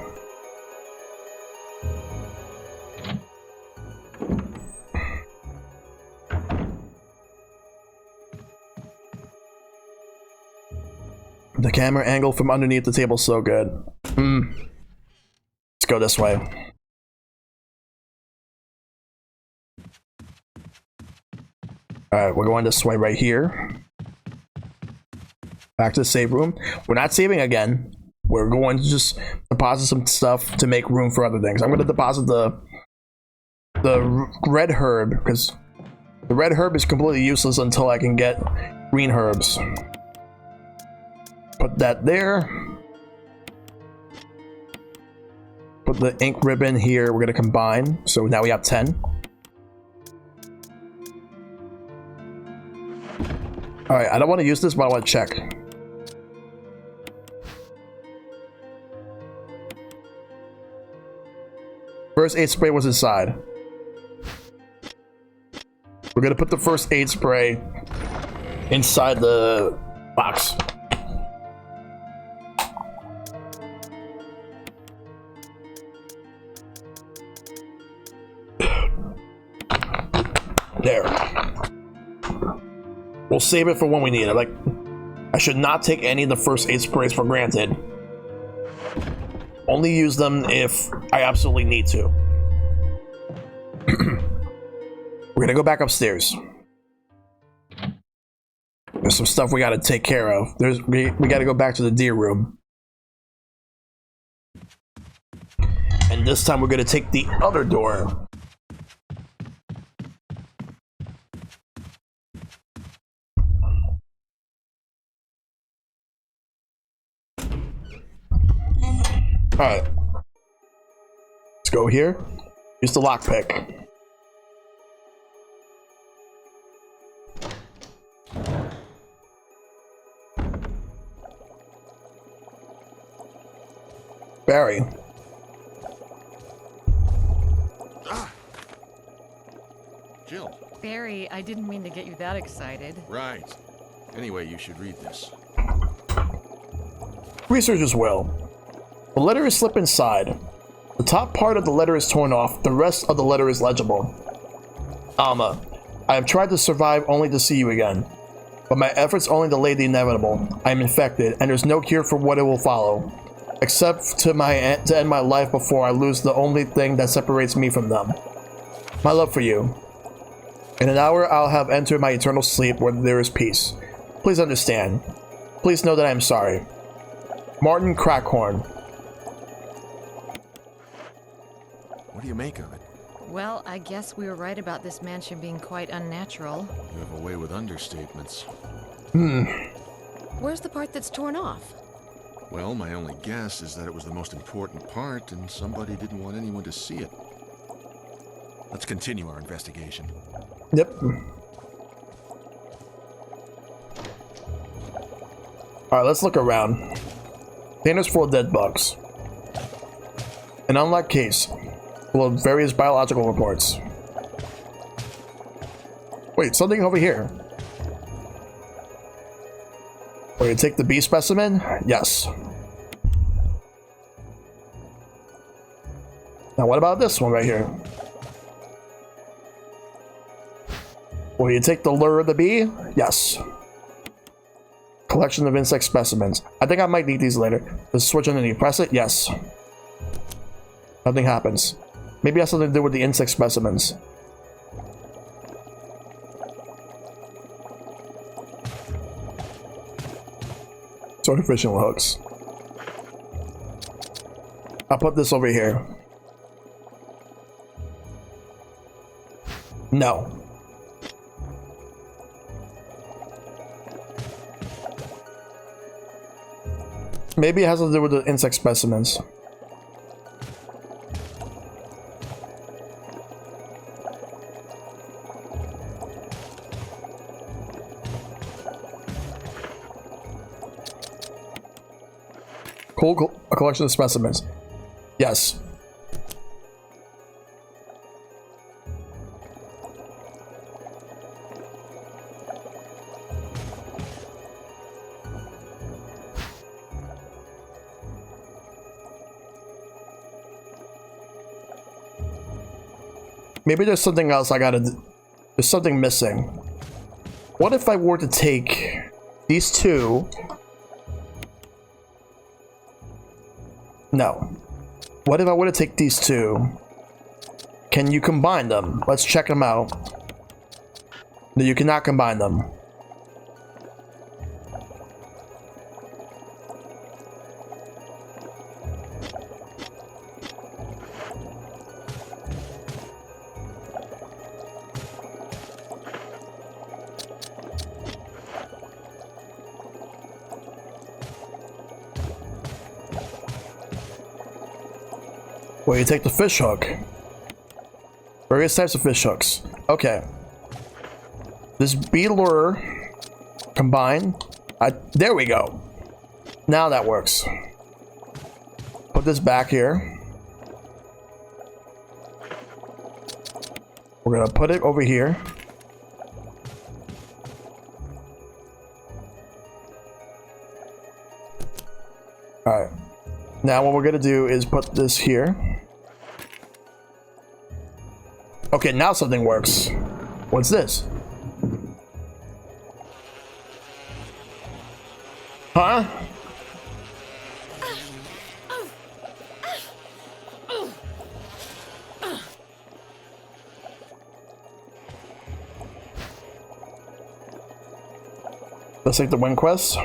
The camera angle from underneath the table is so good. Let's go this way. Alright, we're going this way right here. Back to the save room. We're not saving again. We're going to just deposit some stuff to make room for other things. I'm going to deposit the red herb, because the red herb is completely useless until I can get green herbs. Put that there. Put the ink ribbon here. We're going to combine. So now we have 10. Alright, I don't want to use this, but I want to check. First aid spray was inside. We're going to put the first aid spray inside the box. There. We'll save it for when we need it. Like, I should not take any of the first aid sprays for granted. Only use them if I absolutely need to. We're gonna go back upstairs. There's some stuff we gotta take care of. We gotta go back to the deer room. And this time we're gonna take the other door. Alright. Let's go here. Use the lockpick. Barry. Jill. Barry, I didn't mean to get you that excited. Right. Anyway, you should read this. Researcher's will. The letter is slipped inside. The top part of the letter is torn off. The rest of the letter is legible. Alma, I have tried to survive only to see you again. But my efforts only delay the inevitable. I am infected, and there's no cure for what it will follow. Except to end my life before I lose the only thing that separates me from them. My love for you. In an hour, I'll have entered my eternal sleep where there is peace. Please understand. Please know that I am sorry. Martin Crackhorn. What do you make of it? Well, I guess we were right about this mansion being quite unnatural. You have a way with understatements. Where's the part that's torn off? Well, my only guess is that it was the most important part and somebody didn't want anyone to see it. Let's continue our investigation. Yep. Alright, let's look around. Containers full of dead bugs. An unlocked case full of various biological reports. Wait, something over here. Will you take the B specimen? Yes. Now what about this one right here? Will you take the lure of the bee? Yes. Collection of insect specimens. I think I might need these later. The switch underneath. Press it? Yes. Nothing happens. Maybe it has something to do with the insect specimens. Sort of fishing hooks. I'll put this over here. No. Maybe it has to do with the insect specimens. Cool, a collection of specimens. Yes. Maybe there's something else there's something missing. What if I were to take these two? No. What if I were to take these two? Can you combine them? Let's check them out. No, you cannot combine them. Well, you take the fish hook. Various types of fish hooks. Okay. This bee lure combine. There we go. Now that works. Put this back here. We're gonna put it over here. Alright. Now what we're gonna do is put this here. Okay, now something works. What's this? Huh? Let's take the win quest.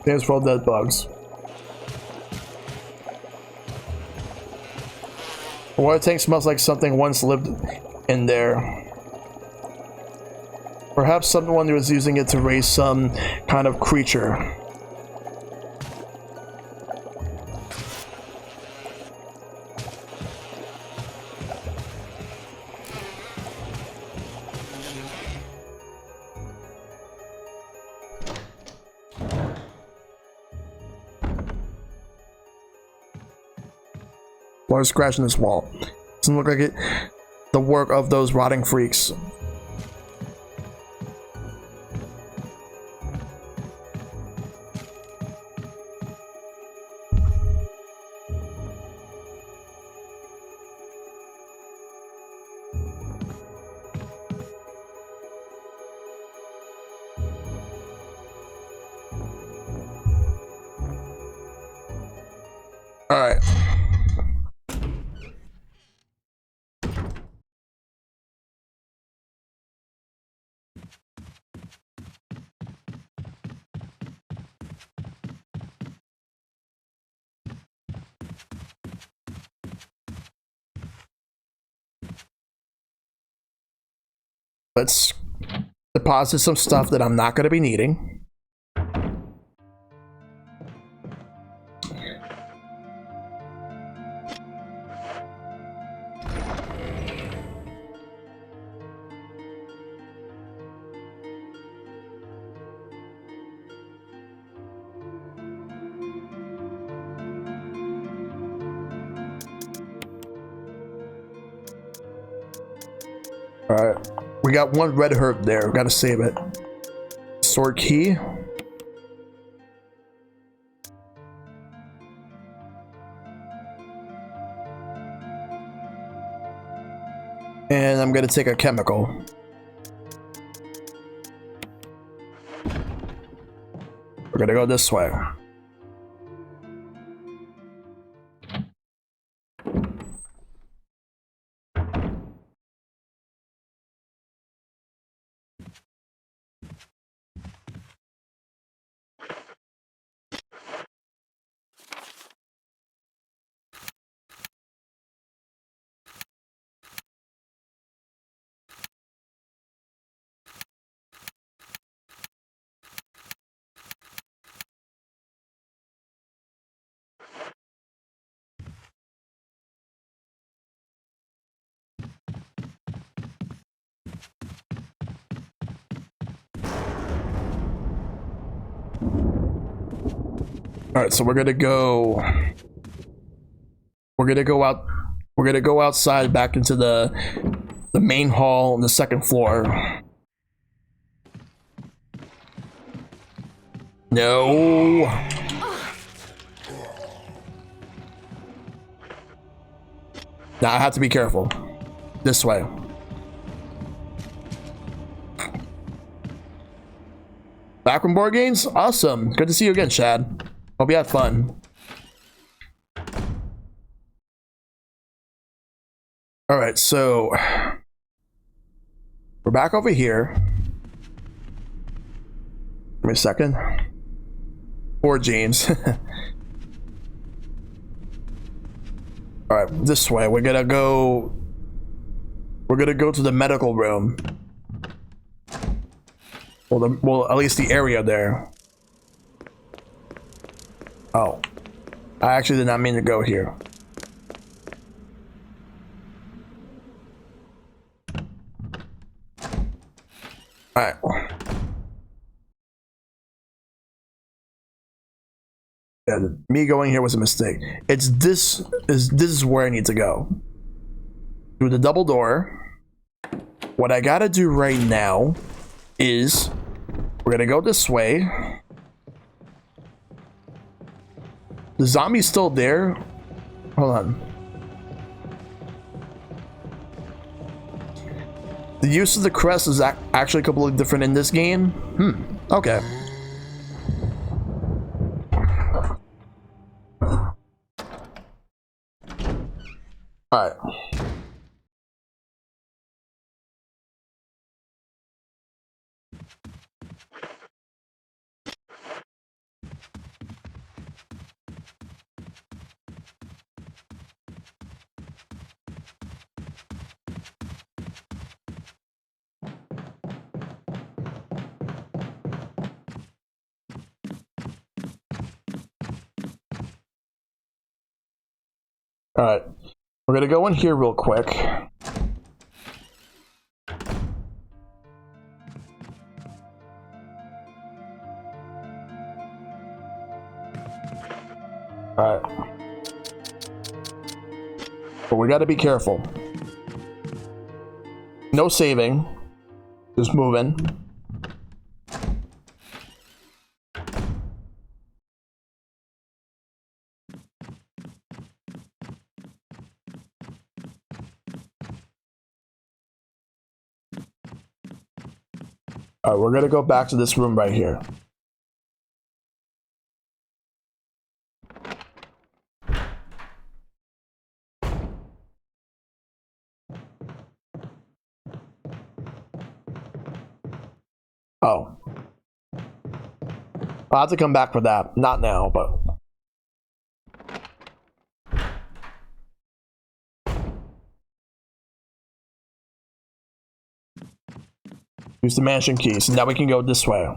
There's for all dead bugs. The water tank smells like something once lived in there. Perhaps someone was using it to raise some kind of creature. Or scratching this wall. Doesn't look like it. The work of those rotting freaks. All right. Let's deposit some stuff that I'm not going to be needing. All right. We got one red herb there. We gotta save it. Sword key. And I'm gonna take a chemical. We're gonna go this way. All right, so we're gonna go out. We're gonna go outside back into the main hall on the second floor. No. Now I have to be careful. This way. Back from board games? Awesome. Good to see you again, Chad. Hope you had fun. Alright, so we're back over here. Give me a second. Board games. Alright, this way. We're gonna go to the medical room. Well, at least the area there. Oh. I actually did not mean to go here. Alright. Yeah, me going here was a mistake. This is where I need to go. Through the double door. What I gotta do right now is we're gonna go this way. The zombie's still there. Hold on. The use of the crest is actually completely different in this game. Okay. Alright. Alright. We're gonna go in here real quick. Alright. But we gotta be careful. No saving. Just moving. Alright, we're gonna go back to this room right here. Oh. I'll have to come back for that. Not now, but... Use the mansion key, so now we can go this way.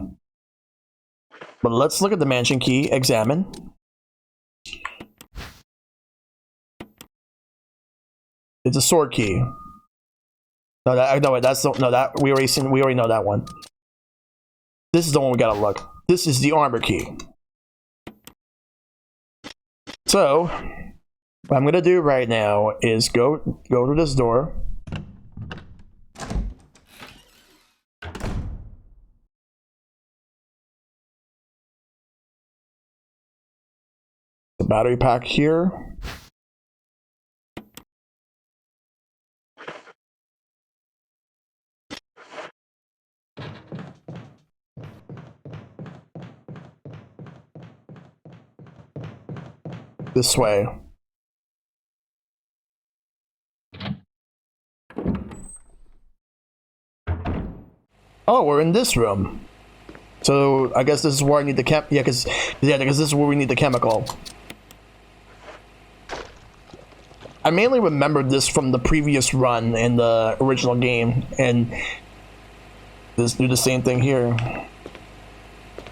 But let's look at the mansion key, examine. It's a sword key. No, that's the, no, that we already know that one. This is the one we gotta look. This is the armor key. So, what I'm gonna do right now is go to this door. The battery pack here. This way. Oh, we're in this room. So I guess this is where I need the because this is where we need the chemical. I mainly remembered this from the previous run in the original game, and just do the same thing here.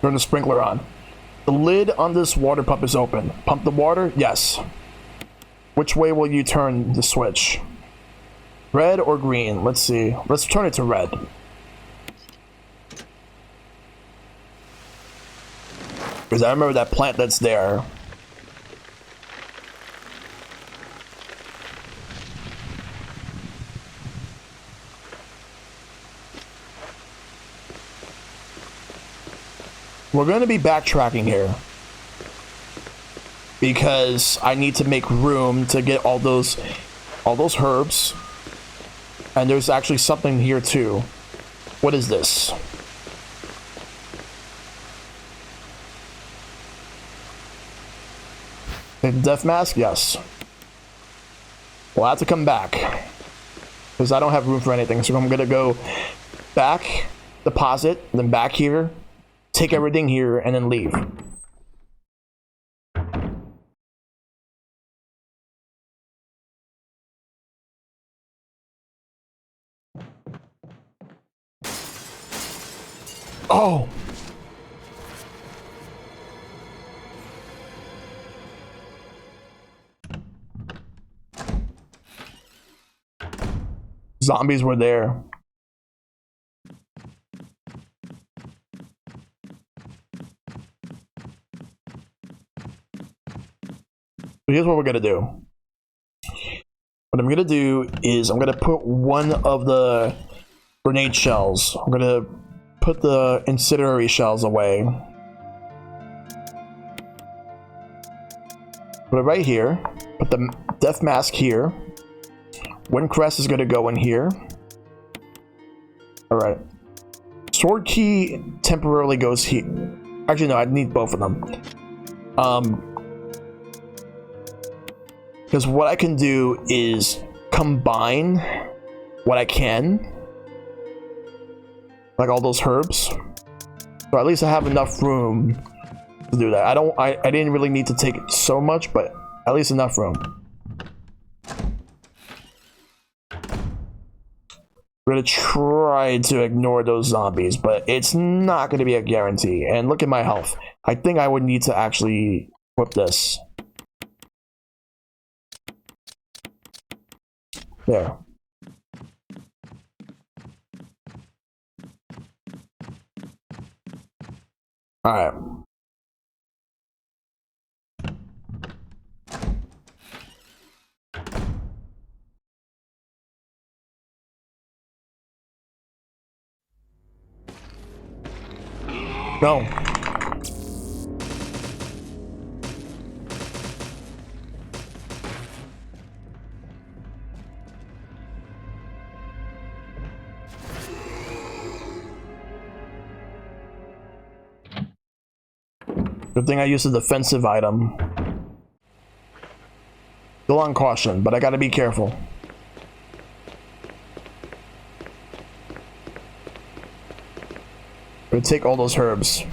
Turn the sprinkler on. The lid on this water pump is open. Pump the water? Yes. Which way will you turn the switch? Red or green? Let's see. Let's turn it to red. Because I remember that plant that's there. We're going to be backtracking here. Because I need to make room to get all those herbs. And there's actually something here too. What is this? The death mask? Yes. We'll have to come back. Because I don't have room for anything. So I'm going to go back, deposit, then back here, take everything here, and then leave. Oh! Zombies were there. So here's what we're gonna do. What I'm gonna do is I'm gonna put one of the grenade shells. I'm gonna put the incendiary shells away. Put it right here. Put the death mask here. Windcrest is gonna go in here. Alright. Sword key temporarily goes here. Actually, no, I need both of them. Because what I can do is combine what I can. Like all those herbs. So at least I have enough room to do that. I didn't really need to take so much, but at least enough room. We're gonna try to ignore those zombies, but it's not gonna be a guarantee. And look at my health. I think I would need to actually equip this. There. Alright. No. Good thing I used a defensive item. Still on caution, but I gotta be careful. Gonna take all those herbs.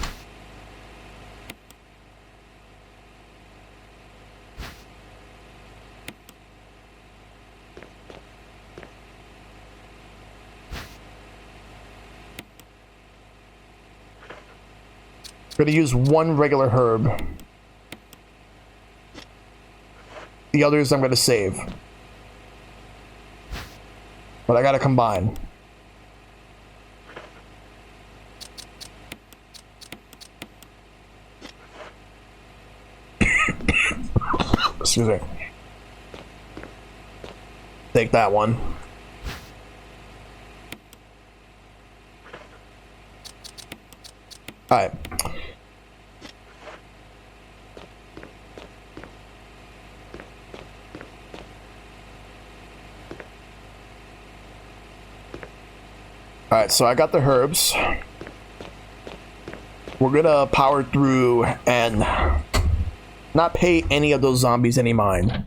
Gonna use one regular herb. The others I'm gonna save. But I gotta combine. Excuse me. Take that one. Alright. Alright, so I got the herbs. We're gonna power through and not pay any of those zombies any mind.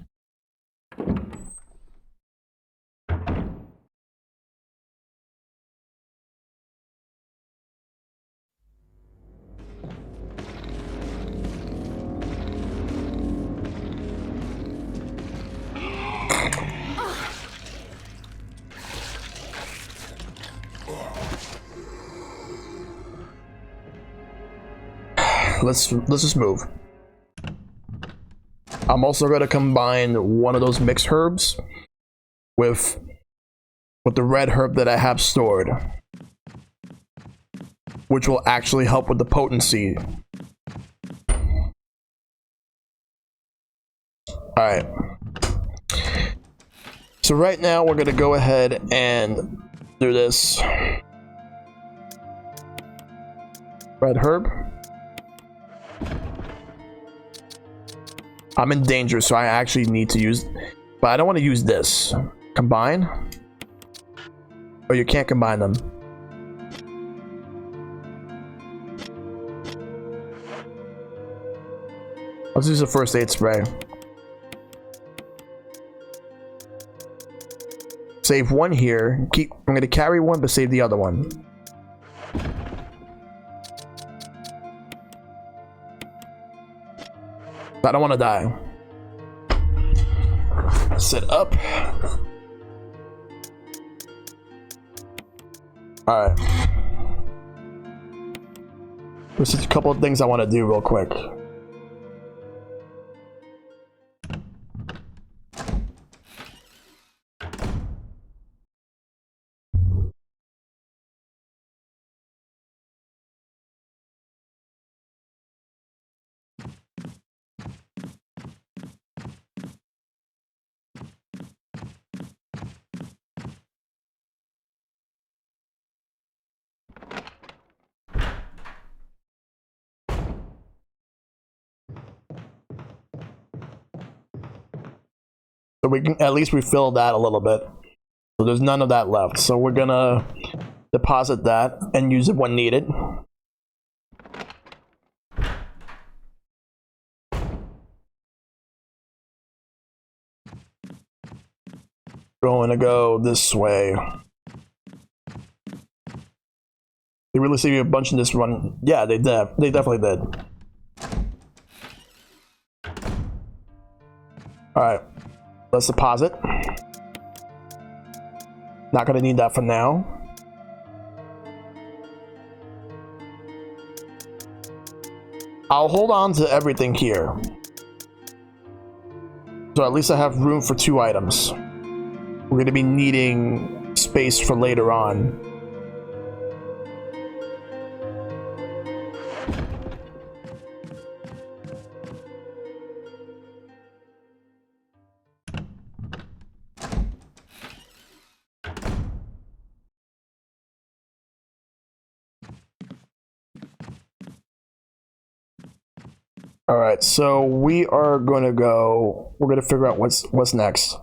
Let's just move. I'm also going to combine one of those mixed herbs with the red herb that I have stored, which will actually help with the potency. Alright. So right now we're going to go ahead and do this. Red herb. I'm in danger, so I actually need to use, but I don't want to use this. Combine? Or you can't combine them. Let's use a first aid spray. Save one here. I'm going to carry one, but save the other one. I don't want to die. Sit up. Alright. There's just a couple of things I want to do real quick. So we can at least refill that a little bit. So there's none of that left. So we're gonna deposit that and use it when needed. Going to go this way. They really see a bunch in this run. Yeah, they definitely did. Alright. Let's deposit. Not gonna need that for now. I'll hold on to everything here. So at least I have room for 2 items. We're gonna be needing space for later on. All right, so we are gonna go. We're gonna figure out what's next.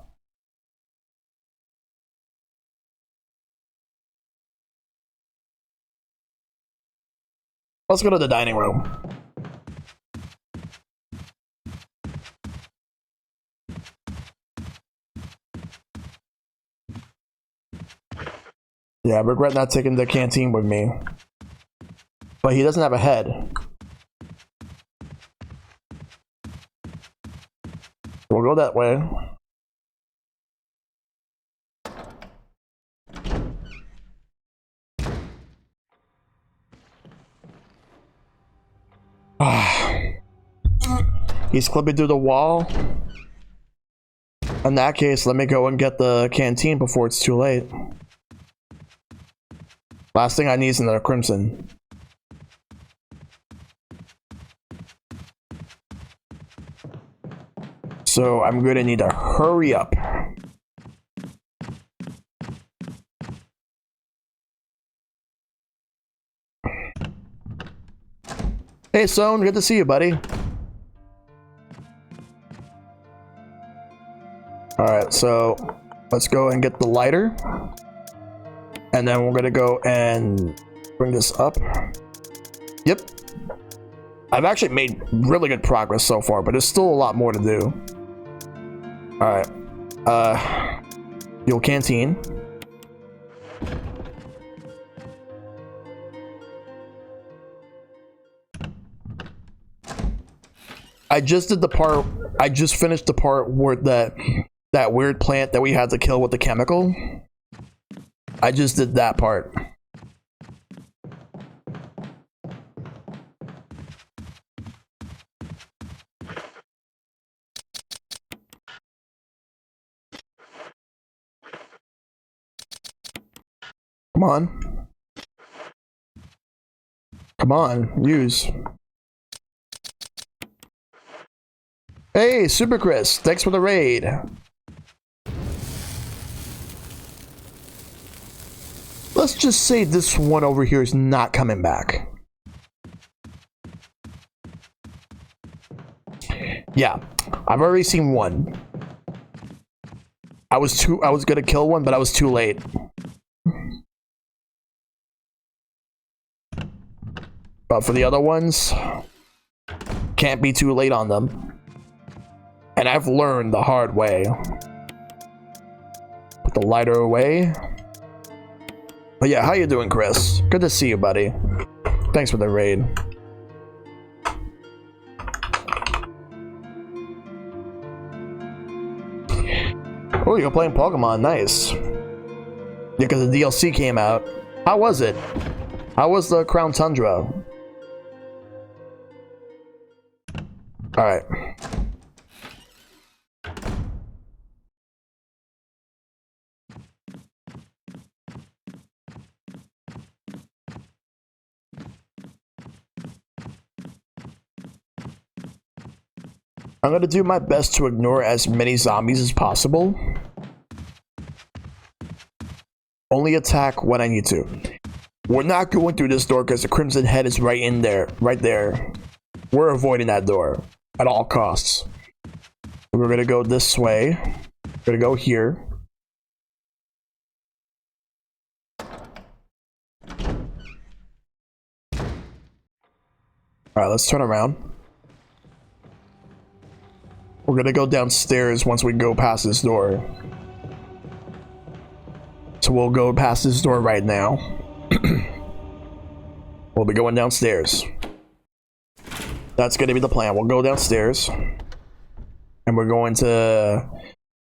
Let's go to the dining room. Yeah, I regret not taking the canteen with me. But he doesn't have a head. We'll go that way. He's clipping through the wall. In that case, let me go and get the canteen before it's too late. Last thing I need is another crimson. So I'm gonna need to hurry up. Hey Sohn, good to see you, buddy. Alright, so let's go and get the lighter. And then we're gonna go and bring this up. Yep. I've actually made really good progress so far, but there's still a lot more to do. Alright. Fuel canteen. I just finished the part where that weird plant that we had to kill with the chemical. I just did that part. Come on. Come on, use. Hey, Super Chris, thanks for the raid. Let's just say this one over here is not coming back. Yeah, I've already seen one. I was gonna kill one, but I was too late. But for the other ones, can't be too late on them. And I've learned the hard way. Put the lighter away. But yeah, how you doing, Chris? Good to see you, buddy. Thanks for the raid. Oh, you're playing Pokemon, nice. Yeah, because the DLC came out. How was it? How was the Crown Tundra? Alright. I'm gonna do my best to ignore as many zombies as possible. Only attack when I need to. We're not going through this door because the Crimson Head is right in there. Right there. We're avoiding that door at all costs. We're gonna go this way. We're gonna go here. Alright, let's turn around. We're gonna go downstairs once we go past this door. So we'll go past this door right now. We'll be going downstairs. That's gonna be the plan. We'll go downstairs. And we're going to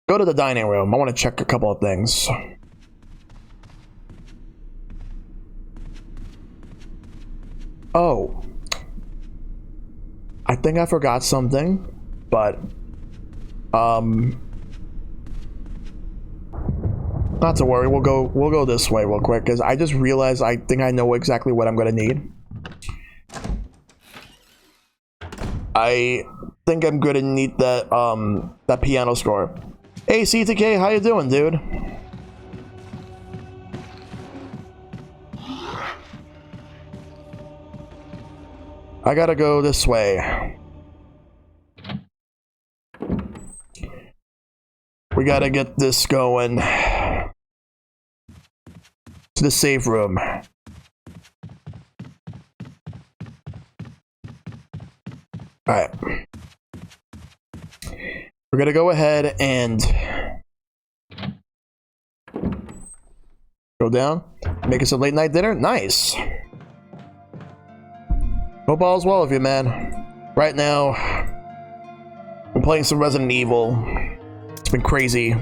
go to the dining room. I want to check a couple of things. Oh. I think I forgot something, but not to worry, we'll go this way real quick, because I just realized I think I know exactly what I'm gonna need. I think I'm gonna need that that piano score. Hey CTK, how you doing, dude? I gotta go this way. We gotta get this going. To the safe room. Alright. We're gonna go ahead and go down. Make us a late night dinner. Nice. Hope all's well with you, man. Right now, I'm playing some Resident Evil. It's been crazy.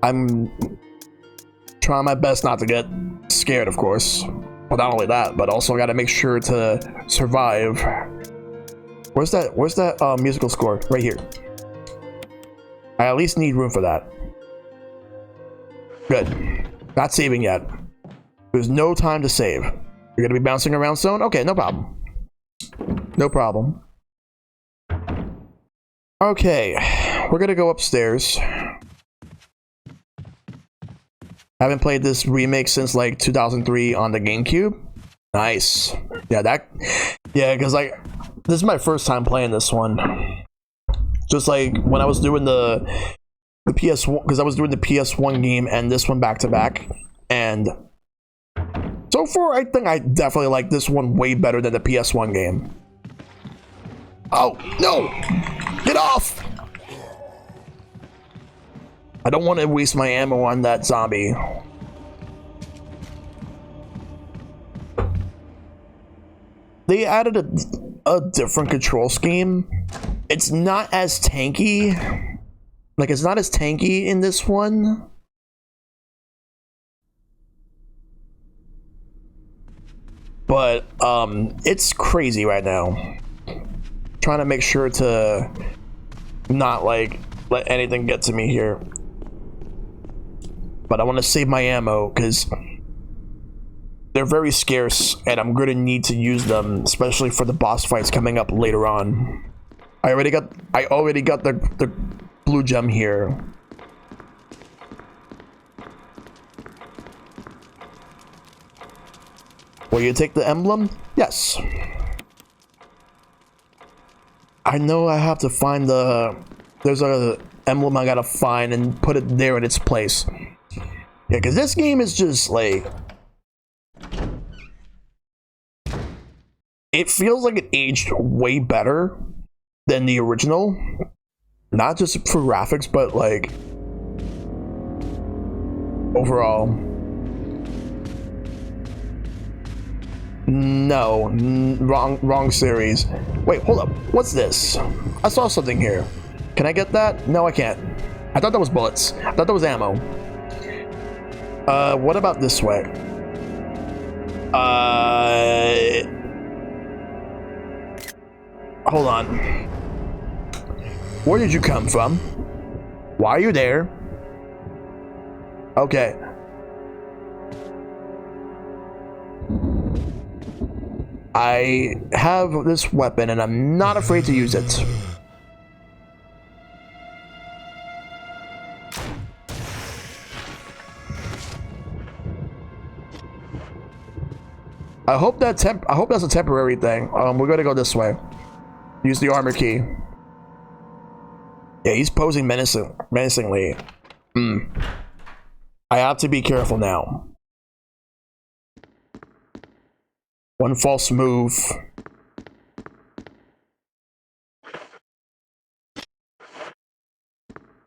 I'm trying my best not to get scared, of course. Well, not only that, but also gotta make sure to survive. Where's that musical score? Right here. I at least need room for that. Good. Not saving yet. There's no time to save. You're gonna be bouncing around soon? Okay, no problem. No problem. Okay, we're gonna go upstairs. I haven't played this remake since like 2003 on the GameCube. Nice. Yeah, because like this is my first time playing this one. Just like when I was doing the PS1, because I was doing the PS1 game and this one back to back, and so far I think I definitely like this one way better than the PS1 game. Oh no! Get off! I don't want to waste my ammo on that zombie. They added a different control scheme. It's not as tanky. Like, it's not as tanky in this one. But, it's crazy right now. Trying to make sure to not, like, let anything get to me here. But I want to save my ammo, because they're very scarce, and I'm going to need to use them, especially for the boss fights coming up later on. I already got the blue gem here. Will you take the emblem? Yes. I know I have to find there's a emblem I gotta find and put it there in its place. Yeah, because this game is just like, it feels like it aged way better than the original. Not just for graphics, but like overall. No, wrong series. Wait, hold up. What's this? I saw something here. Can I get that? No, I can't. I thought that was bullets. I thought that was ammo. What about this way? Hold on. Where did you come from? Why are you there? Okay. I have this weapon and I'm not afraid to use it. I hope that's a temporary thing. We're gonna go this way. Use the armor key. Yeah, he's posing menacingly. I have to be careful now. One false move.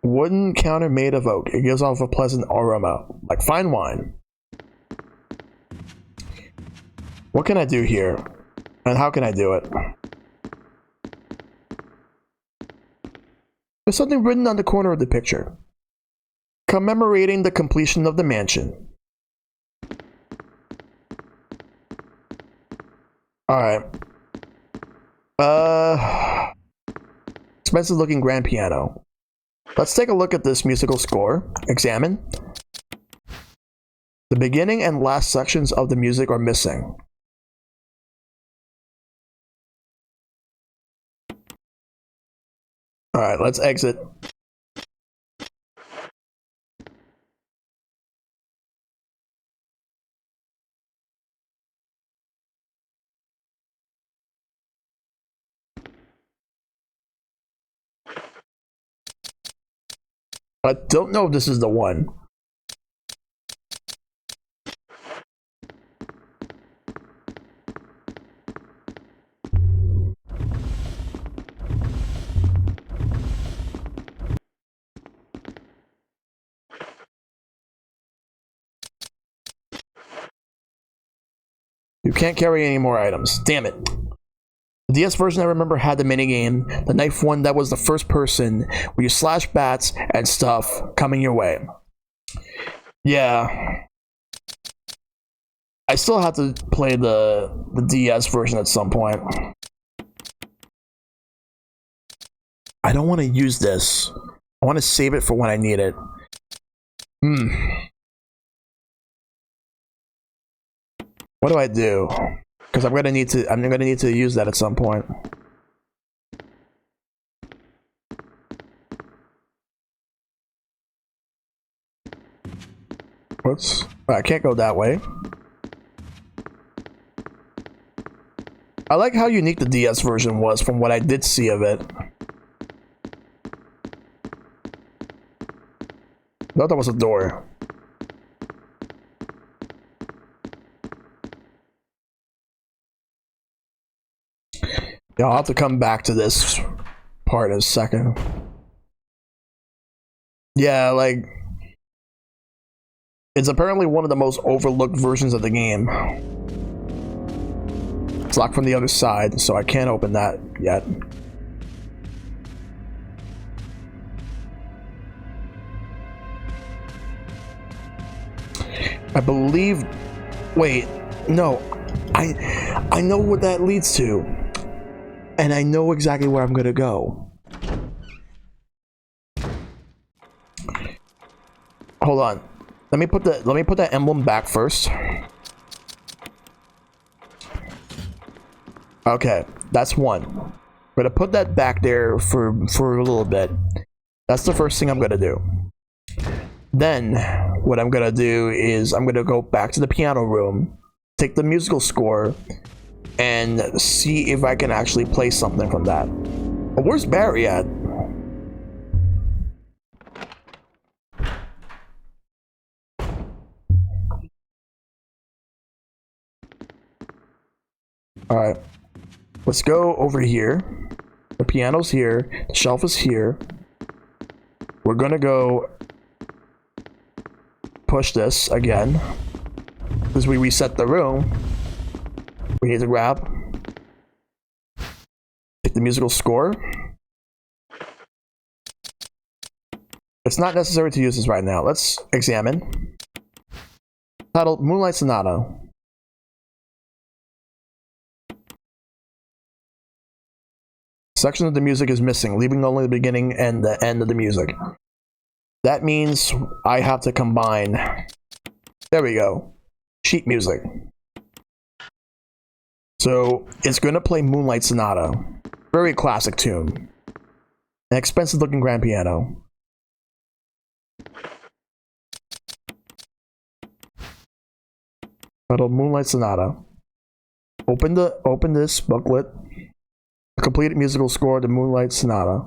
Wooden counter made of oak. It gives off a pleasant aroma, like fine wine. What can I do here? And how can I do it? There's something written on the corner of the picture. Commemorating the completion of the mansion. Alright. Expensive looking grand piano. Let's take a look at this musical score. Examine. The beginning and last sections of the music are missing. Alright, let's exit. I don't know if this is the one. You can't carry any more items. Damn it. The DS version I remember had the minigame, the knife one that was the first person, where you slash bats and stuff coming your way. Yeah. I still have to play the DS version at some point. I don't want to use this. I want to save it for when I need it. What do I do? Because I'm gonna need to use that at some point. Whoops. I can't go that way. I like how unique the DS version was from what I did see of it. I thought that was a door. Yeah, I'll have to come back to this part in a second. Yeah, like, it's apparently one of the most overlooked versions of the game. It's locked from the other side, so I can't open that yet. I believe... Wait, no. I know what that leads to. And I know exactly where I'm gonna go. Hold on. Let me put that emblem back first. Okay, that's one. We're gonna put that back there for a little bit. That's the first thing I'm gonna do. Then what I'm gonna do is I'm gonna go back to the piano room, take the musical score, and see if I can actually play something from that. But where's Barry at? Alright. Let's go over here. The piano's here. The shelf is here. We're gonna go push this again. Because we reset the room. We need to grab. Take the musical score. It's not necessary to use this right now. Let's examine. Titled Moonlight Sonata. Section of the music is missing, leaving only the beginning and the end of the music. That means I have to combine. There we go. Sheet music. So it's going to play Moonlight Sonata. Very classic tune. An expensive looking grand piano. Titled Moonlight Sonata. Open this booklet. The completed musical score to Moonlight Sonata.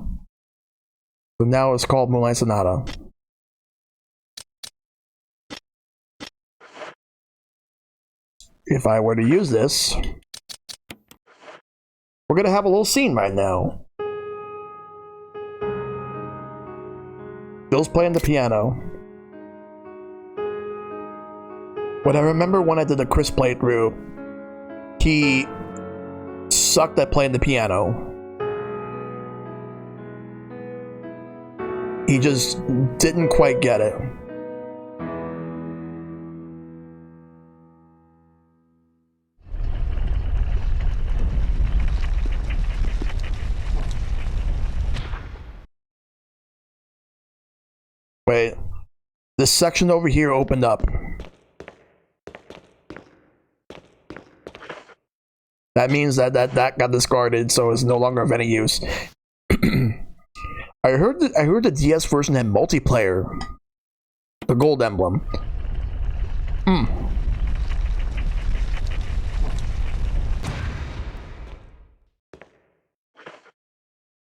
So now it's called Moonlight Sonata. If I were to use this, we're gonna have a little scene right now. Bill's playing the piano. What I remember when I did the Chris playthrough, he sucked at playing the piano. He just didn't quite get it. Wait, this section over here opened up. That means that got discarded, so it's no longer of any use. I heard the DS version had multiplayer. The gold emblem.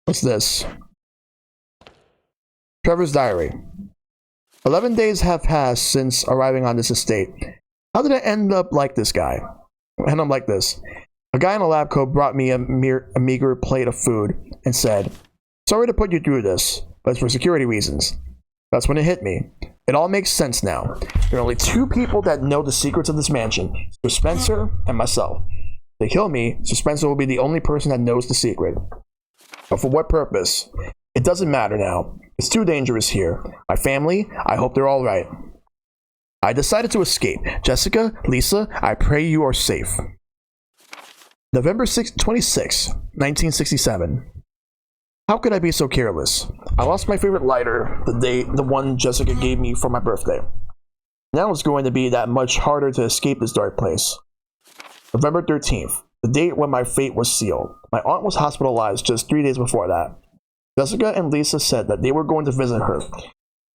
What's this? Trevor's diary. 11 days have passed since arriving on this estate. How did I end up like this guy? And I'm like this. A guy in a lab coat brought me a meager plate of food and said, "Sorry to put you through this, but it's for security reasons." That's when it hit me. It all makes sense now. There are only two people that know the secrets of this mansion, Sir Spencer and myself. If they kill me, Sir Spencer will be the only person that knows the secret. But for what purpose? It doesn't matter now. It's too dangerous here. My family, I hope they're all right. I decided to escape. Jessica, Lisa, I pray you are safe. November 26, 1967. How could I be so careless? I lost my favorite lighter the one Jessica gave me for my birthday. Now it's going to be that much harder to escape this dark place. November 13th, the date when my fate was sealed. My aunt was hospitalized just 3 days before that. Jessica and Lisa said that they were going to visit her.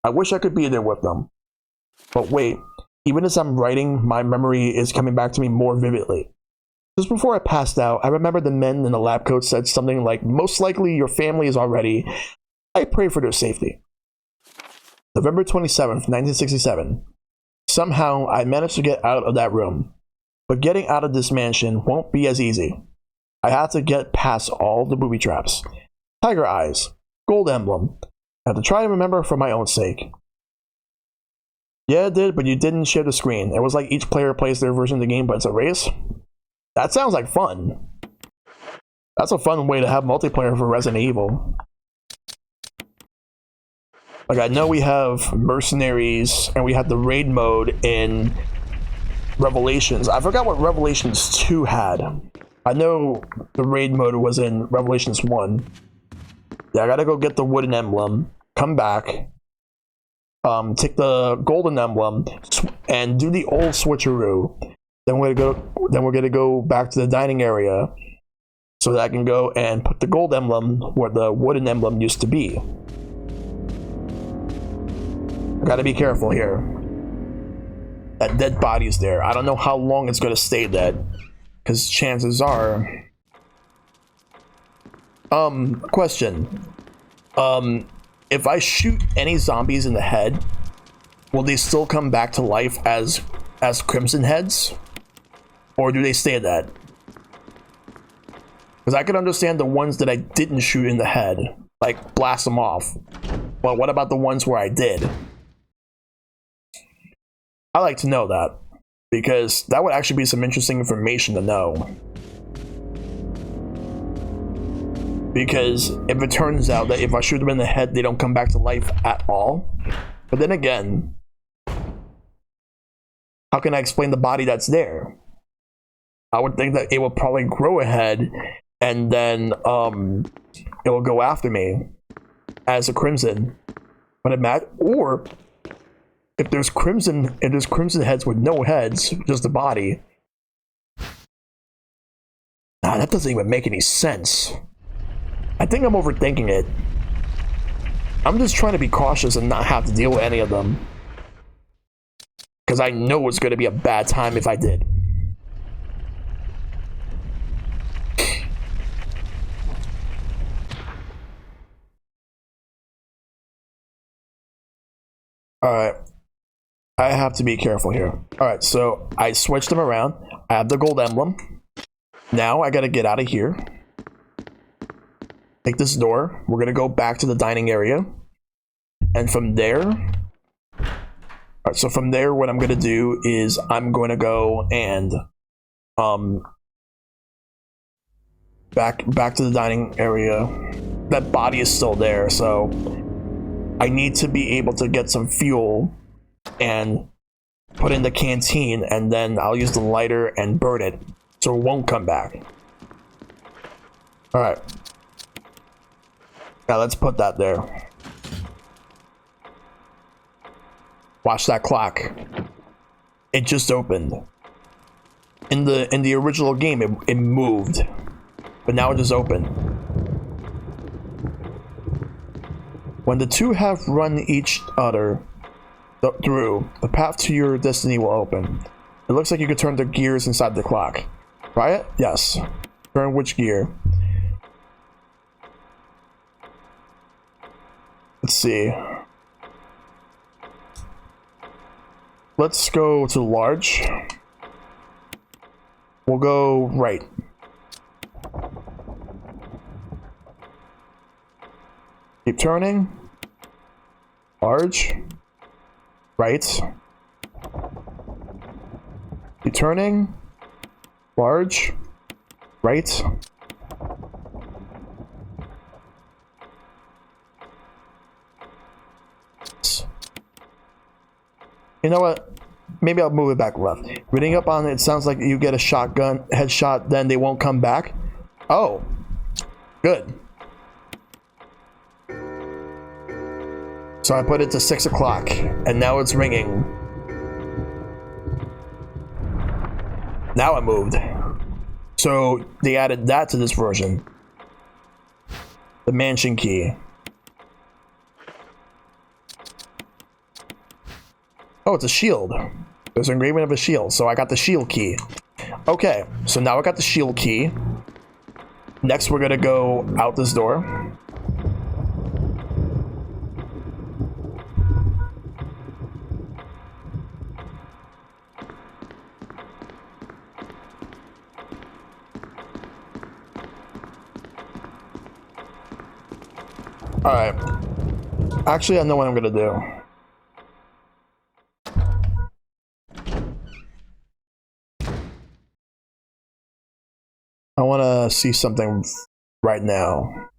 I wish I could be there with them. But wait, even as I'm writing, my memory is coming back to me more vividly. Just before I passed out, I remember the men in the lab coat said something like, "Most likely your family is already. I pray for their safety." November 27th, 1967. Somehow, I managed to get out of that room. But getting out of this mansion won't be as easy. I have to get past all the booby traps. Tiger eyes. Gold emblem. I have to try and remember for my own sake. Yeah, it did, but you didn't share the screen. It was like each player plays their version of the game, but it's a race. That sounds like fun. That's a fun way to have multiplayer for Resident Evil. Like, I know we have mercenaries and we have the raid mode in Revelations. I forgot what Revelations 2 had. I know the raid mode was in Revelations 1. Yeah, I gotta go get the wooden emblem, come back, take the golden emblem, and do the old switcheroo. Then we're gonna go back to the dining area so that I can go and put the gold emblem where the wooden emblem used to be. I gotta be careful here. That dead body is there. I don't know how long it's gonna stay dead, because chances are. Question. If I shoot any zombies in the head, will they still come back to life as Crimson Heads? Or do they stay dead? Because I can understand the ones that I didn't shoot in the head, like blast them off. But what about the ones where I did? I like to know that, because that would actually be some interesting information to know. Because if it turns out that if I shoot them in the head, they don't come back to life at all. But then again, how can I explain the body that's there? I would think that it will probably grow a head, and then it will go after me as a Crimson. But or if there's Crimson heads with no heads, just the body. Nah, that doesn't even make any sense. I think I'm overthinking it. I'm just trying to be cautious and not have to deal with any of them. Because I know it's going to be a bad time if I did. Alright. I have to be careful here. Alright, so I switched them around. I have the gold emblem. Now I gotta get out of here. Take this door. We're gonna go back to the dining area. And from there... Alright, so from there what I'm gonna do is I'm going to go and... Back to the dining area. That body is still there, so... I need to be able to get some fuel and put in the canteen, and then I'll use the lighter and burn it so it won't come back. Alright. Now let's put that there. Watch that clock. It just opened. In the original game it moved. But now it just opened. When the two have run each other through, the path to your destiny will open. It looks like you could turn the gears inside the clock. Try it? Yes. Turn which gear? Let's see. let's go to large. We'll go right. Keep turning. Large. Right. Keep turning. Large. Right. You know what? Maybe I'll move it back left. Reading up on it, it sounds like you get a shotgun headshot, then they won't come back. Oh, good. So I put it to 6 o'clock, and now it's ringing. Now I moved. So they added that to this version. The mansion key. Oh, it's a shield. There's an engraving of a shield, so I got the shield key. Okay, so now I got the shield key. Next, we're gonna go out this door. Alright. Actually, I know what I'm gonna do. I want to see something right now.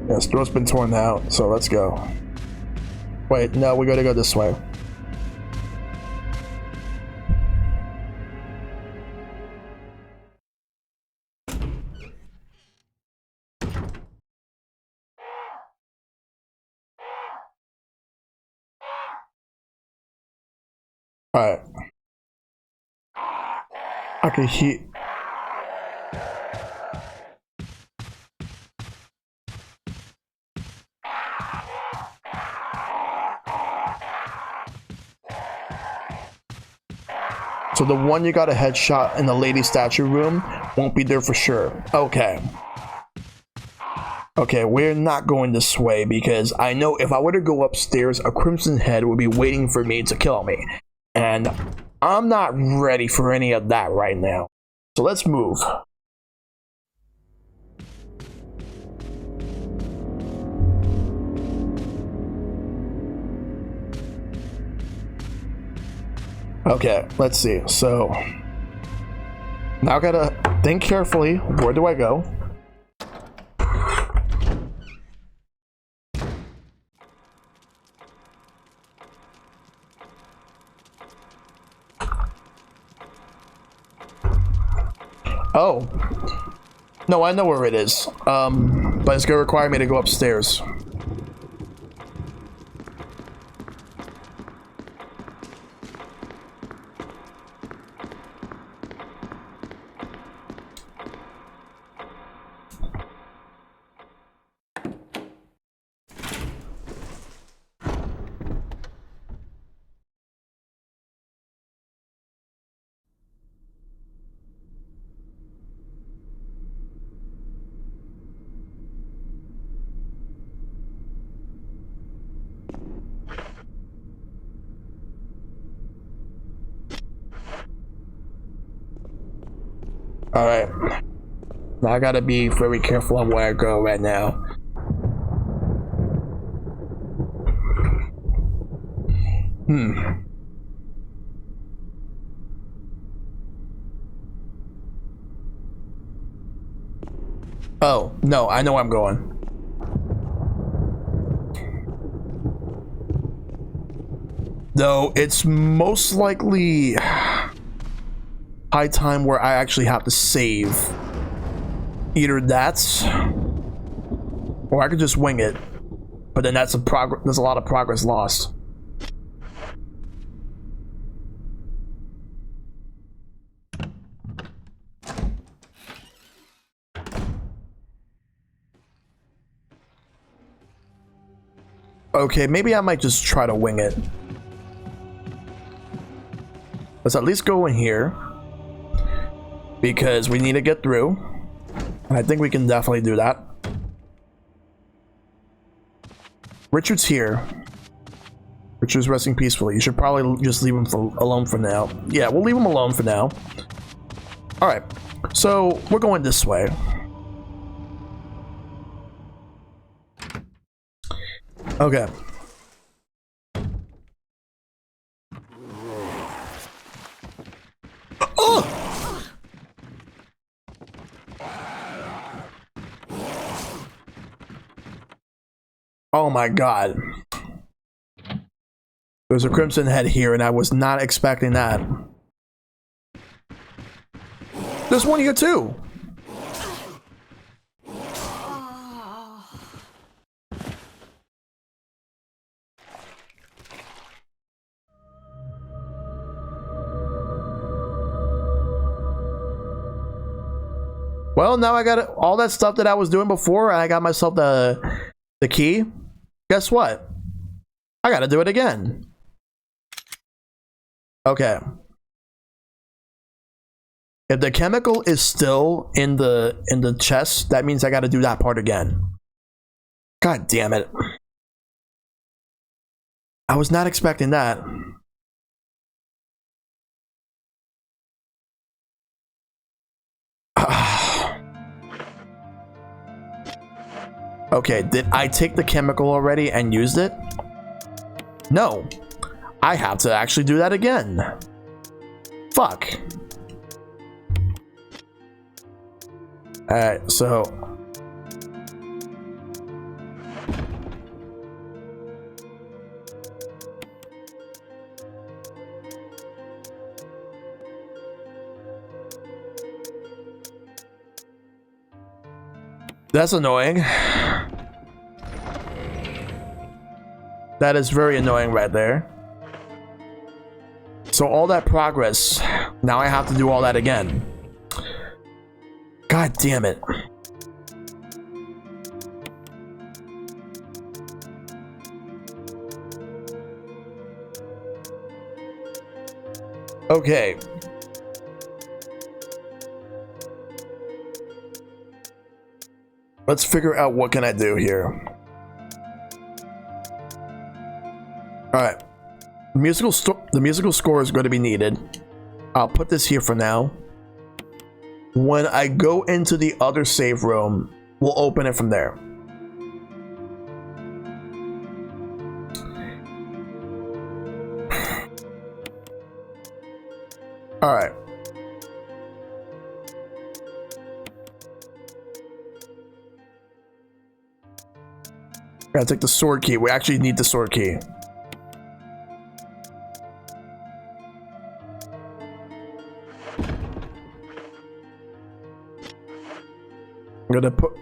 Yes, door's been torn out, so let's go. Wait, no, we gotta go this way. Alright. I can hear. So the one you got a headshot in the lady statue room won't be there for sure. Okay. Okay, we're not going this way because I know if I were to go upstairs, a Crimson Head would be waiting for me to kill me. And I'm not ready for any of that right now. So let's move. Okay, let's see. So now I gotta think carefully. Where do I go? Oh. No, I know where it is. But it's gonna require me to go upstairs. Alright. Now I gotta be very careful on where I go right now. Oh, no, I know where I'm going. Though it's most likely high time where I actually have to save. Either that, or I could just wing it. But then that's there's a lot of progress lost. Okay, maybe I might just try to wing it. Let's at least go in here. Because we need to get through. And I think we can definitely do that. Richard's here. Richard's resting peacefully. You should probably just leave him alone for now. Yeah, we'll leave him alone for now. Alright, so we're going this way. Okay. Oh! Oh my god. There's a crimson head here and I was not expecting that. There's one here too. Well, now I got all that stuff that I was doing before, and I got myself the key. Guess what? I gotta do it again. Okay. If the chemical is still in the chest, that means I gotta do that part again. God damn it. I was not expecting that. Okay, did I take the chemical already and used it? No. I have to actually do that again. Fuck. Alright, so... That's annoying. That is very annoying right there. So all that progress, now I have to do all that again. God damn it. Okay. Let's figure out what can I do here. Alright. The musical score is going to be needed. I'll put this here for now. When I go into the other save room, we'll open it from there. Alright. Gotta take the sword key. We actually need the sword key. I'm gonna put...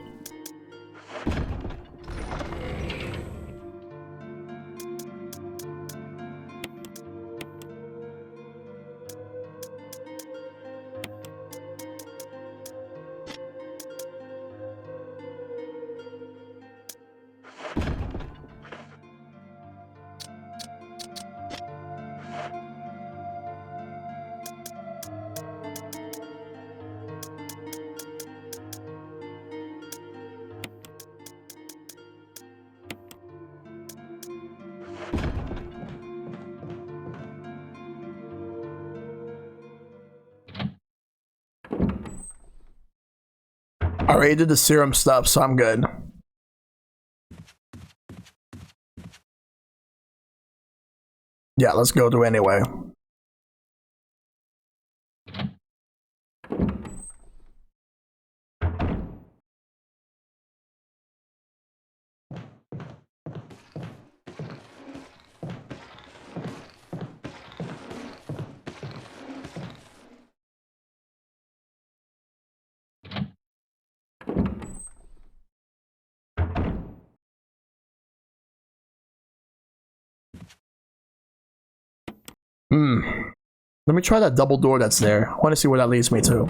I already did the serum stuff, so I'm good. Yeah, let's go through anyway. Let me try that double door that's there. I want to see where that leads me to.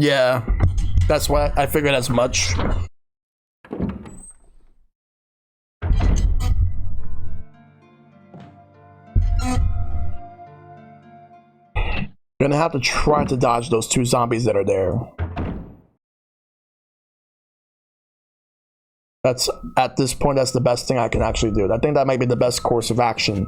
Yeah, that's why I figured as much. Gonna have to try to dodge those two zombies that are there. That's, at this point, that's the best thing I can actually do. I think that might be the best course of action.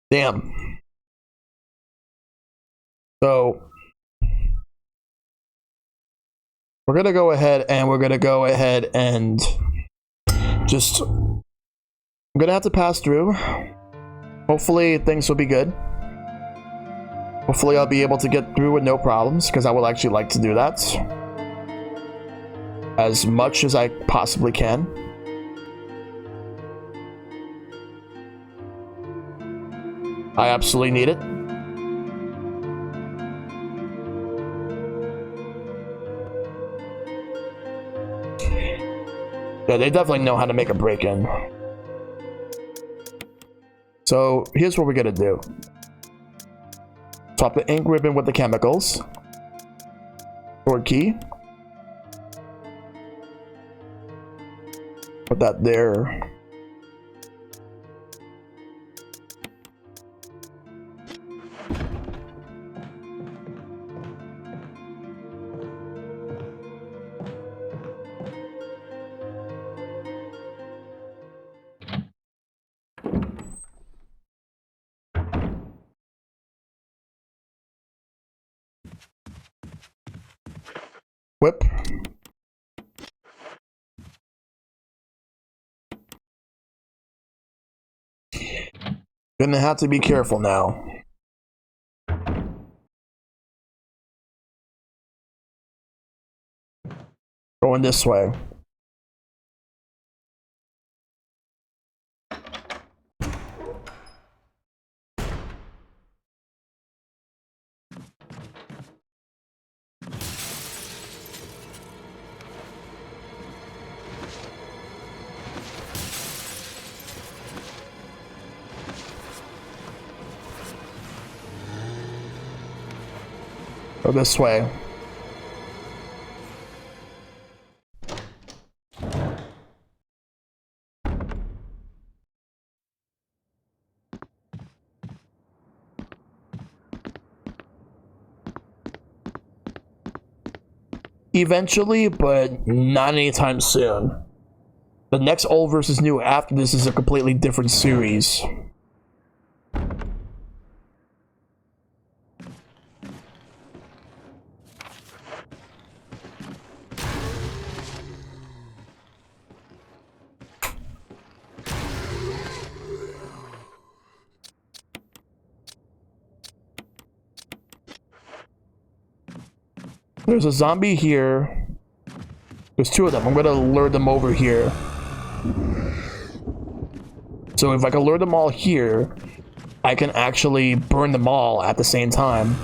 Damn. So we're gonna go ahead and just, I'm gonna have to pass through. Hopefully things will be good. Hopefully I'll be able to get through with no problems, because I would actually like to do that as much as I possibly can. I absolutely need it. Yeah, they definitely know how to make a break-in. So here's what we're gonna do. Swap the ink ribbon with the chemicals. Sword key. Put that there. Whip. Gonna have to be careful now. Going this way. Go this way. Eventually, but not anytime soon. The next old versus new after this is a completely different series. There's a zombie here. There's two of them. I'm gonna lure them over here. So if I can lure them all here, I can actually burn them all at the same time.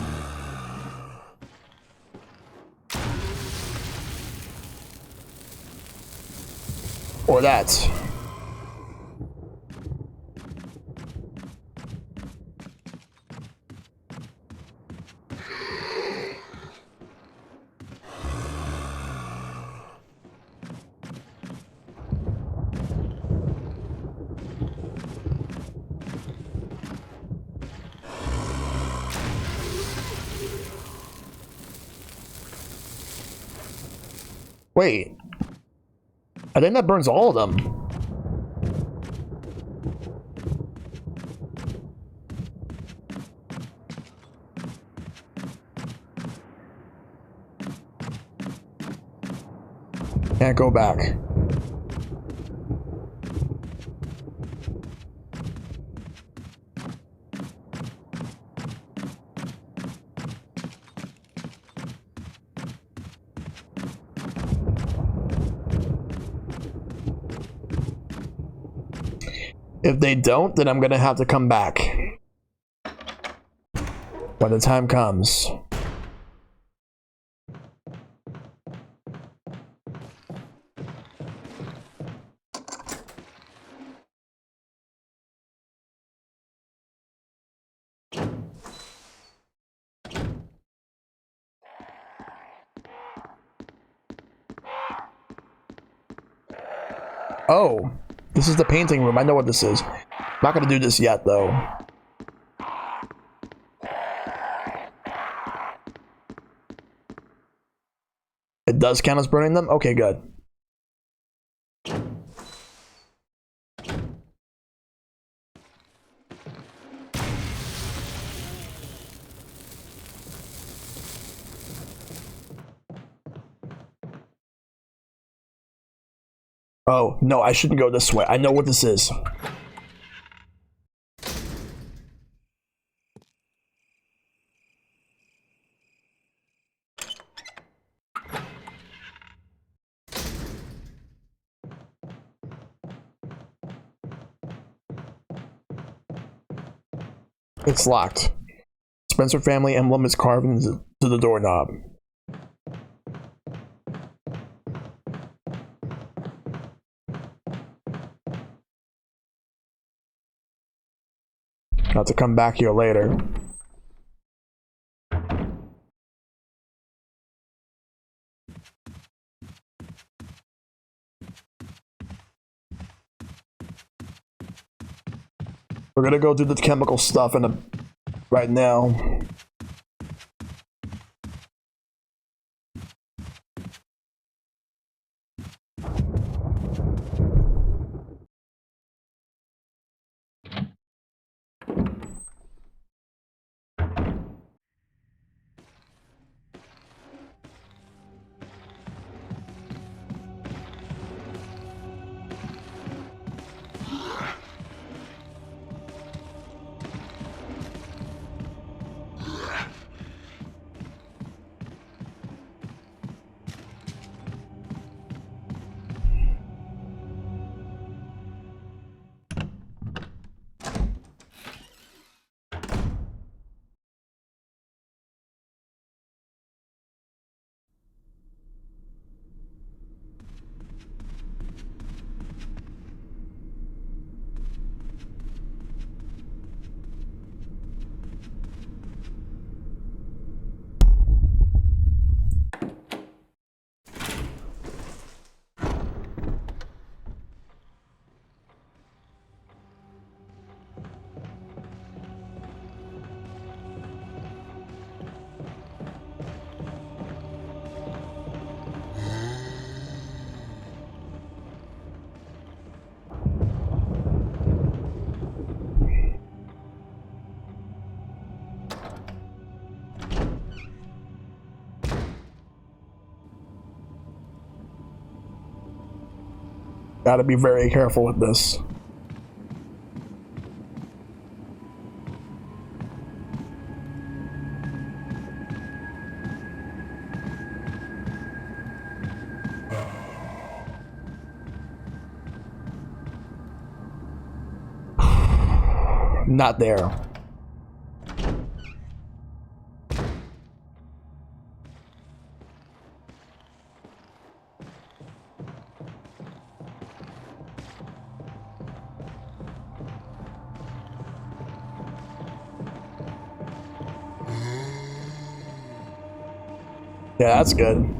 Or that. Wait. I think that burns all of them. Can't go back. If they don't, then I'm gonna have to come back when the time comes. Oh, this is the painting room. I know what this is. I'm not gonna do this yet, though. It does count as burning them? Okay, good. Oh, no, I shouldn't go this way. I know what this is. It's locked. Spencer family emblem is carved into the doorknob. I'll have to come back here later. We're gonna go do the chemical stuff right now. Gotta be very careful with this. Not there. Yeah, that's good.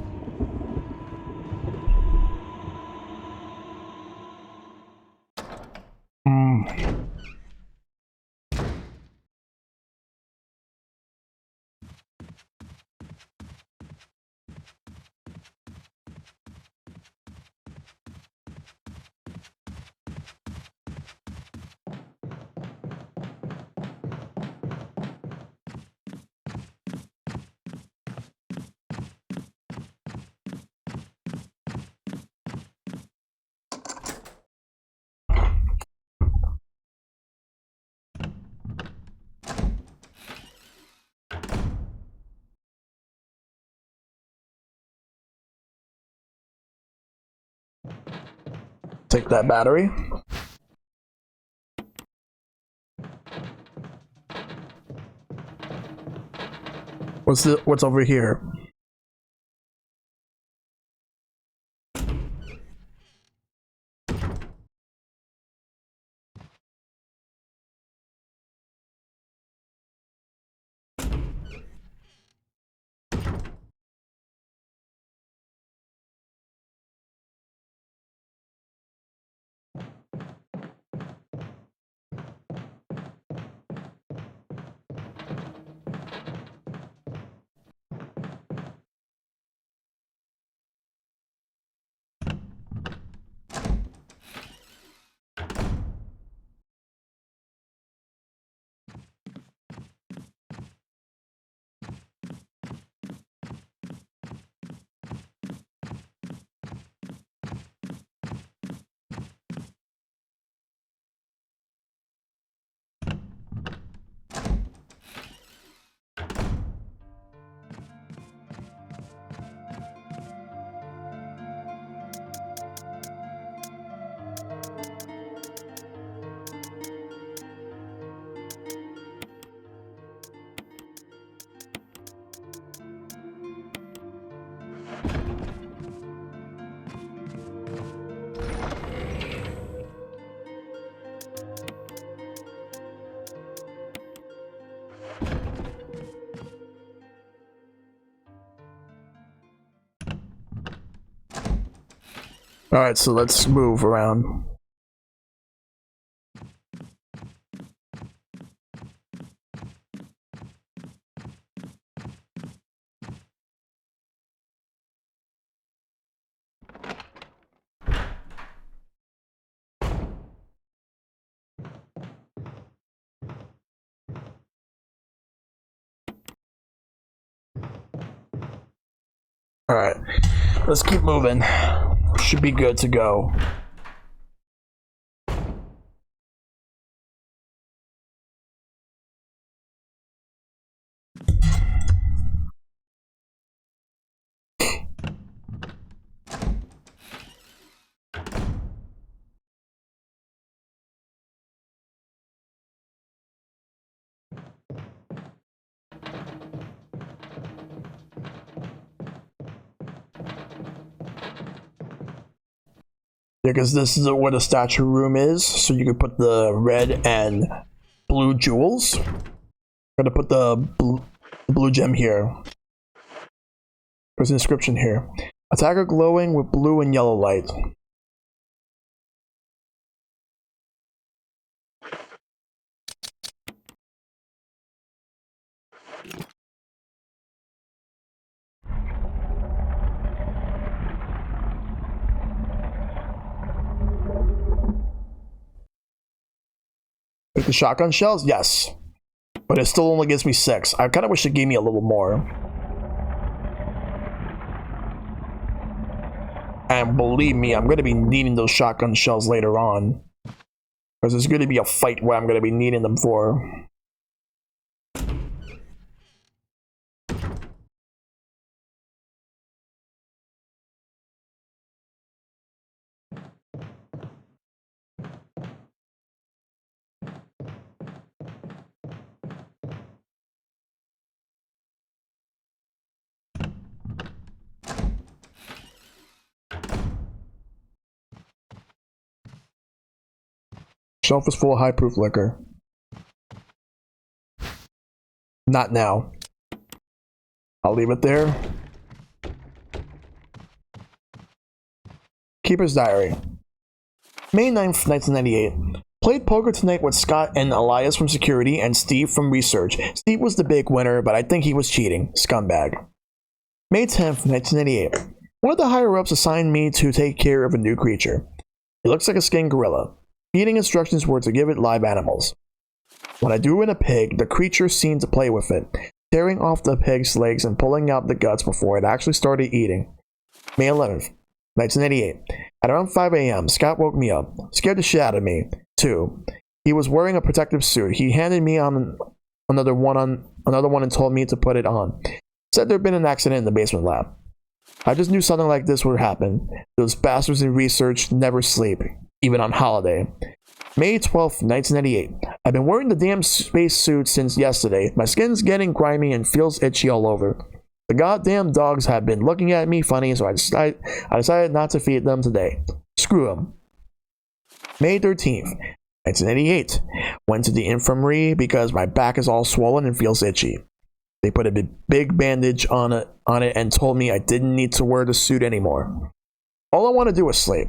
Take that battery. What's over here? Alright, so let's move around. Alright, let's keep moving. Should be good to go. Because this is where the statue room is, so you can put the red and blue jewels. I'm gonna put the blue gem here. There's an inscription here. Attacker glowing with blue and yellow light. Like the shotgun shells? Yes. But it still only gives me 6. I kind of wish it gave me a little more. And believe me, I'm going to be needing those shotgun shells later on. Because there's going to be a fight where I'm going to be needing them for. Shelf is full of high proof liquor. Not now. I'll leave it there. Keeper's Diary. May 9th, 1998. Played poker tonight with Scott and Elias from security and Steve from research. Steve was the big winner, but I think he was cheating. Scumbag. May 10th, 1988. One of the higher-ups assigned me to take care of a new creature. It looks like a skinned gorilla. Feeding instructions were to give it live animals. When I drew in a pig, the creature seemed to play with it, tearing off the pig's legs and pulling out the guts before it actually started eating. May 11th, 1988. At around 5 a.m., Scott woke me up, scared the shit out of me, too. He was wearing a protective suit. He handed me another one and told me to put it on. Said there'd been an accident in the basement lab. I just knew something like this would happen. Those bastards in research never sleep, even on holiday. May 12th, 1998. I've been wearing the damn space suit since yesterday. My skin's getting grimy and feels itchy all over. The goddamn dogs have been looking at me funny, so I decided not to feed them today. Screw them. May 13th, 1988. Went to the infirmary because my back is all swollen and feels itchy. They put a big bandage on it and told me I didn't need to wear the suit anymore. All I want to do is sleep.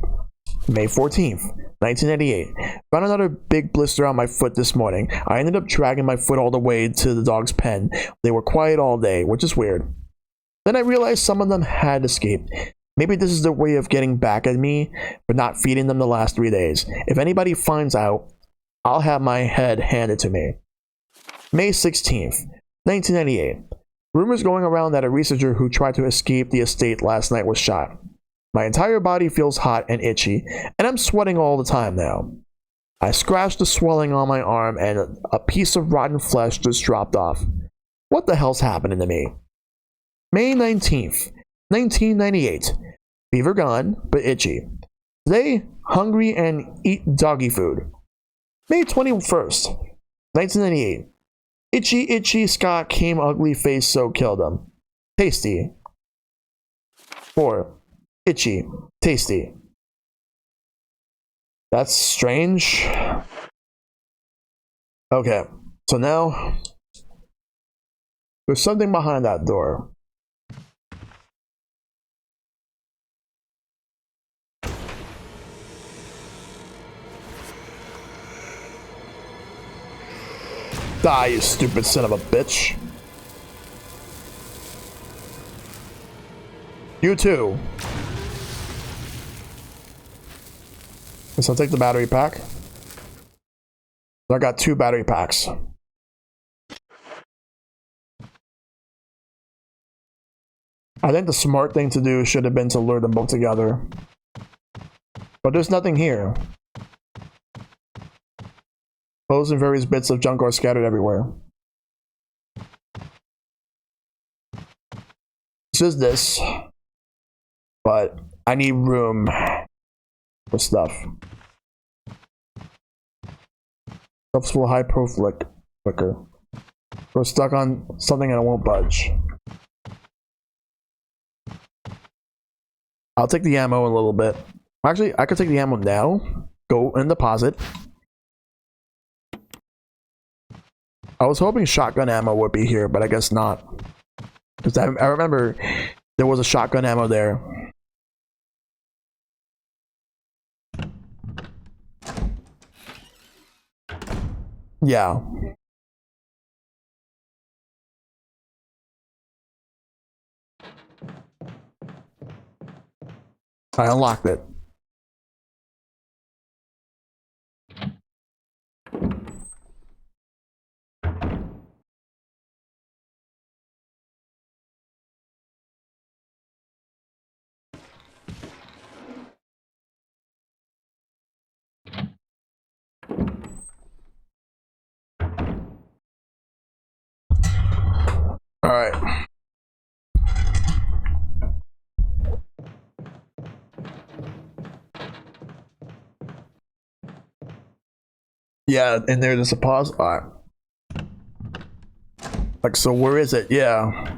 May 14th, 1988. Found another big blister on my foot this morning. I ended up dragging my foot all the way to the dog's pen. They were quiet all day, which is weird. Then I realized some of them had escaped. Maybe this is their way of getting back at me for not feeding them the last 3 days. If anybody finds out, I'll have my head handed to me. May 16th, 1998. Rumors going around that a researcher who tried to escape the estate last night was shot. My entire body feels hot and itchy, and I'm sweating all the time now. I scratched the swelling on my arm, and a piece of rotten flesh just dropped off. What the hell's happening to me? May 19th, 1998. Fever gone, but itchy. Today, hungry and eat doggy food. May 21st, 1998. Itchy Scott came ugly face, so killed him. Tasty. 4. Itchy. Tasty. That's strange. Okay, so now there's something behind that door. Die, you stupid son of a bitch. You too. Guess I'll take the battery pack. I got 2 battery packs. I think the smart thing to do should have been to lure them both together. But there's nothing here. Clothes and various bits of junk are scattered everywhere. This is this. But I need room for stuff. Stuff's full of high pro flicker. We're stuck on something and it won't budge. I'll take the ammo in a little bit. Actually, I could take the ammo now. Go and deposit. I was hoping shotgun ammo would be here, but I guess not. Because I remember there was a shotgun ammo there. Yeah. I unlocked it. All right. Yeah, and there's a pause. All right. Like, so where is it? Yeah.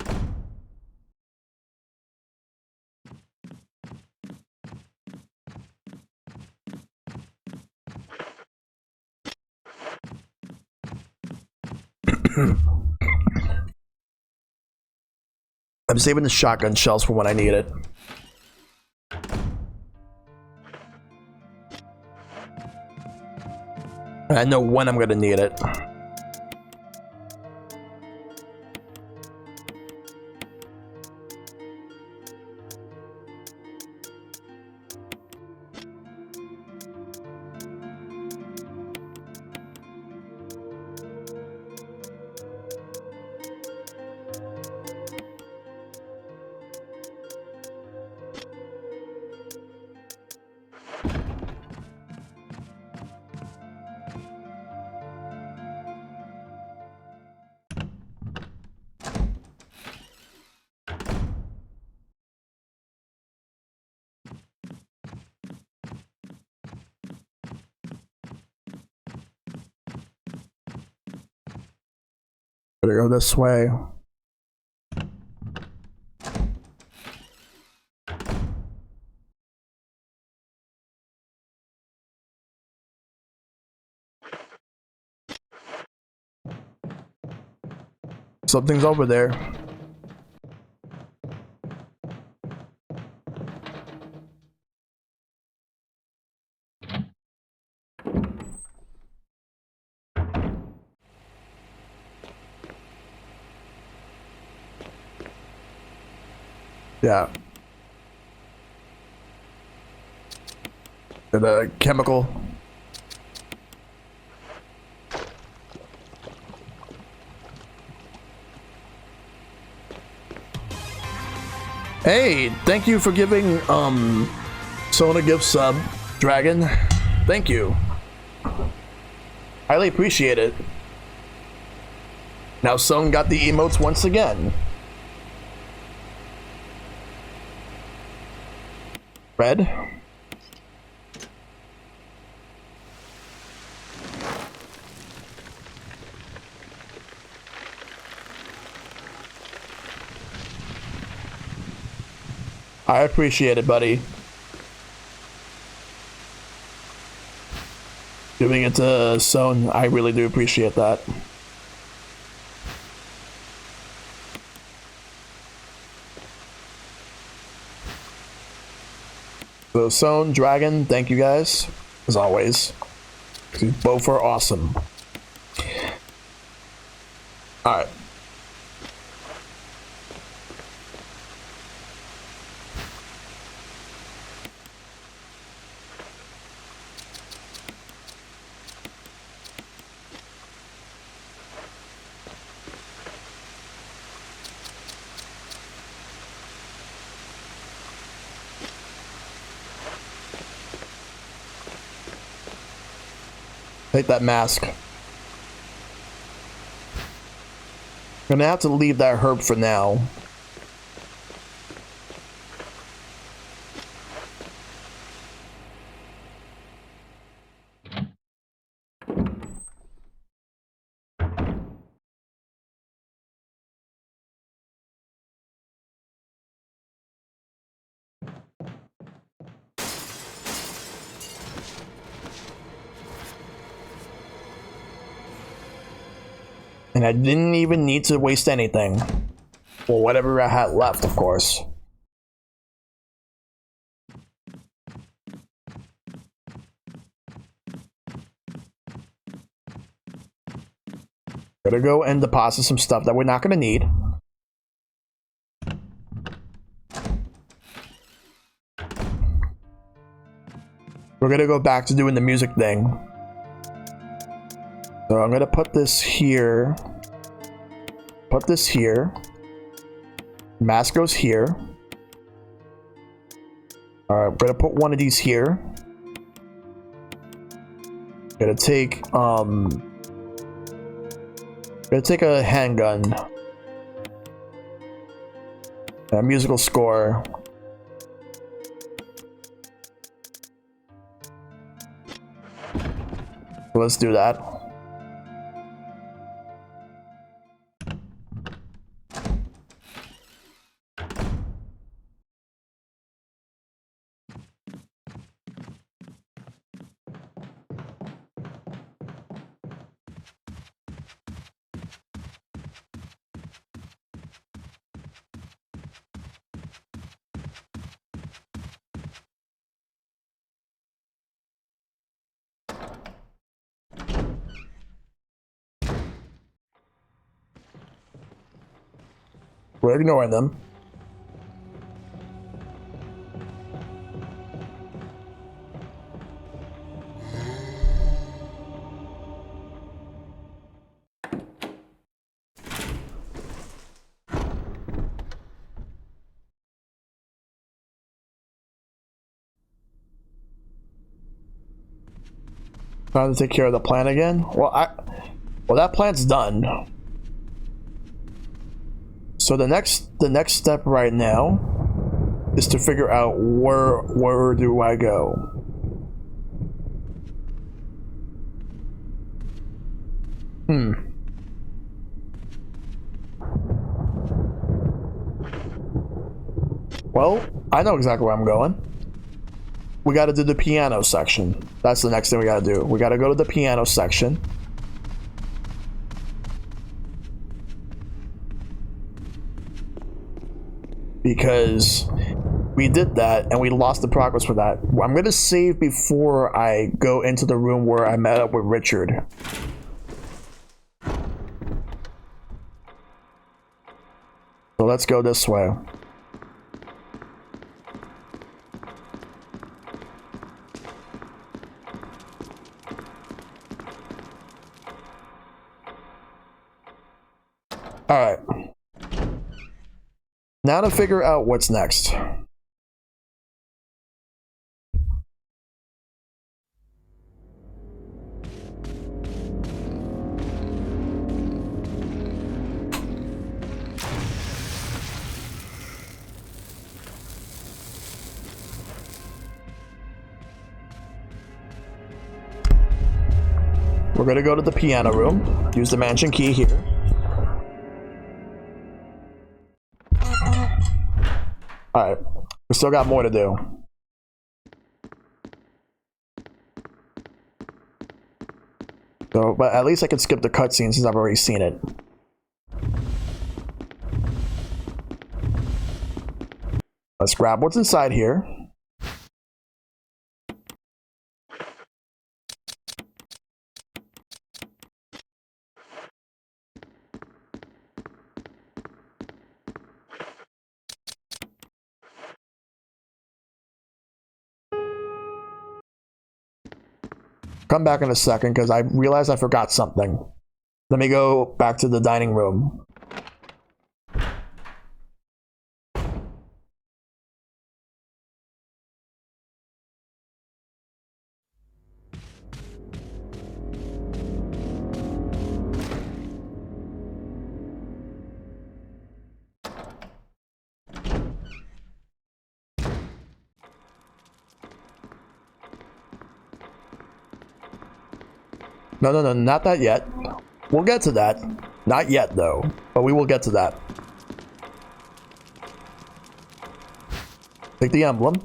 I'm saving the shotgun shells for when I need it. And I know when I'm gonna need it. Better go this way. Something's over there. Yeah. The chemical. Hey, thank you for giving Sona gift sub, Dragon. Thank you. Highly appreciate it. Now Son got the emotes once again. Red. I appreciate it, buddy. Giving it to Son, I really do appreciate that. So Son, Dragon, thank you guys, as always. You both are awesome. Alright. Take that mask. I'm gonna have to leave that herb for now. And I didn't even need to waste anything. Well, whatever I had left, of course. Gotta go and deposit some stuff that we're not gonna need. We're gonna go back to doing the music thing. So I'm gonna put this here. Put this here. Mask goes here. Alright, we're gonna put one of these here. Gonna take a handgun. A musical score. So let's do that. We're ignoring them. Trying to take care of the plant again? Well, that plant's done. So the next step right now is to figure out where do I go? Well, I know exactly where I'm going. We gotta do the piano section. That's the next thing we gotta do. We gotta go to the piano section. Because we did that and we lost the progress for that. I'm gonna save before I go into the room where I met up with Richard. So let's go this way. Alright. Now to figure out what's next. We're gonna go to the piano room, use the mansion key here. Alright, we still got more to do. So, but at least I can skip the cutscene since I've already seen it. Let's grab what's inside here. Come back in a second because I realized I forgot something. Let me go back to the dining room. No, not that yet. We'll get to that. Not yet, though. But we will get to that. Take the emblem.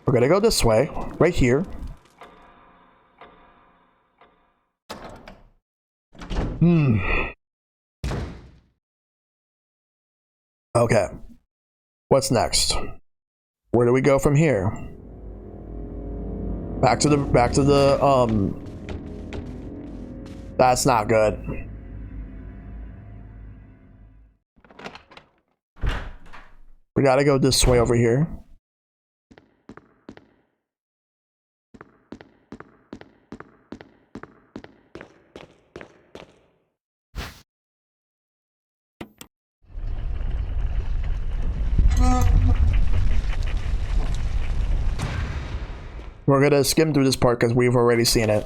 We're gonna go this way. Right here. Okay. What's next? Where do we go from here? Back to the That's not good. We gotta go this way over here. We're gonna skim through this part because we've already seen it.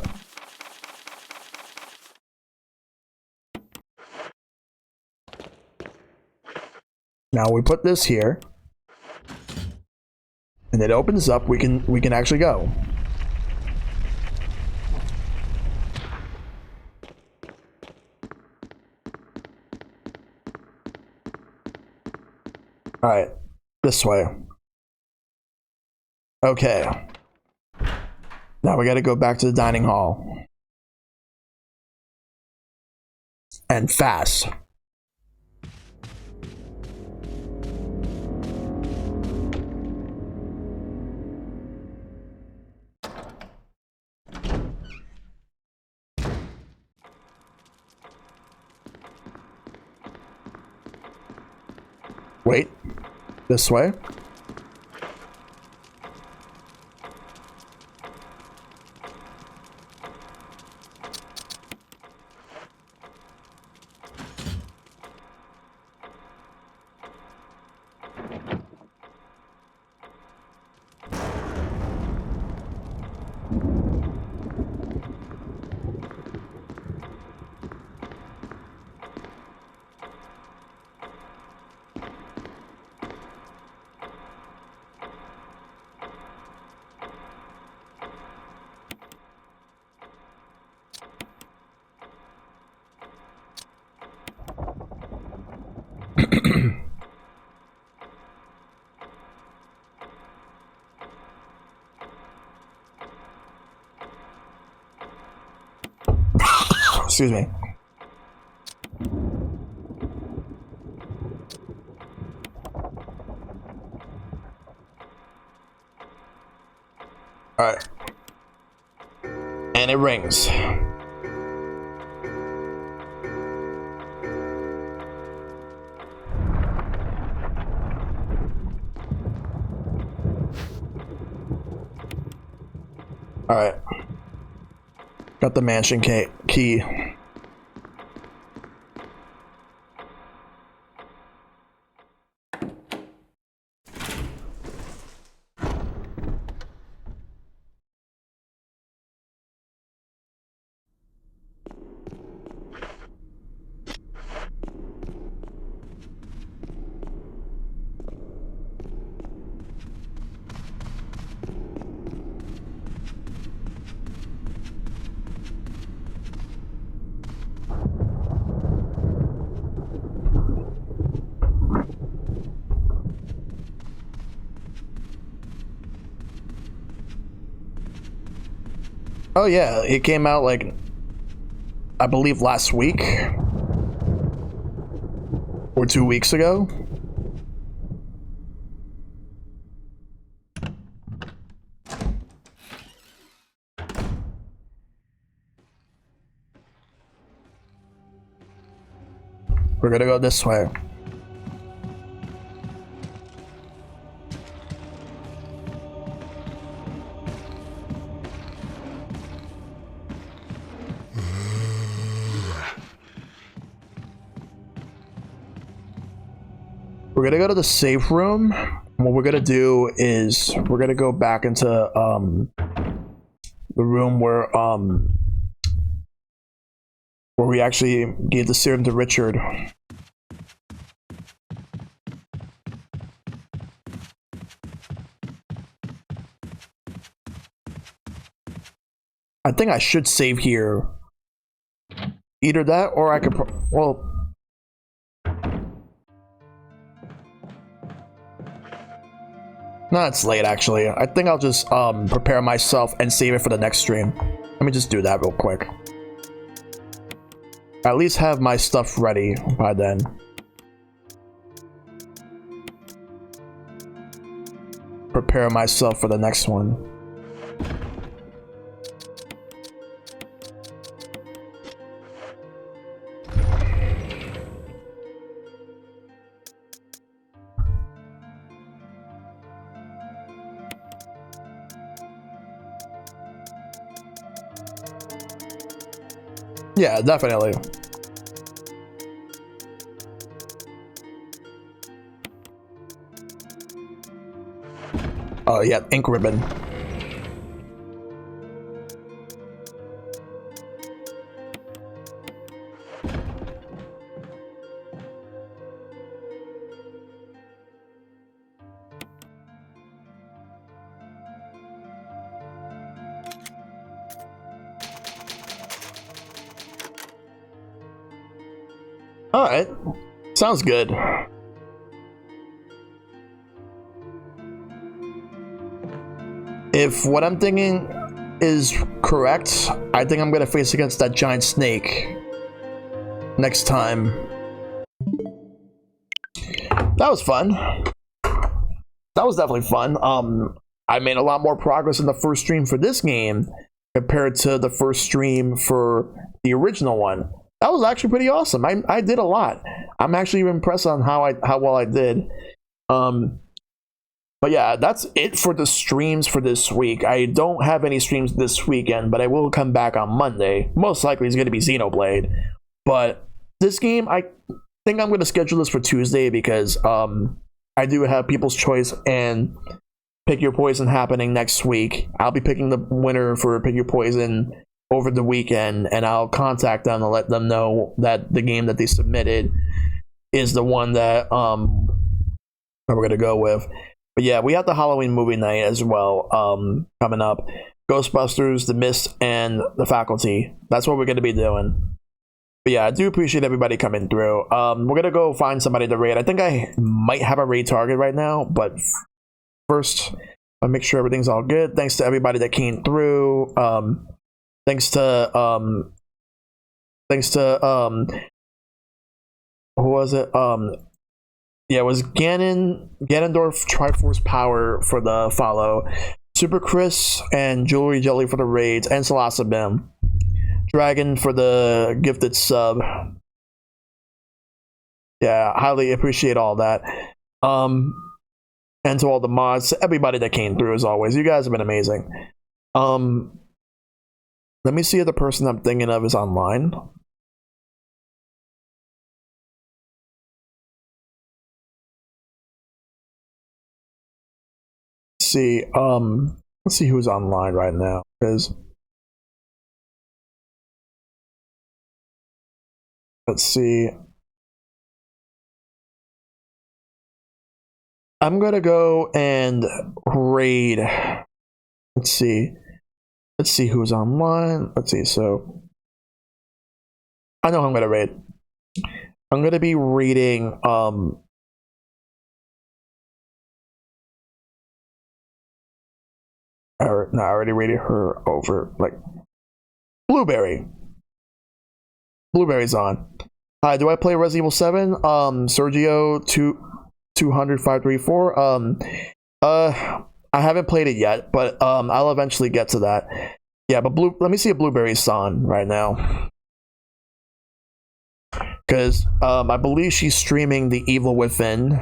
Now we put this here, and it opens up. We can actually go. All right, this way. Okay. Now we got to go back to the dining hall, and fast. Wait, this way. Excuse me. Alright. And it rings. Alright. Got the mansion key. Oh yeah, it came out like, I believe last week or 2 weeks ago. We're gonna go this way. We're gonna go to the safe room. What we're gonna do is we're gonna go back into the room where we actually gave the serum to Richard. I think I should save here. Either that or I could well, no, it's late actually. I think I'll just prepare myself and save it for the next stream. Let me just do that real quick. At least have my stuff ready by then. Prepare myself for the next one. Yeah, definitely. Oh yeah, ink ribbon. Alright, sounds good. If what I'm thinking is correct, I think I'm gonna face against that giant snake next time. That was fun. That was definitely fun. I made a lot more progress in the first stream for this game compared to the first stream for the original one. That was actually pretty awesome. I did a lot. I'm actually impressed on how well I did. But yeah, that's it for the streams for this week. I don't have any streams this weekend, but I will come back on Monday. Most likely it's going to be Xenoblade. But this game, I think I'm going to schedule this for Tuesday because I do have People's Choice and Pick Your Poison happening next week. I'll be picking the winner for Pick Your Poison over the weekend, and I'll contact them to let them know that the game that they submitted is the one that we're going to go with. But yeah, we have the Halloween movie night as well coming up. Ghostbusters, The Mist, and The Faculty. That's what we're going to be doing. But yeah, I do appreciate everybody coming through. We're going to go find somebody to raid. I think I might have a raid target right now, but first, I'll make sure everything's all good. Thanks to everybody that came through. Thanks to Thanks to who was it? Yeah, it was Ganondorf Triforce Power for the follow, Super Chris and Jewelry Jelly for the raids, and Salasa Bim. Dragon for the gifted sub. Yeah, highly appreciate all that. And to all the mods, everybody that came through as always. You guys have been amazing. Let me see if the person I'm thinking of is online. Let's see who's online right now, because let's see. I'm gonna go and raid. Let's see who's online. Let's see. So I know who I'm gonna raid. I'm gonna be raiding I already rated her over. Like Blueberry. Blueberry's on. Hi, do I play Resident Evil 7? Sergio 200-534. I haven't played it yet, but I'll eventually get to that. Yeah, but let me see if Blueberry's on right now. Because I believe she's streaming The Evil Within.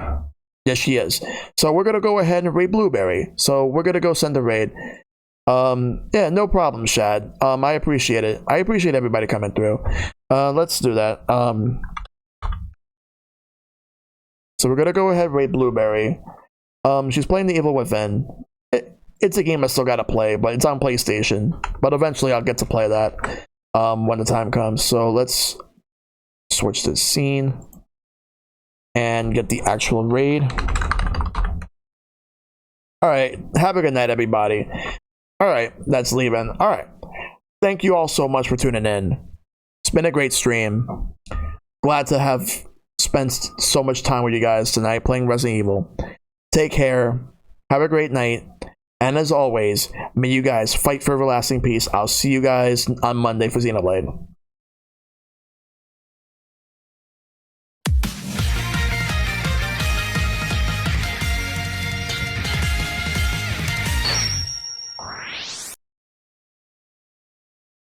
Yes, she is. So we're gonna go ahead and raid Blueberry. So we're gonna go send a raid. Yeah, no problem, Shad. I appreciate it. I appreciate everybody coming through. Let's do that. So we're gonna go ahead and raid Blueberry. She's playing The Evil Within. It's a game I still gotta play, but it's on PlayStation. But eventually I'll get to play that when the time comes. So let's switch to scene and get the actual raid. Alright, have a good night, everybody. Alright, that's leaving. Alright. Thank you all so much for tuning in. It's been a great stream. Glad to have spent so much time with you guys tonight playing Resident Evil. Take care. Have a great night. And as always, may you guys fight for everlasting peace. I'll see you guys on Monday for Xenoblade.